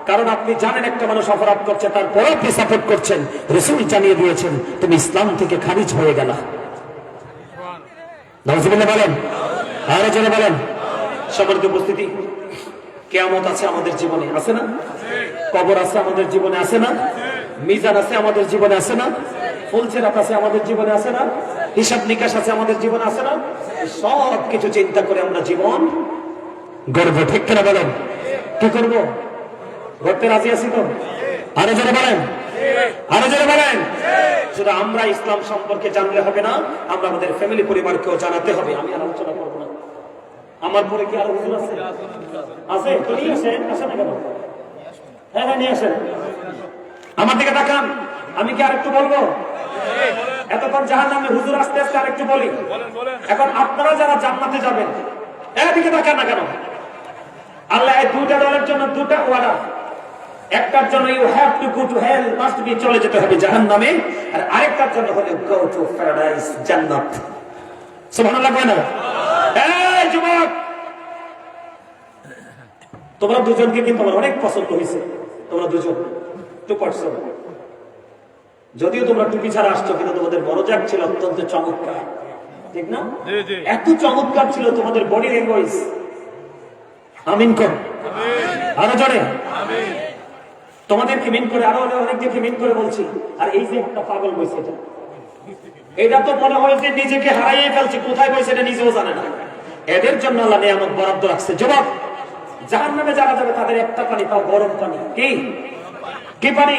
কারণ আপনি জানেন একটা মানুষ অপরাধ করছে, তারপরে আপনি সাপোর্ট করছেন। রাসূল জানিয়ে দিয়েছেন তুমি ইসলাম থেকে খারিজ হয়ে গেলা। নাউজুবিল্লাহ বলেন, আরো জোরে বলেন। সম্মানিত উপস্থিতি, কিয়ামত আছে আমাদের জীবনে, আছে না? কবর আছে আমাদের জীবনে, আছে না? মিজান আছে আমাদের জীবনে, আছে না? ফুলচেরাত আছে আমাদের জীবনে, আছে না? হিসাব নিকাশ আছে আমাদের জীবনে, আছে না? সব কিছু চিন্তা করে আমরা জীবন গর্ব, ঠিক কিনা বলেন? কি করবো? গড়তে রাজি আছি তো? আরো জোরে বলেন, আরো জোরে বলেন। শুধু আমরা ইসলাম সম্পর্কে জানলে হবে না, আমরা আমাদের ফ্যামিলি পরিবারকেও জানাতে হবে। আমি আর আলোচনা করবো না। আমার পরে কি আরো হুজুর আছে? আছে তো নিয়ে আসেন। আসেন না কেন? হ্যাঁ হ্যাঁ নিয়ে আসেন। আমার দিকে তাকান, আমি কি আরেকটু বলবো? এতক্ষণ জাহান্নামে হুজুর আস্তে আস্তে আরেকটু বলি। এখন আপনারা যারা জান্নাতে যাবেন, এদিকে তাকান না কেন? আল্লাহ এই দুটা দলের জন্য দুটা ওয়াদা। একটার জন্য you have to go to hell, must be, চলে যেতে হবে জাহান্নামে। আর আরেকটার জন্য হলো গো টু প্যারাডাইস, জান্নাত। সুবহানাল্লাহ কয় না? এই যুবক, তোমরা দুজনকে কিন্তু আমার অনেক পছন্দ হয়েছে। তোমরা দুজন 2%। যদিও তোমরা টুপি ছাড়া আসছো, কিন্তু তোমাদের মনোযোগ ছিল অত্যন্ত চমৎকার, ঠিক না? এত চমৎকার ছিল তোমাদের বডি ল্যাঙ্গুয়েজ। আমিন কর, আরো জোরে। তোমাদেরকে মিন করে, আরো অনেককে মিন করে বলছি। আর এই যে একটা পাগল বইছে, এটা তো মনে হয় যে নিজেকে হারাইয়ে ফেলছে, কোথায় বইছে এটা নিজেও জানে না। এদের জন্য আল্লাহ নিয়ামত বরাদ্দ রাখছে। যুবক, জাহান্নামে যারা যাবে তাদের একটা পানি, তাও গরম পানি। কি পানি?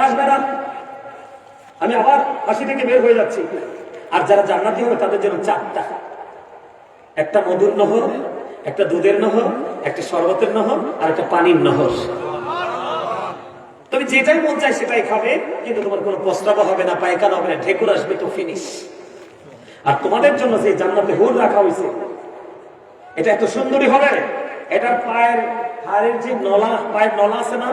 হাসবে না। আমি আবার হাসি থেকে বের হয়ে যাচ্ছি। আর যারা জান্নাতি হবে তাদের জন্য 4টা, একটা মধুর নহর, একটা দুধের নহর, একটা শরবতের নহর, আর একটা পানির নহর। তুমি যেটাই মন চাই সেটাই খাবে, কিন্তু তোমার কোনো প্রস্রাব হবে না, পায়খানা হবে না, ঢেকুর আসবে তো ফিনিশ। আর তোমাদের জন্য যে জান্নাতে হুর রাখা হয়েছে, এটা এত সুন্দরী হবে, এটার পায়ের হাড়ের যে নলা, পায়ের নলা আছে না,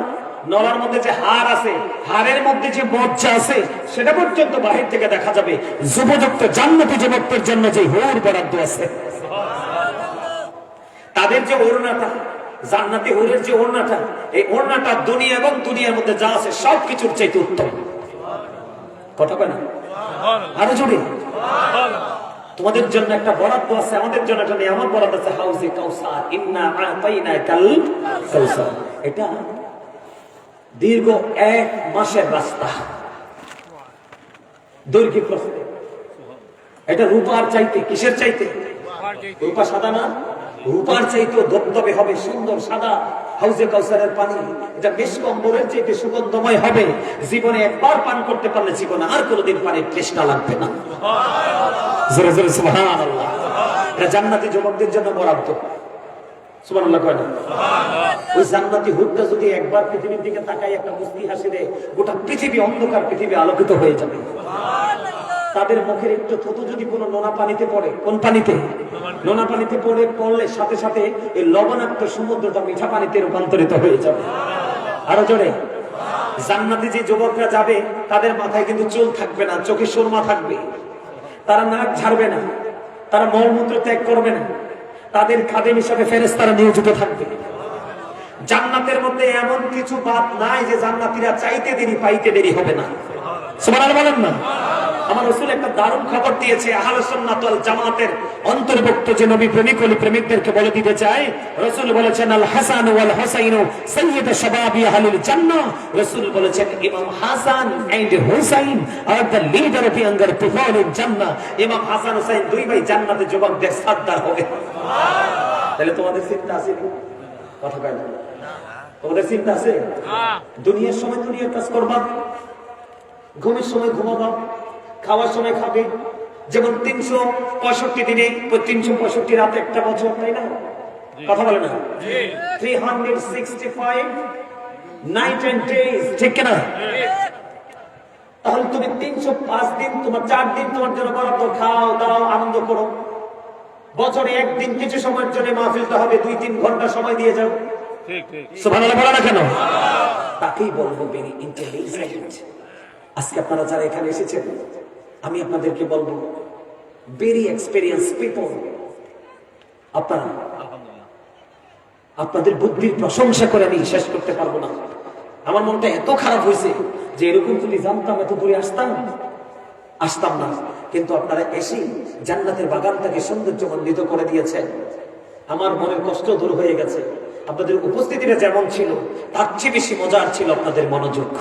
নলার মধ্যে যে হাড় আছে, হাড়ের মধ্যে যে মজ্জা আছে, সেটা পর্যন্ত বাহির থেকে দেখা যাবে। যুবযুক্ত জান্নাতি যুবকদের জন্য যে হুর বরাদ্দ আছে, তাদের যে ওড়নাটা, জান্নাতি হুরের যে ওড়নাটা, এই ওড়নাটা দুনিয়া এবং দুনিয়ার মধ্যে যা আছে সবকিছুর চাইতে উত্তম। কথা বলে না, আরো জোরে। তোমাদের জন্য একটা বরাদ্দ আছে, আমাদের জন্য একটা নিয়ামত বরাদ্দ আছে, হাউজে কাউসার, ইন্না আতাইনাকাল কাউসার। এটা দীর্ঘ 1 মাসের রাস্তা, দৈর্ঘ্য প্রস্থে। এটা রূপার চাইতে, কিসের চাইতে? রূপা সাদা না, রূপার চাইতেও ধবধবে হবে, সুন্দর সাদা হাউজে কাউসারের পানি। এটা মিসকম্বরের চাইতে সুগন্ধময় হবে। জীবনে একবার পান করতে পারলে জীবনে আর কোনোদিন পানির তৃষ্ণা লাগবে না। জোরে জোরে সুবহানাল্লাহ। এটা জান্নাতি যুবকদের জন্য বরাদ্দ। সুবহানাল্লাহ কয় না? ওই জান্নাতি হুরটা যদি একবার পৃথিবীর দিকে তাকায়, একটা মুস্কি হাসি দেয়, গোটা পৃথিবী অন্ধকার, পৃথিবী আলোকিত হয়ে যাবে। তাদের মুখের একটু থুতু যদি কোনো নোনা পানিতে পড়ে, কোন পানিতে? নোনা পানিতে পড়লে সাথে সাথে এই লবণাক্ত সমুদ্রটা মিঠা পানিতে রূপান্তরিত হয়ে যাবে। আরো জোরে। জান্নাতে যে যুবকরা যাবে, তাদের মাথায় কিন্তু চুল থাকবে না, চোখে সুরমা থাকবে, তারা নাক ঝাড়বে না, তারা মলমূত্র ত্যাগ করবে না, তাদের খাদেম হিসাবে ফেরেশতারা নিয়োজিত থাকবে। জান্নাতের মধ্যে এমন কিছু বাদ নাই যে জান্নাতীরা চাইতে দেরি পাইতে দেরি হবে না। সুবহানাল্লাহ বলেন না? আমার রাসূল একটা দারুণ খবর দিয়েছে। আহলে সুন্নাত ওয়াল জামাতের অন্তর্ভুক্ত যে নবী প্রেমিক ওলি প্রেমিকদেরকে বলে দিতে চাই, রাসূল বলেছেন আল হাসান ওয়াল হুসাইন সাইয়্যিদু শাবাবি আহলিল জান্নাহ। রাসূল বলেছেন Imam Hasan and Husain are the leader of younger people in জান্নাহ। ইমাম হাসান হুসাইন দুই ভাই জান্নাতে যুবকদের সর্দার হবে। সুবহানাল্লাহ। তাহলে তোমাদের চিন্তা আছে? কথা কয় না? তোমাদের চিন্তা আছে? দুনিয়ার সময় দুনিয়ার কাজ করবা, ঘুমের সময় ঘুমাবা, খাওয়ার সময় খাবে। যেমন 365 দিনে 365 রাতে একটা বছর, তাই না? কথা বলে না? 365 নাইট এন্ড ডেজ, ঠিক না? তাহলে তুমি 305 দিন, তোমার 4 দিন তোমার জন্য বরাদ্দ, খাও দাও আনন্দ করো। বছরে একদিন কিছু সময়ের জন্য মাহফিলটা হবে, 2-3 ঘন্টা সময় দিয়ে যাও। ঠিক ঠিক। সুবহানাল্লাহ বলা না কেন? তাকেই বলবো ভেরি ইন্টেলিজেন্ট। আজকে আপনারা যারা এখানে এসেছেন, আমি আপনাদেরকে বলবো ভেরি এক্সপেরিয়েন্স পিপল। আপনারা আপনাদের বুদ্ধির প্রশংসা করে আমি শেষ করতে পারবো না। আমার মনটা এত খারাপ হয়েছে যে এরকম যদি জানতাম এত দূরে আসতাম না। কিন্তু আপনারা এসে জান্নাতের বাগানটাকে সৌন্দর্যমণ্ডিত করে দিয়েছেন। আমার মনের কষ্ট দূর হয়ে গেছে। আপনাদের উপস্থিতিটা যেমন ছিল তার চেয়ে বেশি মজার ছিল আপনাদের মনোযোগ।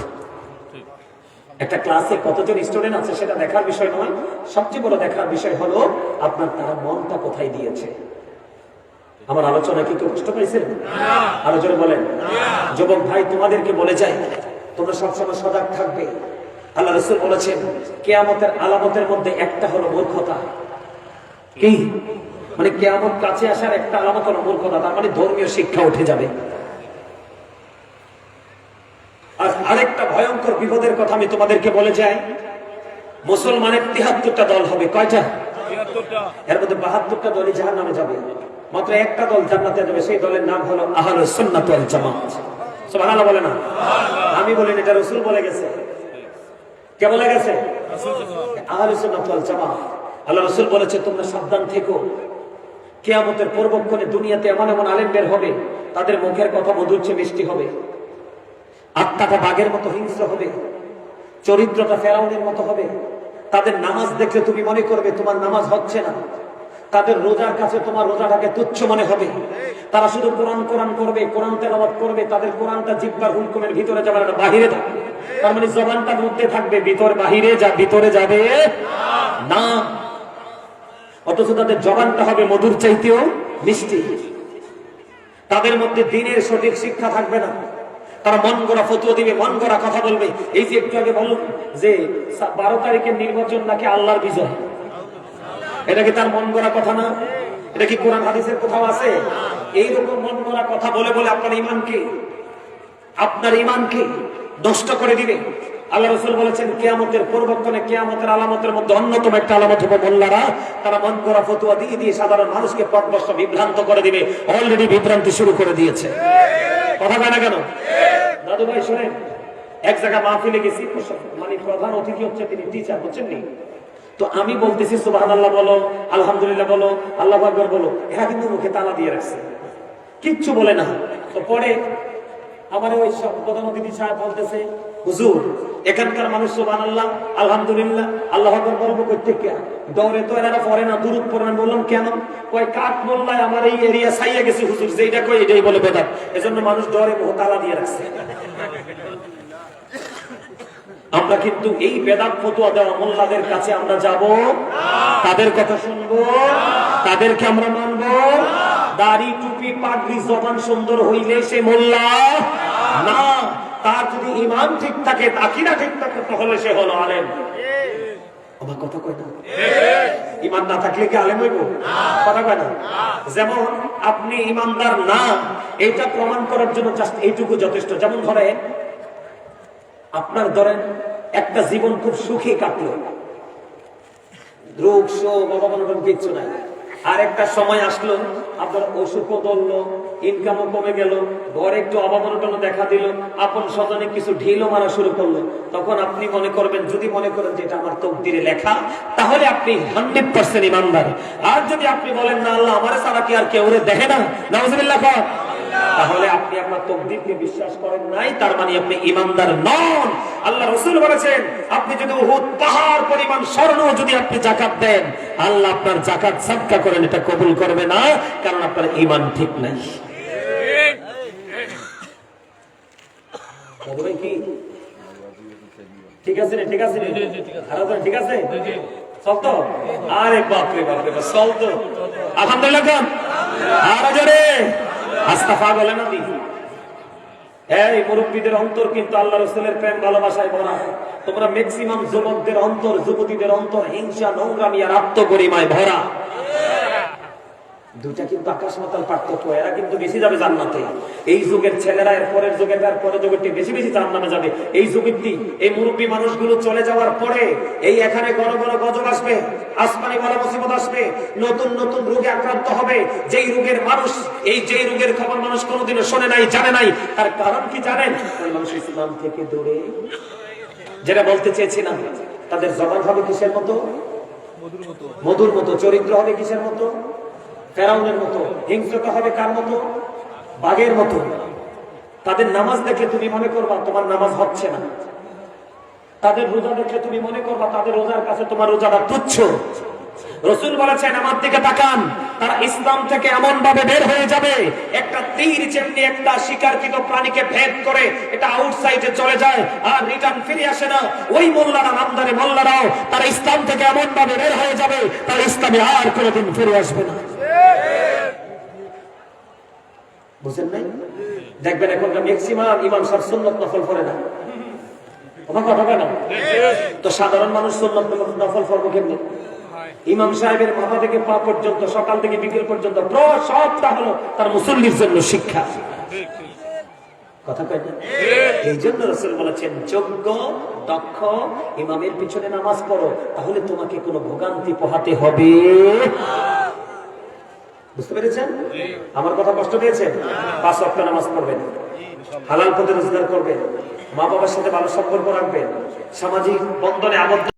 একটা ক্লাসে কতজন স্টুডেন্ট আছে সেটা দেখার বিষয় নয়, সবচেয়ে বড় দেখার বিষয় হলো আপনার তারা মনটা কোথায় দিয়েছে। আমার আলোচনা কি কেউ কষ্ট পাইছেন? আরো জোরে বলেন। যুবক ভাই, তোমাদেরকে বলে যাই, তোমরা সবসময় সজাগ থাকবে। আল্লাহ রাসূল বলেছেন কিয়ামতের আলামতের মধ্যে একটা হলো মূর্খতা। কি মানে? কিয়ামত কাছে আসার একটা আলামত হলো মূর্খতা। তার মানে ধর্মীয় শিক্ষা উঠে যাবে। আর আরেকটা ভয়ঙ্কর বিপদের কথা আমি তোমাদেরকে বলে যাই, মুসলমানের 73টা দল হবে। কয়টা? 73টা। এর মধ্যে 72টা দলই জাহান্নামে যাবে, মাত্র একটা দল জান্নাতে যাবে। সেই দলের নাম হলো আহলুস সুন্নাত ওয়াল জামাত। সুবহানাল্লাহ বলে না? আমি বলি না, এটা রাসূল বলে গেছে। কে বলে গেছে? আহলুস সুন্নাত ওয়াল জামাত। আল্লাহ রাসূল বলেছে তোমরা সাবধান থেকো। কিয়ামতের পূর্বক্ষণে দুনিয়াতে এমন এমন আলেম বের হবে, তাদের মুখের কথা মধুর চেয়ে মিষ্টি হবে, আত্মাটা বাঘের মতো হিংস্র হবে, চরিত্রটা ফেরাউনের মতো হবে। তাদের নামাজ দেখলে তুমি মনে করবে তোমার নামাজ হচ্ছে না, তাদের রোজার কাছে তোমার রোজাটাকে তুচ্ছ মনে হবে। তারা শুধু কোরআন কোরআন করবে, কোরআন তেলাওয়াত করবে, তাদের কোরআনটা জিহ্বার হুলকুমের ভিতরে যাবে না, বাহিরে থাকবে। তার মানে জবানটার মধ্যে থাকবে, ভিতরে যাবে না। অথচ তাদের জবানটা হবে মধুর চাইতেও মিষ্টি। তাদের মধ্যে দ্বীনের সঠিক শিক্ষা থাকবে না। তারা মন গড়া ফতোয়া দিবে, মন গড়া কথা বলবে। এই যে একটু আগে বলুন যে 12 তারিখের নির্বাচন নাকি আল্লাহর বিজয়, এটা কি তার মন গড়া কথা না? এটা কি কোরআন হাদিসের কোথাও আছে? এইরকম মন গড়া কথা বলে বলে আপনার ইমানকে নষ্ট করে দিবে। আল্লাহ রাসূল বলেছেন কিয়ামতের পূর্বক্ষণে কিয়ামতের আলামতের মধ্যে অন্যতম একটা আলামত হবে মোল্লারা তারা মন গড়া ফতোয়া দিয়ে দিয়ে সাধারণ মানুষকে পথভ্রষ্ট বিভ্রান্ত করে দিবে। অলরেডি বিভ্রান্তি শুরু করে দিয়েছে। কথা কয় না কেন? দাদু ভাই শুনেন, এক জায়গায় মাহফিলে গেছি, মানে প্রধান অতিথি হচ্ছে তিনি টিচার, বুঝছেন নি? তো আমি বলতেছি সুবহানাল্লাহ বলো, আলহামদুলিল্লাহ বলো, আল্লাহু আকবার বলো, এরা কিন্তু মুখে তালা দিয়ে রাখছে, কিচ্ছু বলে না। তো পরে আমার ওই প্রধান অতিথি সাহেব বলতেছে, হুজুর এখানকার মানুষ সুবহানাল্লাহ আলহামদুলিল্লাহ আল্লাহু আকবার বলবো কইতে কে? দৌড়ে তো এরা পড়ে না, দুরূদ পড়ে না। বললাম কেন? কয় কাক মোল্লায় আমার এই এরিয়া ছাইয়া গেছে হুজুর, যেইটা কই এটাই বলে বেদাত, এজন্য মানুষ দৌড়ে মুখ তালা দিয়ে রাখছে। আমরা কিন্তু এই বেদাত ফতোয়া দেওয়া মোল্লাদের কাছে আমরা যাব, তাদের কথা শুনবো, তাদেরকে আমরা মানব। দাড়ি টুপি পাগড়ি জবান সুন্দর হইলে সে মোল্লা না, তার যদি ঈমান ঠিক থাকে, আকীদা ঠিক থাকে, তাহলে সে হলো আলেম। আমার কথা কয় না? ঈমান না থাকলে কি আলেম হইব? কথা কয় না? যেমন আপনি ঈমানদার না এটা প্রমাণ করার জন্য জাস্ট এইটুকু যথেষ্ট। যেমন ধরেন আপনার একটা জীবন খুব সুখী কাটলো, রোগ শোক অভাব কিচ্ছু নাই, আর একটা সময় আসলো আপনার অসুখও ধরলো, ইনকামও কমে গেল, ঘরে একটু অভাব দেখা দিল, আপন স্বজনে কিছু ঢিলও মারা শুরু করলো, তখন আপনি মনে করবেন, যদি মনে করেন যে এটা আমার তকদিরে লেখা, তাহলে আপনি 100% ইমানদার। আর যদি আপনি বলেন না আল্লাহ আমারে ছাড়া কি আর কেউ দেখে না, নাউজুবিল্লাহ, তাহলে আপনি আপনার তকদিরকে বিশ্বাস করেন নাই, তার মানে আপনি ইমানদার নন। আল্লাহ রাসূল বলেছেন আপনি যদি উহুদ পাহাড় পরিমাণ স্বর্ণ যদি আপনি যাকাত দেন, আল্লাহ আপনার যাকাত সাদকা করেন এটা কবুল করবে না, কারণ আপনার ঈমান ঠিক নাই। ঠিক আছে রে, ঠিক আছে রে, ঠিক আছে, চল তো। আরে বাপরে বাপরে, চল তো, আলহামদুলিল্লাহ খান, আর জোরে আস্তাফা বলে না দি। এই মুরব্বীদের অন্তর কিন্তু আল্লাহ রাসূলের প্রেম ভালোবাসায় ভরা। তোমরা ম্যাক্সিমাম যুবকদের অন্তর, যুবতীদের অন্তর হিংসা, নোংরামি আর আত্মগরিমায় ভরা। দুইটা কিন্তু আকাশ মাতাল পার্থক্য। এরা কিন্তু বেশি যাবে জান্নাতে, এই যুগের ছেলেরা এর পরের যুগের আর পরের যুগের বেশি বেশি জান্নাতে যাবে। এই যুগেরটি, এই মুরব্বী মানুষগুলো চলে যাওয়ার পরে এই এখানে বড় বড় গজব আসবে, আসমানি বলা মুসিবত আসবে, নতুন নতুন রোগে আক্রান্ত হবে, যেই রোগের মানুষ, যেই রোগের খবর মানুষ কোনোদিনও শোনে নাই, জানে নাই। তার কারণ কি জানেন? ওই মানুষ ইসলাম থেকে দূরে। যেটা বলতে চেয়েছিলাম, তাদের জবান হবে কিসের মতো? মধুর মতো। চরিত্র হবে কিসের মতো? ফেরাউনের মতো। হিংস্রতা হবে কার মতো? বাঘের মতো। তাদের নামাজ দেখলে তুমি মনে করবা তোমার নামাজ হচ্ছে না, তাদের রোজা দেখলে তুমি মনে করবা তাদের রোজার কাছে তোমার রোজাটা তুচ্ছ। রাসূল বলেছেন আমার দিকে তাকান, তারা ইসলাম থেকে এমন ভাবে বের হয়ে যাবে, একটা তীর যেমনি একটা শিকারকৃত প্রাণীকে ভেদ করে এটা আউটসাইডে চলে যায় আর রিটার্ন ফিরে আসে না, ওই মোল্লারা, নামদারি মোল্লারাও তারা ইসলাম থেকে এমন ভাবে বের হয়ে যাবে, তারা ইসলামে আর কোনোদিন ফিরে আসবে না। বুঝেন নাই? দেখবেন এখনকার ম্যাক্সিমাম ইমাম সাহেব সুন্নাত নফল পড়ে না। তো সাধারণ মানুষ সুন্নাত নফল পড়বো কেমনি? ইমাম সাহেবের মাথা থেকে পা পর্যন্ত, সকাল থেকে বিকেল পর্যন্ত সবটা হলো তার মুসল্লির জন্য শিক্ষা। কথা কয় না? এই জন্য রাসূল বলেছেন যোগ্য দক্ষ ইমামের পিছনে নামাজ পড়ো, তাহলে তোমাকে কোনো ভোগান্তি পোহাতে হবে। বুঝতে পেরেছেন? আমার কথা কষ্ট দিয়েছেন? 5 ওয়াক্ত নামাজ পড়বেন, হালাল পথে রোজগার করবেন, মা বাবার সাথে ভালো সম্পর্ক রাখবেন, সামাজিক বন্ধনে আবদ্ধ